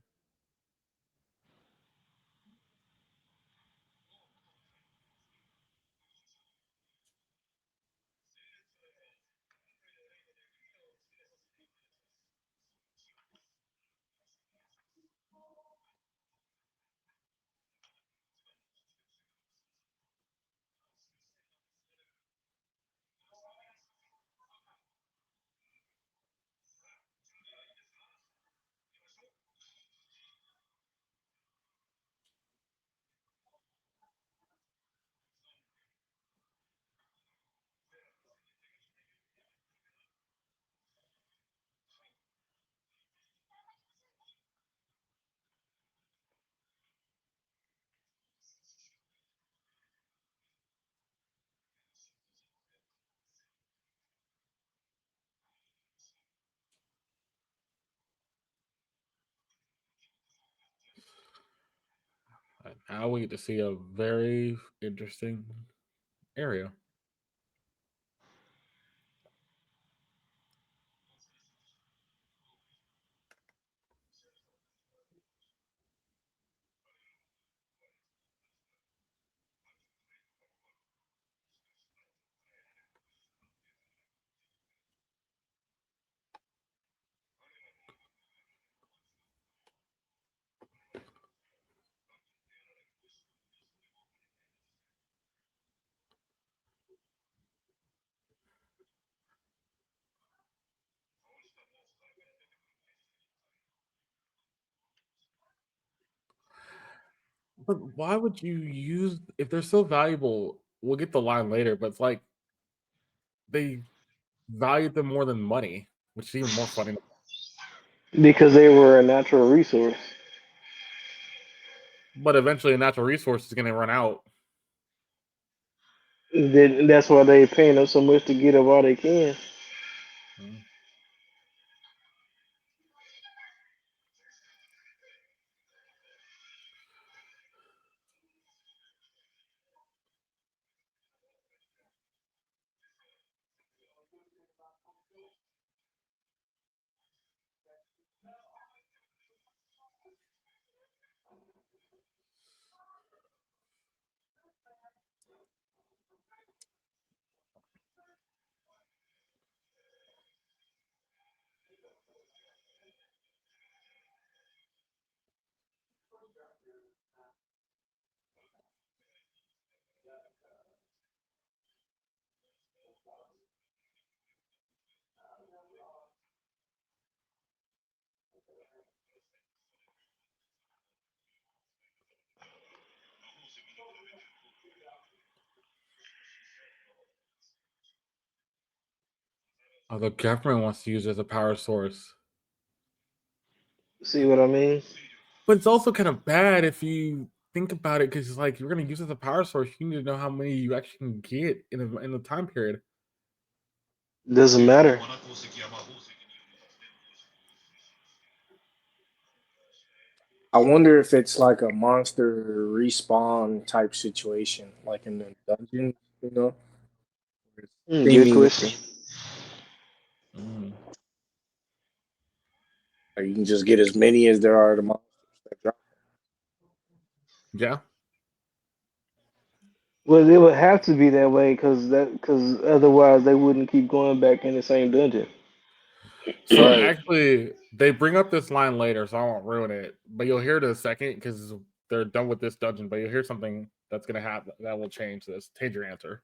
Now we get to see a very interesting area. But why would you use if they're so valuable? We'll get the line later, but it's like they valued them more than money, which is even more funny. Because they were a natural resource. But eventually, a natural resource is going to run out. Then that's why they paying them so much to get up all they can. Mm. Oh, the government wants to use it as a power source. See what I mean? But it's also kind of bad if you think about it, because like you're going to use it as a power source. You need to know how many you actually can get in a time period. Doesn't matter. I wonder if it's like a monster respawn type situation, like in the dungeon, you know, where it's Good seemingly question. Mm. like you can just get as many as there are the monsters that drop. Yeah. Well, it would have to be that way because otherwise they wouldn't keep going back in the same dungeon. So Right. actually, they bring up this line later, so I won't ruin it. But you'll hear it in a second because they're done with this dungeon. But you'll hear something that's going to happen that will change this. Change your answer.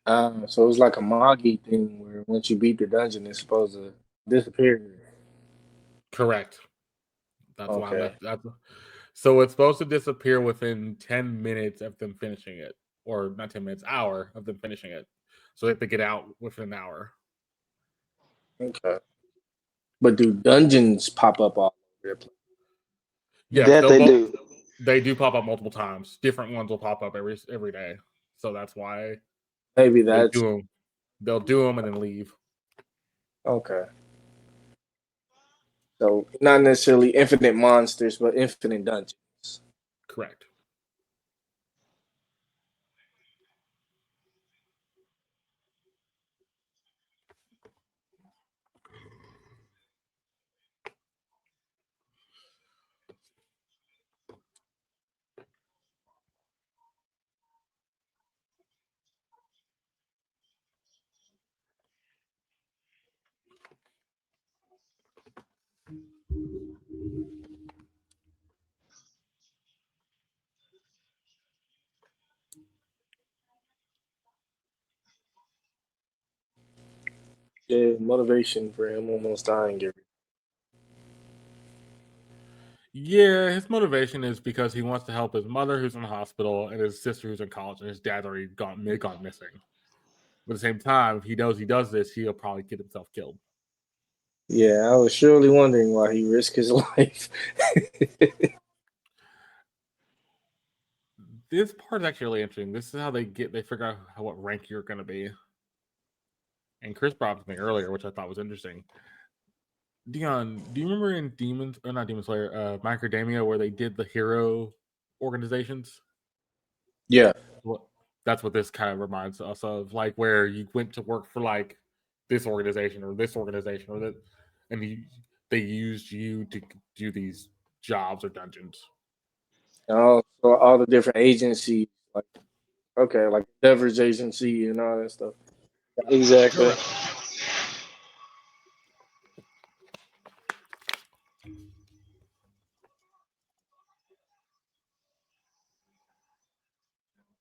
So it was like a Magi thing where once you beat the dungeon, it's supposed to disappear. Correct. That's why Okay. that's so it's supposed to disappear within 10 minutes of them finishing it, or not 10 minutes, hour of them finishing it. So they have to get out within an hour. Okay. But do dungeons pop up all over the place? Yes, That they'll they both. do. They do pop up multiple times. Different ones will pop up every day. So that's why Maybe they that's do them. They'll do them and then leave. okay. So not necessarily infinite monsters, but infinite dungeons. Correct. Yeah, motivation for him almost dying. Yeah, his motivation is because he wants to help his mother, who's in the hospital, and his sister, who's in college, and his dad's already gone missing. But at the same time, if he knows he does this, he'll probably get himself killed. Yeah, I was surely wondering why he risked his life. This part is actually really interesting. This is how they figure out what rank you're going to be. And Chris brought up something earlier, which I thought was interesting. Deon, do you remember in Demons or not Demon Slayer, Macadamia, where they did the hero organizations? Yeah. Well, that's what this kind of reminds us of, like where you went to work for like this organization, or that, and they used you to do these jobs or dungeons. So all the different agencies, like okay, like beverage agency and all that stuff. Exactly. Correct.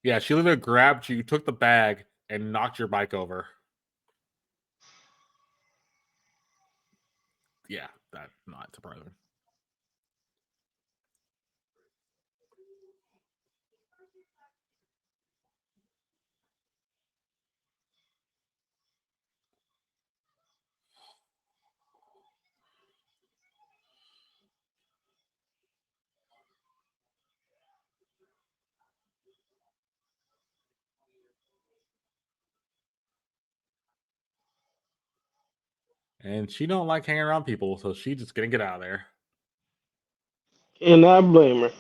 Yeah, she literally grabbed you, took the bag, and knocked your bike over. Yeah, that's not surprising. And she don't like hanging around people, so she's just gonna get out of there. And I blame her.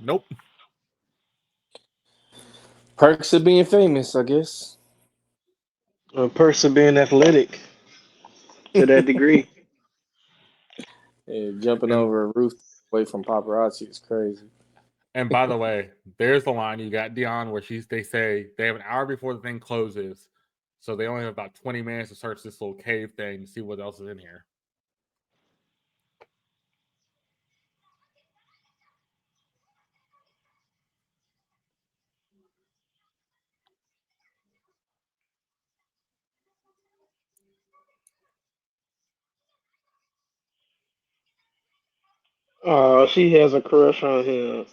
Nope. Perks of being famous, I guess. A person being athletic to that degree. Yeah, jumping and over a roof away from paparazzi is crazy. and by the way, there's the line you got Deon where they say they have an hour before the thing closes, so they only have about 20 minutes to search this little cave thing to see what else is in here. Oh, she has a crush on him.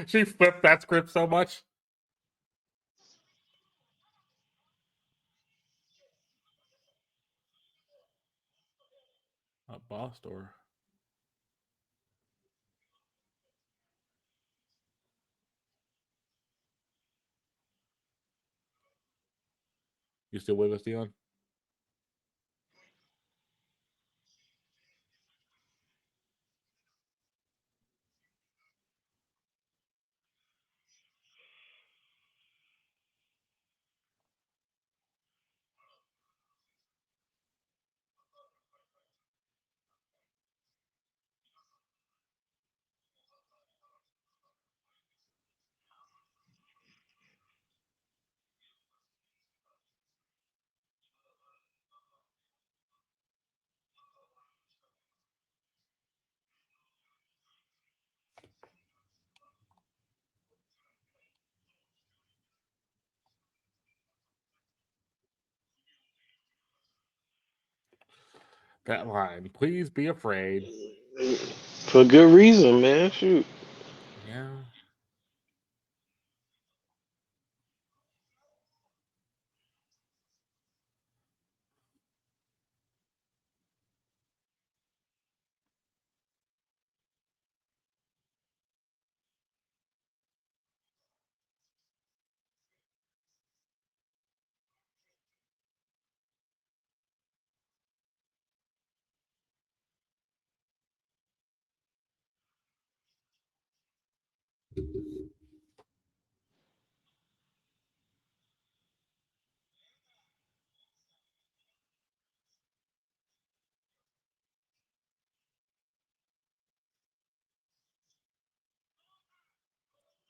She flipped that script so much. A boss door. You still with us, Deon? That line, please be afraid. For good reason, man. Shoot. Yeah.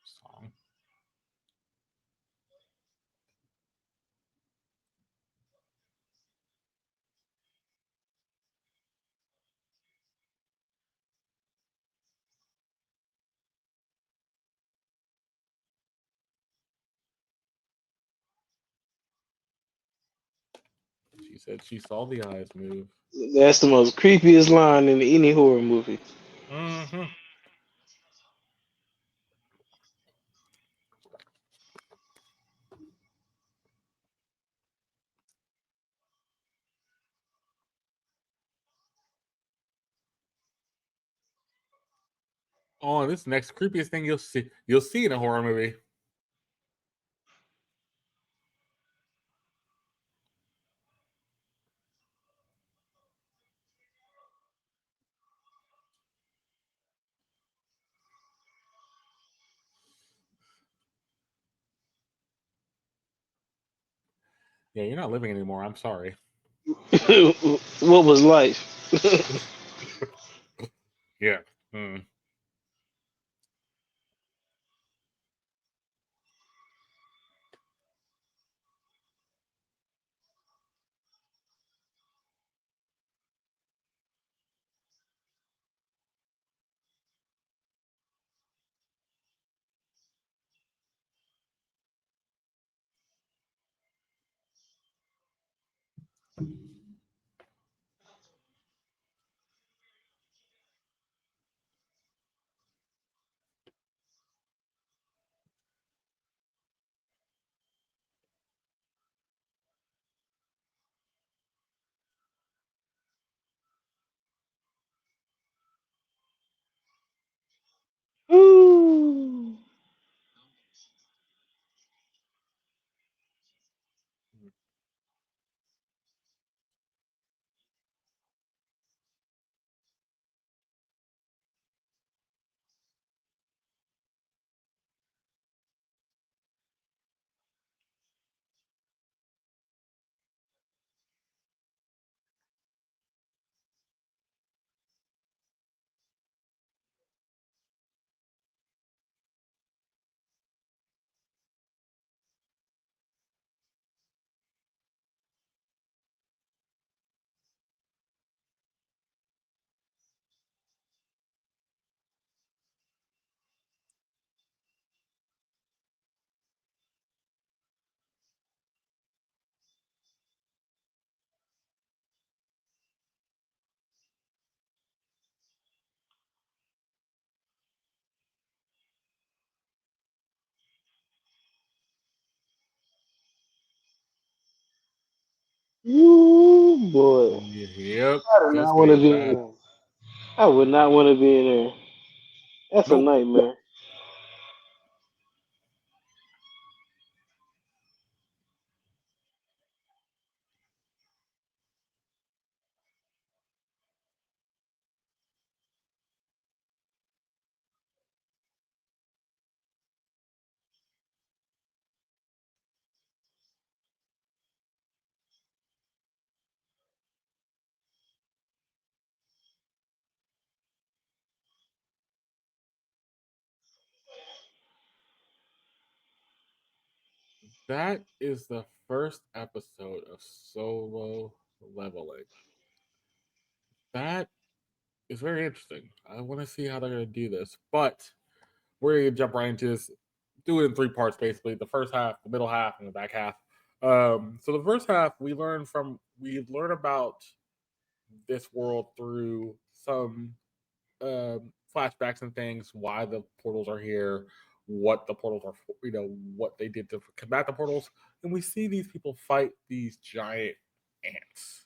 Song. She said she saw the eyes move. That's the most creepiest line in any horror movie. Mm-hmm. Oh, this next creepiest thing you'll see in a horror movie. Yeah, you're not living anymore. I'm sorry. What was life? Yeah. Mm. Ooh. Ooh, boy. Yep. I do Just not want to made be in that. there. I would not want to be in there. That's a Nope. nightmare. That is the first episode of Solo Leveling. That is very interesting. I want to see how they're going to do this, but we're going to jump right into this. Do it in three parts, basically: the first half, the middle half, and the back half. So the first half, we learn about this world through some flashbacks and things, why the portals are here, what the portals are, what they did to combat the portals, and we see these people fight these giant ants,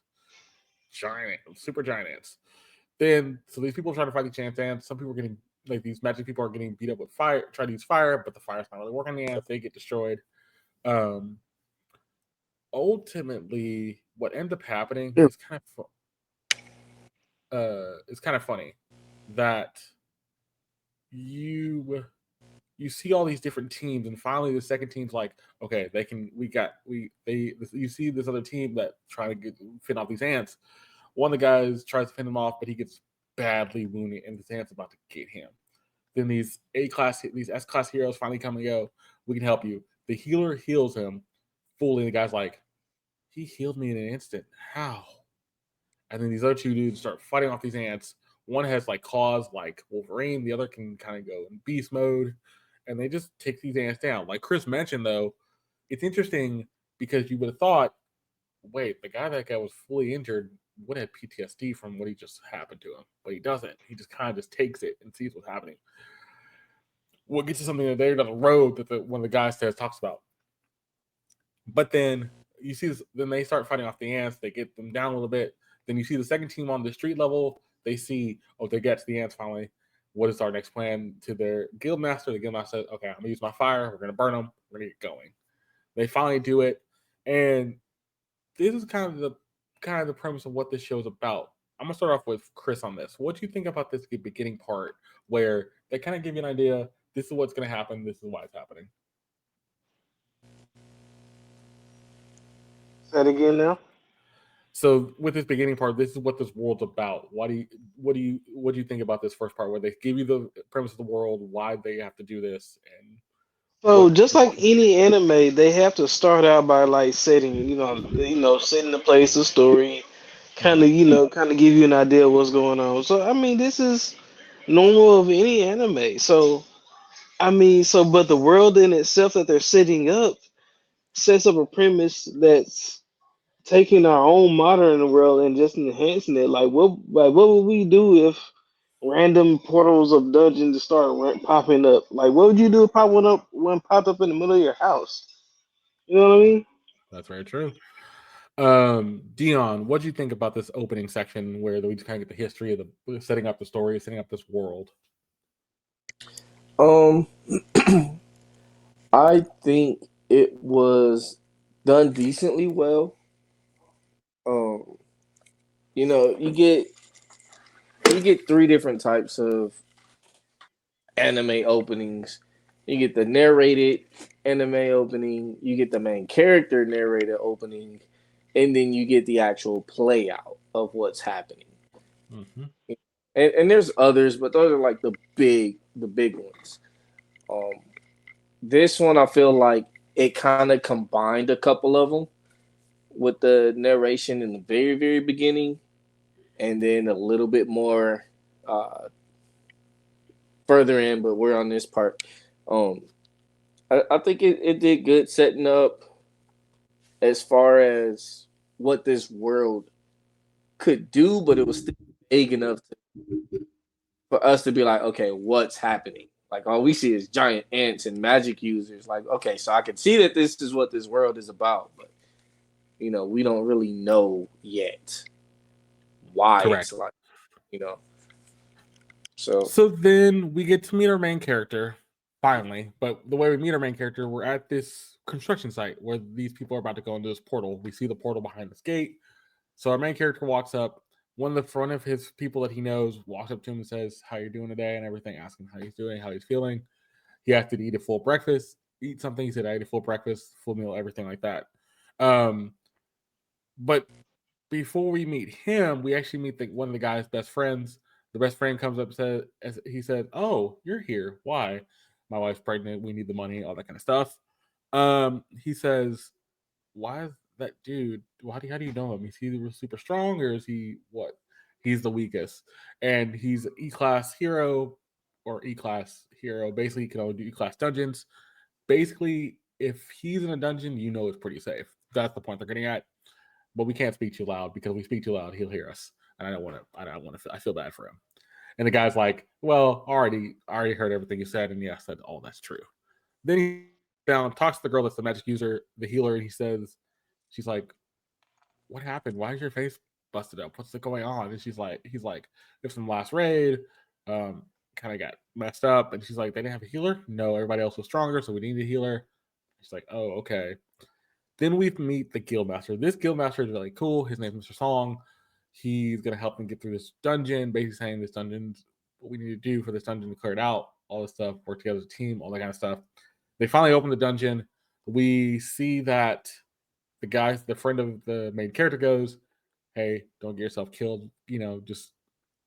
giant, super giant ants. Then, so these people are trying to fight these giant ants. Some people are getting like these magic people are getting beat up with fire, trying to use fire, but the fire's not really working on the ants. They get destroyed. Um, Ultimately, what ends up happening Yeah. is it's kind of funny that you you see all these different teams, and finally the second team's like, okay, they can. We got we they. You see this other team that trying to fend off these ants. One of the guys tries to fend them off, but he gets badly wounded, and this ant's about to get him. Then these S class heroes finally come and go. We can help you. The healer heals him fully. And the guy's like, he healed me in an instant. How? And then these other two dudes start fighting off these ants. One has like claws like Wolverine, the other can kind of go in beast mode, and they just take these ants down. Like Chris mentioned, though, it's interesting because you would have thought, wait, the guy that was fully injured would have PTSD from what he just happened to him, but he doesn't. He just kind of just takes it and sees what's happening. What gets to something that they're down the road that one of the guys says talks about. But then you see this, then they start fighting off the ants. They get them down a little bit. Then you see the second team on the street level. They see, oh, they get to the ants finally. What is our next plan to their guild master? The guild master says, okay, I'm gonna use my fire. We're gonna burn them. We're gonna get going. They finally do it, and this is kind of the premise of what this show is about. I'm gonna start off with Chris on this. What do you think about this beginning part where they kind of give you an idea? This is what's gonna happen. This is why it's happening. Say that again now. So with this beginning part, this is what this world's about. What do you think about this first part where they give you the premise of the world, why they have to do this, and So what? just like any anime, they have to start out by like setting, setting the place, the story, Mhm. kind of give you an idea of what's going on. So I mean, this is normal of any anime. So I mean, but the world in itself that they're setting up sets up a premise that's taking our own modern world and just enhancing it. What would we do if random portals of dungeons start popping up? Like, what would you do if one popped up in the middle of your house? You know what I mean? That's very true. Deon, what do you think about this opening section where we just kind of get the history of the setting up the story, setting up this world? Um, I think it was done decently well. Um, you get three different types of anime openings. You get the narrated anime opening, you get the main character narrated opening, and then you get the actual play out of what's happening. Mm-hmm. And there's others, but those are like the big ones. Um, this one I feel like it kind of combined a couple of them with the narration in the very very beginning, and then a little bit more uh, further in. But we're on this part. Um, I think it did good setting up as far as what this world could do, but it was still vague enough for us to be like, okay, what's happening? Like all we see is giant ants and magic users. Like, okay, so I can see that this is what this world is about, but we don't really know yet why it's Correct. like, you know. So So then we get to meet our main character finally. But the way we meet our main character, we're at this construction site where these people are about to go into this portal. We see the portal behind this gate. So our main character walks up. One of the front of his people that he knows walks up to him and says, "How you doing today?" and everything, asking how he's doing, how he's feeling. He has to eat a full breakfast, eat something. He said, "I ate a full breakfast, full meal, everything like that." Um, but before we meet him, we actually meet one of the guy's best friends. The best friend comes up and says, as he said, "Oh, you're here. Why? My wife's pregnant. We need the money, all that kind of stuff." He says, "Why is that dude? How do you know him? Is he super strong or is he what? He's the weakest, and he's an E class hero or E class hero. Basically, he can only do E class dungeons. Basically, if he's in a dungeon, it's pretty safe. That's the point they're getting at. But we can't speak too loud because if we speak too loud, he'll hear us. and I don't want to. I feel bad for him. And the guy's like, well, I already heard everything you said, and yes, that all that's true. Then he down talks to the girl that's the magic user, the healer, and he says, she's like, what happened? Why is your face busted up? What's going on? And he's like, if some last raid, kind of got messed up. And she's like, they didn't have a healer? No, everybody else was stronger, so we needed a healer. She's like, oh, okay. Then we meet the guildmaster. This guildmaster is really cool. His name is Mr. Song. He's gonna help them get through this dungeon, basically saying this dungeon's what we need to do for this dungeon to clear it out, all this stuff, work together as a team, all that kind of stuff. They finally open the dungeon. We see that the friend of the main character goes, hey, don't get yourself killed, just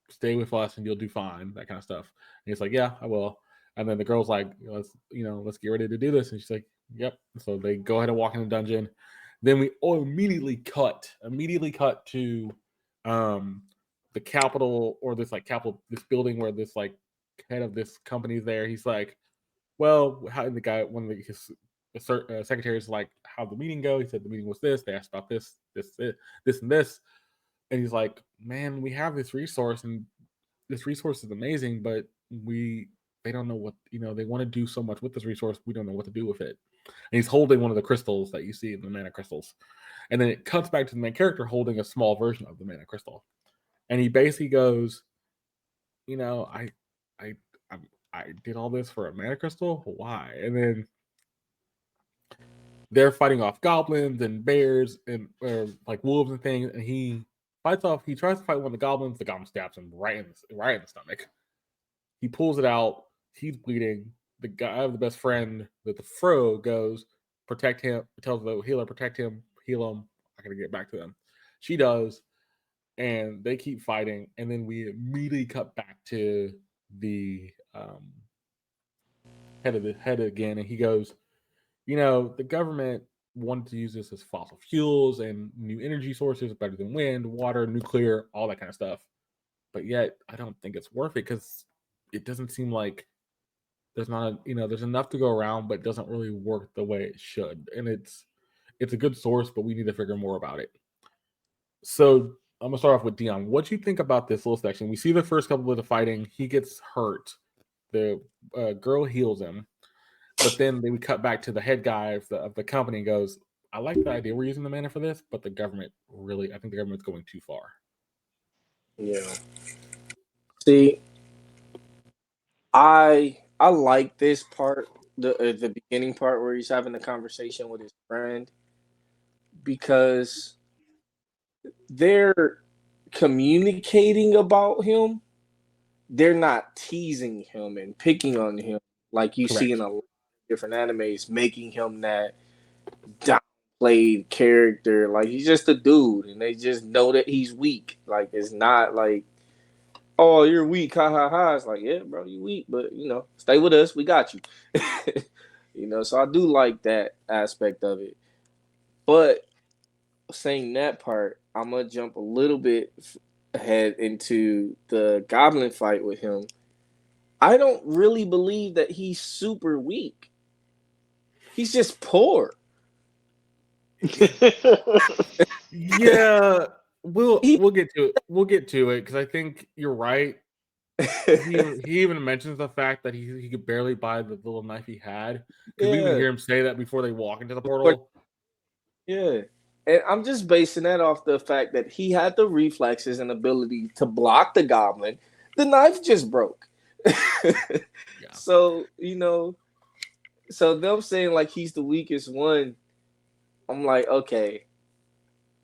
stay with us and you'll do fine, that kind of stuff. And he's like, yeah, I will. And then the girl's like, let's get ready to do this. And she's like, yep. So they go ahead and walk in the dungeon. Then we immediately cut to the capital, or this this building where this like head of this company is there. He's like, well, how the guy, one of his secretaries, like, how'd the meeting go? He said the meeting was this. They asked about this, and this. And he's like, man, we have this resource, and this resource is amazing, but they don't know what, they want to do so much with this resource. We don't know what to do with it. And he's holding one of the crystals that you see in the mana crystals. And then it cuts back to the main character holding a small version of the mana crystal. And he basically goes, I did all this for a mana crystal? Why? And then they're fighting off goblins and bears and like wolves and things, and he tries to fight one of the goblins. The goblin stabs him right in the stomach. He pulls it out. He's bleeding. The guy, the best friend, that the Fro goes, protect him, tells the healer, protect him, heal him. I gotta get back to them. She does, and they keep fighting. And then we immediately cut back to the head again, and he goes, the government wanted to use this as fossil fuels and new energy sources better than wind, water, nuclear, all that kind of stuff. But yet, I don't think it's worth it because it doesn't seem like there's not there's enough to go around, but it doesn't really work the way it should. And it's a good source, but we need to figure more about it. So I'm gonna start off with Deon. What do you think about this little section? We see the first couple of the fighting. He gets hurt. The girl heals him. But then we cut back to the head guy of the company and goes, I like the idea we're using the mana for this, but I think the government's going too far. Yeah. See, I like this part, the beginning part where he's having a conversation with his friend, because they're communicating about him. They're not teasing him and picking on him like you see in a lot of different animes, making him that downplayed character. Like, he's just a dude, and they just know that he's weak. Like, it's not like, oh, you're weak, ha ha ha. It's like, yeah, bro, you weak, but stay with us, we got you. So I do like that aspect of it. But saying that part, I'm gonna jump a little bit ahead into the goblin fight with him. I don't really believe that he's super weak. He's just poor. Yeah, we'll get to it. We'll get to it because I think you're right. He even mentions the fact that he could barely buy the little knife he had. Because we even hear him say that before they walk into the portal. Yeah. And I'm just basing that off the fact that he had the reflexes and ability to block the goblin. The knife just broke. Yeah. So, so them saying like he's the weakest one, I'm like, okay,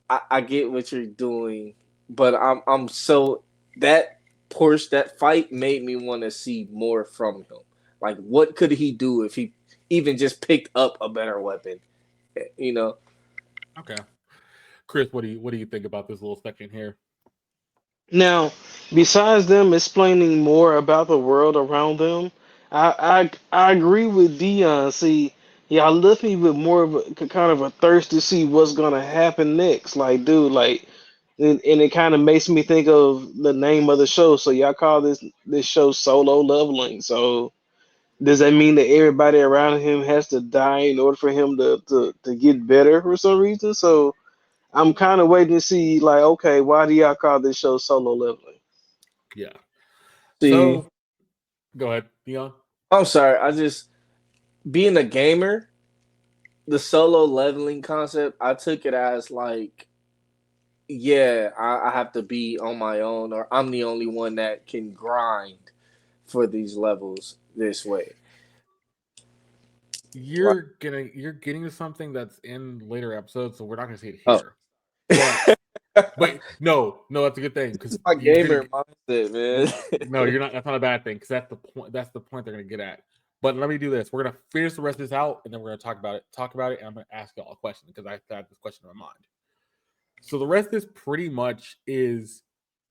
I get what you're doing, but I'm so that fight made me want to see more from him. Like, what could he do if he even just picked up a better weapon? Okay. Chris, what do you think about this little section here? Now, besides them explaining more about the world around them, I agree with Dion. See, y'all left me with more of a kind of a thirst to see what's gonna happen next. Like, dude, like, and it kind of makes me think of the name of the show. So y'all call this show Solo Leveling. So does that mean that everybody around him has to die in order for him to get better for some reason? So I'm kind of waiting to see, like, okay, why do y'all call this show Solo Leveling? Yeah. See, So go ahead, Deon. I'm sorry. I just being a gamer, the solo leveling concept, I took it as like, yeah, I have to be on my own, or I'm the only one that can grind for these levels this way. Like, You're getting to something that's in later episodes, so we're not gonna see it oh, here. But no, that's a good thing because my you're gonna gamer mindset, no, man. you're not. That's not a bad thing because that's the point. That's the point they're gonna get at. But let me do this. We're gonna finish the rest of this out, and then we're gonna talk about it. Talk about it, and I'm gonna ask y'all a question because I had this question in my mind. So the rest of this pretty much is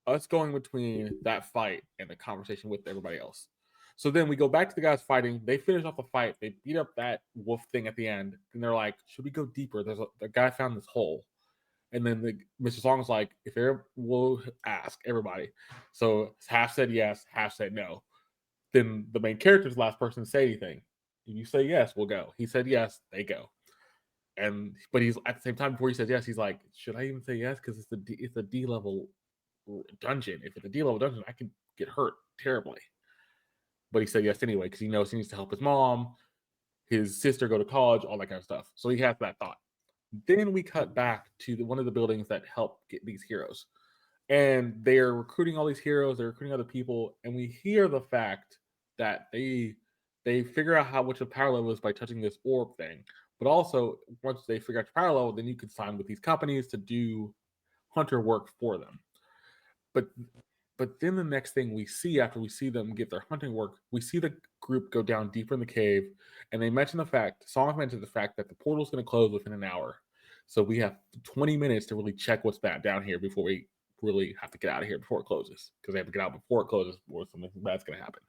us going between that fight and the conversation with everybody else. So then we go back to the guys fighting. They finish off the fight. They beat up that wolf thing at the end. And they're like, should we go deeper? The guy found this hole. And then Mr. Song's like, if there will ask everybody. So half said yes, half said no. Then the main character's the last person to say anything. If you say yes, we'll go. He said yes, they go. But he's at the same time before he says yes, he's like, should I even say yes? Because it's a D level dungeon. If it's a D level dungeon, I can get hurt terribly. But he said yes anyway because he knows he needs to help his mom, his sister go to college, all that kind of stuff. So he has that thought. Then we cut back to one of the buildings that help get these heroes, and they're recruiting all these heroes. They're recruiting other people, and we hear the fact that they figure out how much of power level is by touching this orb thing. But also, once they figure out your power level, then you can sign with these companies to do hunter work for them. But but then the next thing we see after we see them get their hunting work, we see the group go down deeper in the cave, and they mention the fact, Song mentioned the fact that the portal's going to close within an hour. So we have 20 minutes to really check what's that down here before we really have to get out of here before it closes. Because they have to get out before it closes or something bad's going to happen.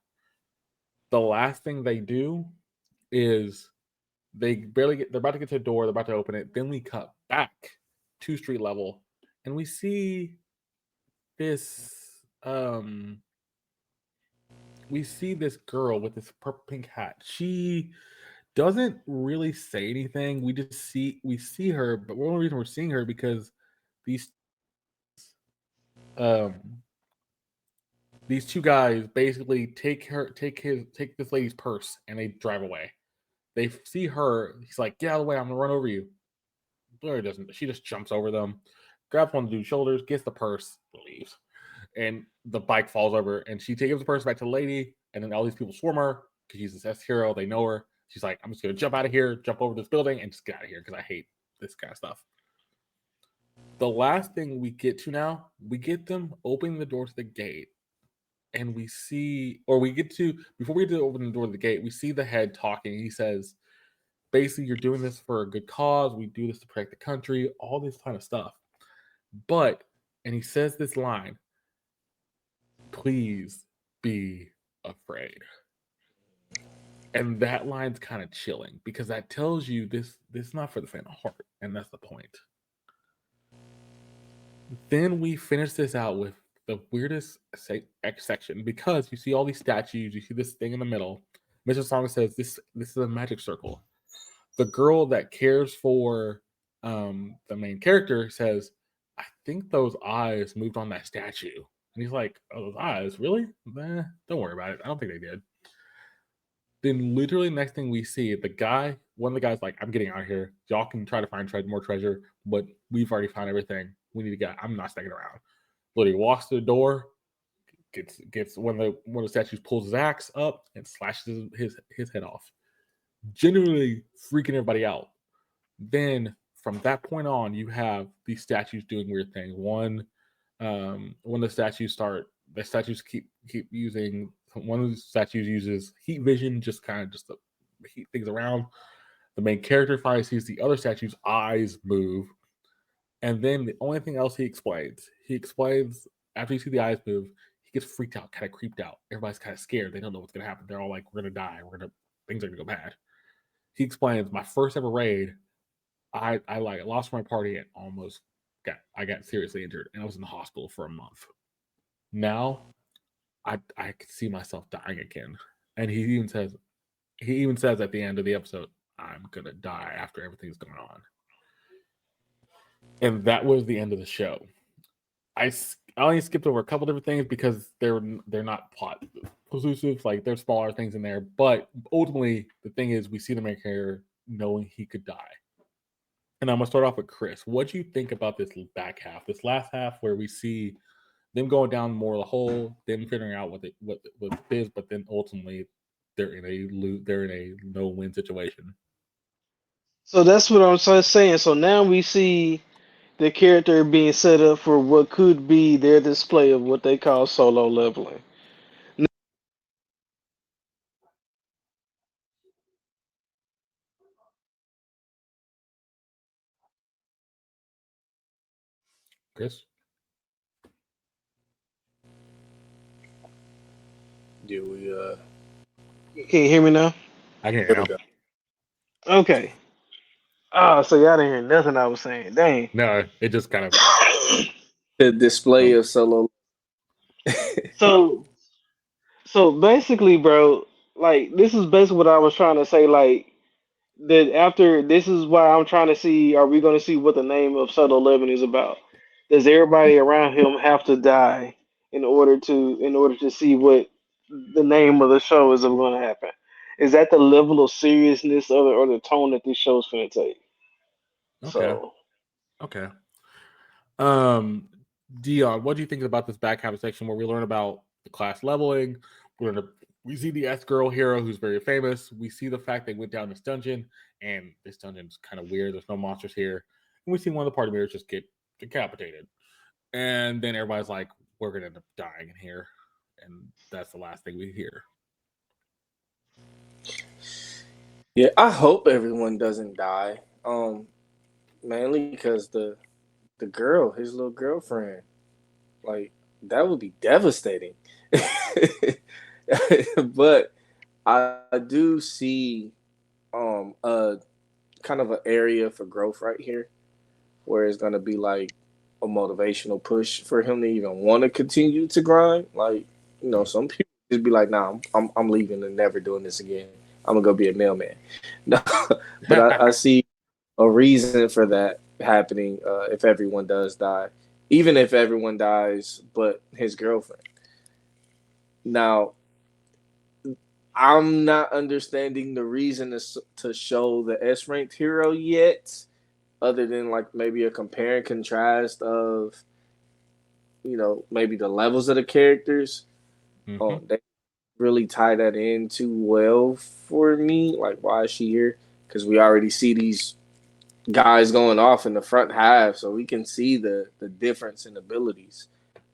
The last thing they do is they're about to get to the door, they're about to open it. Then we cut back to street level, and we see this this girl with this purple pink hat. She doesn't really say anything. We see her, but one reason we're seeing her because these um these two guys basically take this lady's purse and they drive away. They see her, he's like, get out of the way, I'm gonna run over you. Blair doesn't, she just jumps over them, grabs one of the dude's shoulders, gets the purse, leaves. And the bike falls over, and she takes the purse back to the lady, and then all these people swarm her because she's this S hero. They know her. She's like, I'm just gonna jump out of here, jump over this building, and just get out of here because I hate this kind of stuff. The last thing we get to now, we get them opening the door to the gate, and we see, or we get to, before we get to open the door to the gate, we see the head talking. He says, basically, you're doing this for a good cause. We do this to protect the country, all this kind of stuff. But, and he says this line, please be afraid. And that line's kind of chilling because that tells you this is not for the faint of heart, and that's the point. Then we finish this out with the weirdest section because you see all these statues, you see this thing in the middle. Mr. Song says this is a magic circle. The girl that cares for the main character says, I think those eyes moved on that statue. And he's like, oh, those eyes, really? Don't worry about it. I don't think they did. Then literally next thing we see, one of the guys like, I'm getting out of here. Y'all can try to find more treasure, but we've already found everything. We need to get. I'm not sticking around. Literally walks to the door, gets one of the statues pulls his axe up and slashes his head off. Genuinely freaking everybody out. Then from that point on, you have these statues doing weird things. When the statues keep using, one of the statues uses heat vision, just to heat things around. The main character finally sees the other statue's eyes move, and then the only thing else he explains after you see the eyes move, he gets freaked out, kind of creeped out. Everybody's kind of scared. They don't know what's gonna happen. They're all like, "We're gonna die. Things are gonna go bad." He explains, "My first ever raid, I like lost my party and almost got seriously injured, and I was in the hospital for a month. Now I could see myself dying again." And he even says at the end of the episode, I'm gonna die after everything's going on. And that was the end of the show. I only skipped over a couple different things because they're not plot exclusive. Like there's smaller things in there, but ultimately the thing is we see the main character knowing he could die. And I'm gonna start off with Chris. What do you think about this back half, this last half, where we see them going down more of the hole, them figuring out what it is, but then ultimately they're in a no win situation. So that's what I'm saying. So now we see the character being set up for what could be their display of what they call solo leveling. Chris, Do we Can you hear me now? I can there hear we now. go. Okay. Oh, so y'all didn't hear nothing I was saying. Dang. No, it just kind of. The display Oh, of solo. so so basically, bro, like this is basically what I was trying to say. Like that after this is why I'm trying to see. Are we going to see what the name of Solo Living is about? Does everybody around him have to die in order to see what the name of the show is going to happen? Is that the level of seriousness or the tone that this show's going to take? okay, So okay. Um, Deon, what do you think about this back half section where we learn about the class leveling? We see the S girl hero who's very famous. We see the fact they went down this dungeon, and this dungeon's kind of weird. There's no monsters here. And we see one of the party members just get decapitated. And then everybody's like, we're gonna end up dying in here. And that's the last thing we hear. Yeah, I hope everyone doesn't die. Mainly because the girl, his little girlfriend, like that would be devastating. But I do see a kind of an area for growth right here where it's gonna be like a motivational push for him to even want to continue to grind. Like, some people just be like, "Nah, I'm leaving and never doing this again. I'm gonna go be a mailman." No, but I see a reason for that happening if everyone does die, even if everyone dies, but his girlfriend. Now, I'm not understanding the reason to show the S ranked hero yet, other than like maybe a compare and contrast of maybe the levels of the characters. Mm-hmm. They really tie that in too well for me. Like, why is she here? Because we already see these guys going off in the front half, so we can see the difference in abilities.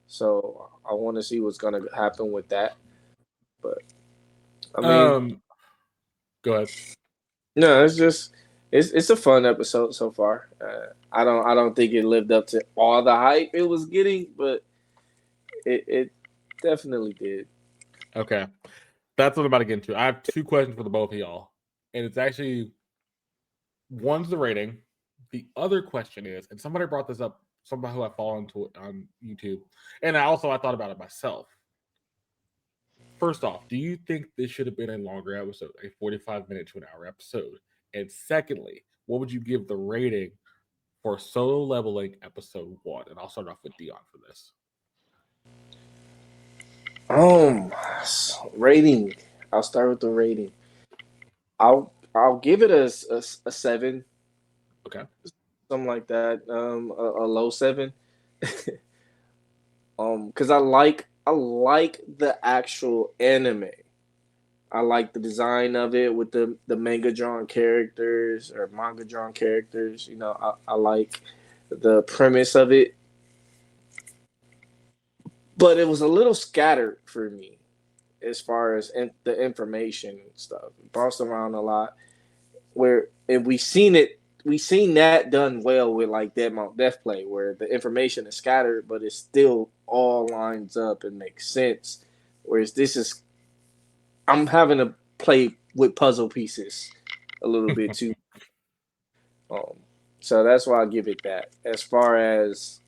So I want to see what's gonna happen with that. But I mean, Um, go ahead. no, it's a fun episode so far. I don't think it lived up to all the hype it was getting, but it definitely did. Okay, that's what I'm about to get into. I have two questions for the both of y'all, and it's actually one's the rating. The other question is, and somebody brought this up, somebody who I follow on YouTube, and I thought about it myself. First off, do you think this should have been a longer episode, a 45-minute to an hour episode? And secondly, what would you give the rating for Solo Leveling episode 1? And I'll start off with Deon for this. Um, Rating. I'll start with the rating. I'll give it a 7, Okay. something like that. A low 7. Because I like the actual anime. I like the design of it with the manga drawn characters or manga drawn characters. I like the premise of it, but it was a little scattered for me as far as the information and stuff. It bounced around a lot. Where and we seen that done well with like Dead Mount Death Play, where the information is scattered, but it still all lines up and makes sense. Whereas this is, I'm having to play with puzzle pieces a little bit too. Um, so that's why I give it that. As far as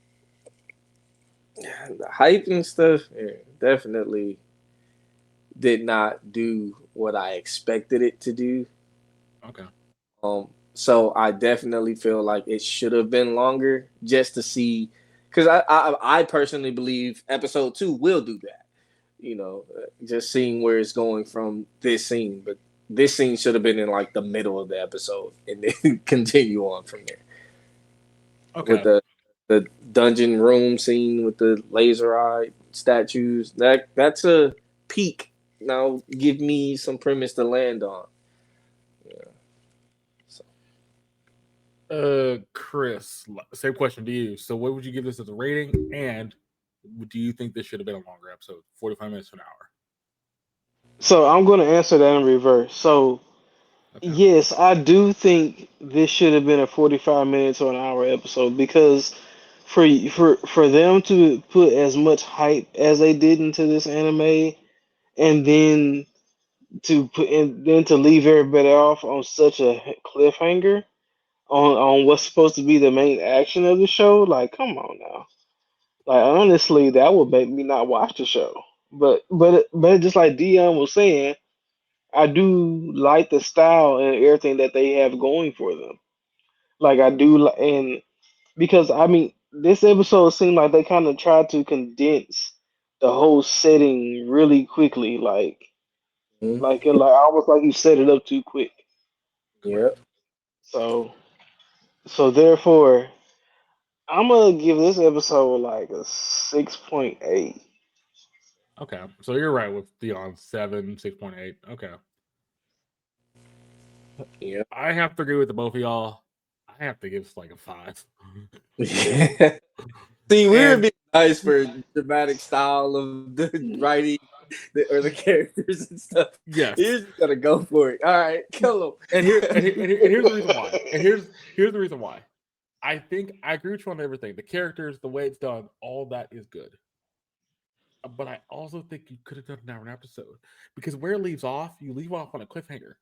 the hype and stuff, yeah, definitely did not do what I expected it to do. Okay. So I definitely feel like it should have been longer just to see, because I personally believe episode 2 will do that. Just seeing where it's going from this scene, but this scene should have been in like the middle of the episode and then continue on from there with Okay. the dungeon room scene with the laser eye statues. That's a peak. Now give me some premise to land on. Yeah. So. Chris, same question to you. So, what would you give this as a rating? And do you think this should have been a longer episode, 45 minutes to an hour? So I'm going to answer that in reverse. So Okay. yes, I do think this should have been a 45 minutes or an hour episode because for them to put as much hype as they did into this anime and then to leave everybody off on such a cliffhanger on what's supposed to be the main action of the show, like come on now. Like honestly, that would make me not watch the show. But just like Dion was saying, I do like the style and everything that they have going for them. Like I do, and because I mean, this episode seemed like they kind of tried to condense the whole setting really quickly, Mhm. like almost like you set it up too quick. Yeah. Correct. So so therefore, I'm gonna give this episode like a 6.8. Okay. So, you're right with Deon 7, 6.8. Okay. Yeah. I have to agree with the both of y'all. I have to give this like a 5. See, we were And being nice for dramatic style of the writing or the characters and stuff. yes. You're just gonna go for it. All right, kill And here's the reason why. And him. here's the reason why. I think I agree with you on everything. The characters, the way it's done, all that is good. But I also think you could have done an hour an episode because where it leaves off, you leave off on a cliffhanger.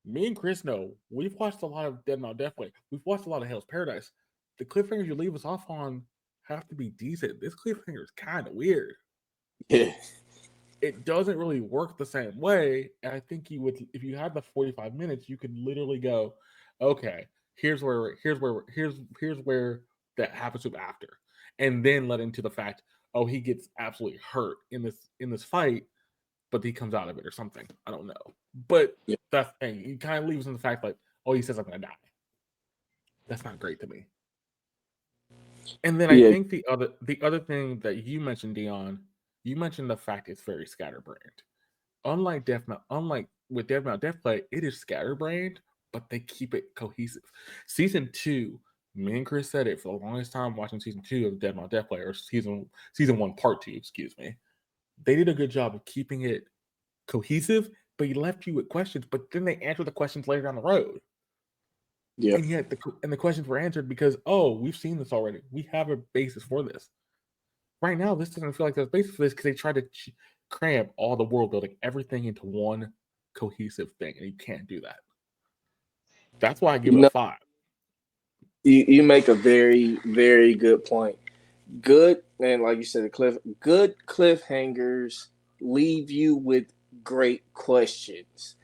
Me and Chris know we've watched a lot of Dead Not Deathway. We've watched a lot of Hell's Paradise. The cliffhangers you leave us off on have to be decent. This cliffhanger is kind of weird. Yeah. It doesn't really work the same way. And I think you would, if you had the 45 minutes, you could literally go, okay, here's where that happens to him after, and then let into the fact, oh, he gets absolutely hurt in this fight, but he comes out of it or something. I don't know, but Yeah. that's the thing. He kind of leaves in the fact like, oh, he says I'm gonna die. That's not great to me. And then I Yeah. think the other thing that you mentioned, Dion, you mentioned the fact it's very scatterbrained. Unlike with Death Mount Death Play, it is scatterbrained, but they keep it cohesive. Season 2, me and Chris said it for the longest time watching season 2 of Dead Mount Death Play, or season 1 part 2, excuse me. They did a good job of keeping it cohesive, but he left you with questions, but then they answer the questions later down the road. Yep. And yet the questions were answered because, oh, we've seen this already. We have a basis for this. Right now, this doesn't feel like there's a basis for this because they try to cram all the world building, everything into one cohesive thing, and you can't do that. That's why I give You it a know, 5. you make a very, very good point. Good, and like you said, good cliffhangers leave you with great questions.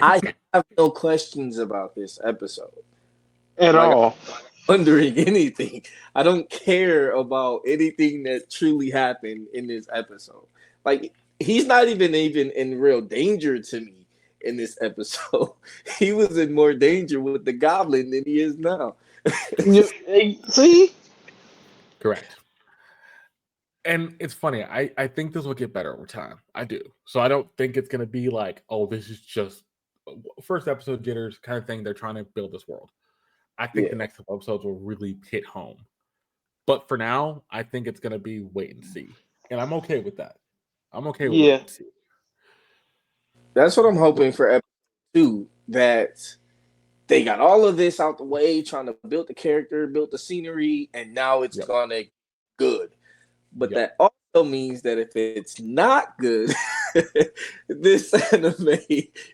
I have no questions about this episode. At Like I'm all. wondering anything. I don't care about anything that truly happened in this episode. Like he's not even in real danger to me in this episode. He was in more danger with the goblin than he is now. See? Correct. And it's funny. I think this will get better over time. I do. So I don't think it's going to be like, oh, this is just first episode jitters kind of thing. They're trying to build this world. I think Yeah. the next couple episodes will really hit home. But for now, I think it's going to be wait and see. And I'm okay with that. I'm okay with wait Yeah. and see. That's what I'm But hoping for episode 2. That they got all of this out the way, trying to build the character, build the scenery, and now it's yep. gonna good. But Yep. that also means that if it's not good, this anime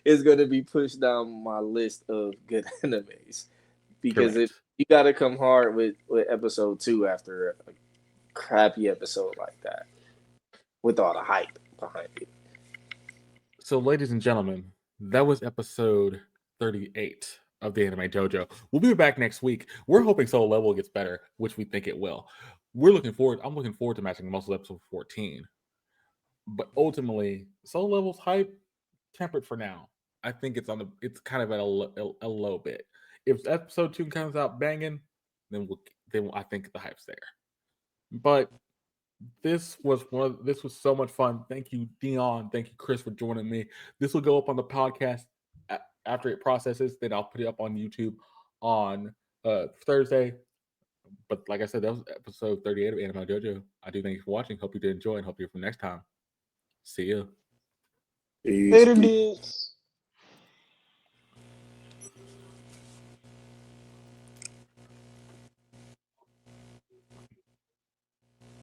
is gonna be pushed down my list of good animes. Because Correct. you gotta come hard with episode 2 after a crappy episode like that. With all the hype behind it. So, ladies and gentlemen, that was episode 38 of the Anime Dojo. We'll be back next week. We're hoping Soul Level gets better, which we think it will. I'm looking forward to Magic and Muscles episode 14. But ultimately, Soul Level's hype tempered for now. I think it's kind of at a low bit. If episode 2 comes out banging, then I think the hype's there. But this was so much fun. Thank you, Deon. Thank you, Chris, for joining me. This will go up on the podcast after it processes. Then I'll put it up on YouTube on Thursday. But like I said, that was episode 38 of Anime Dojo. I do thank you for watching. Hope you did enjoy and hope you're from next time. See ya. Later, dudes.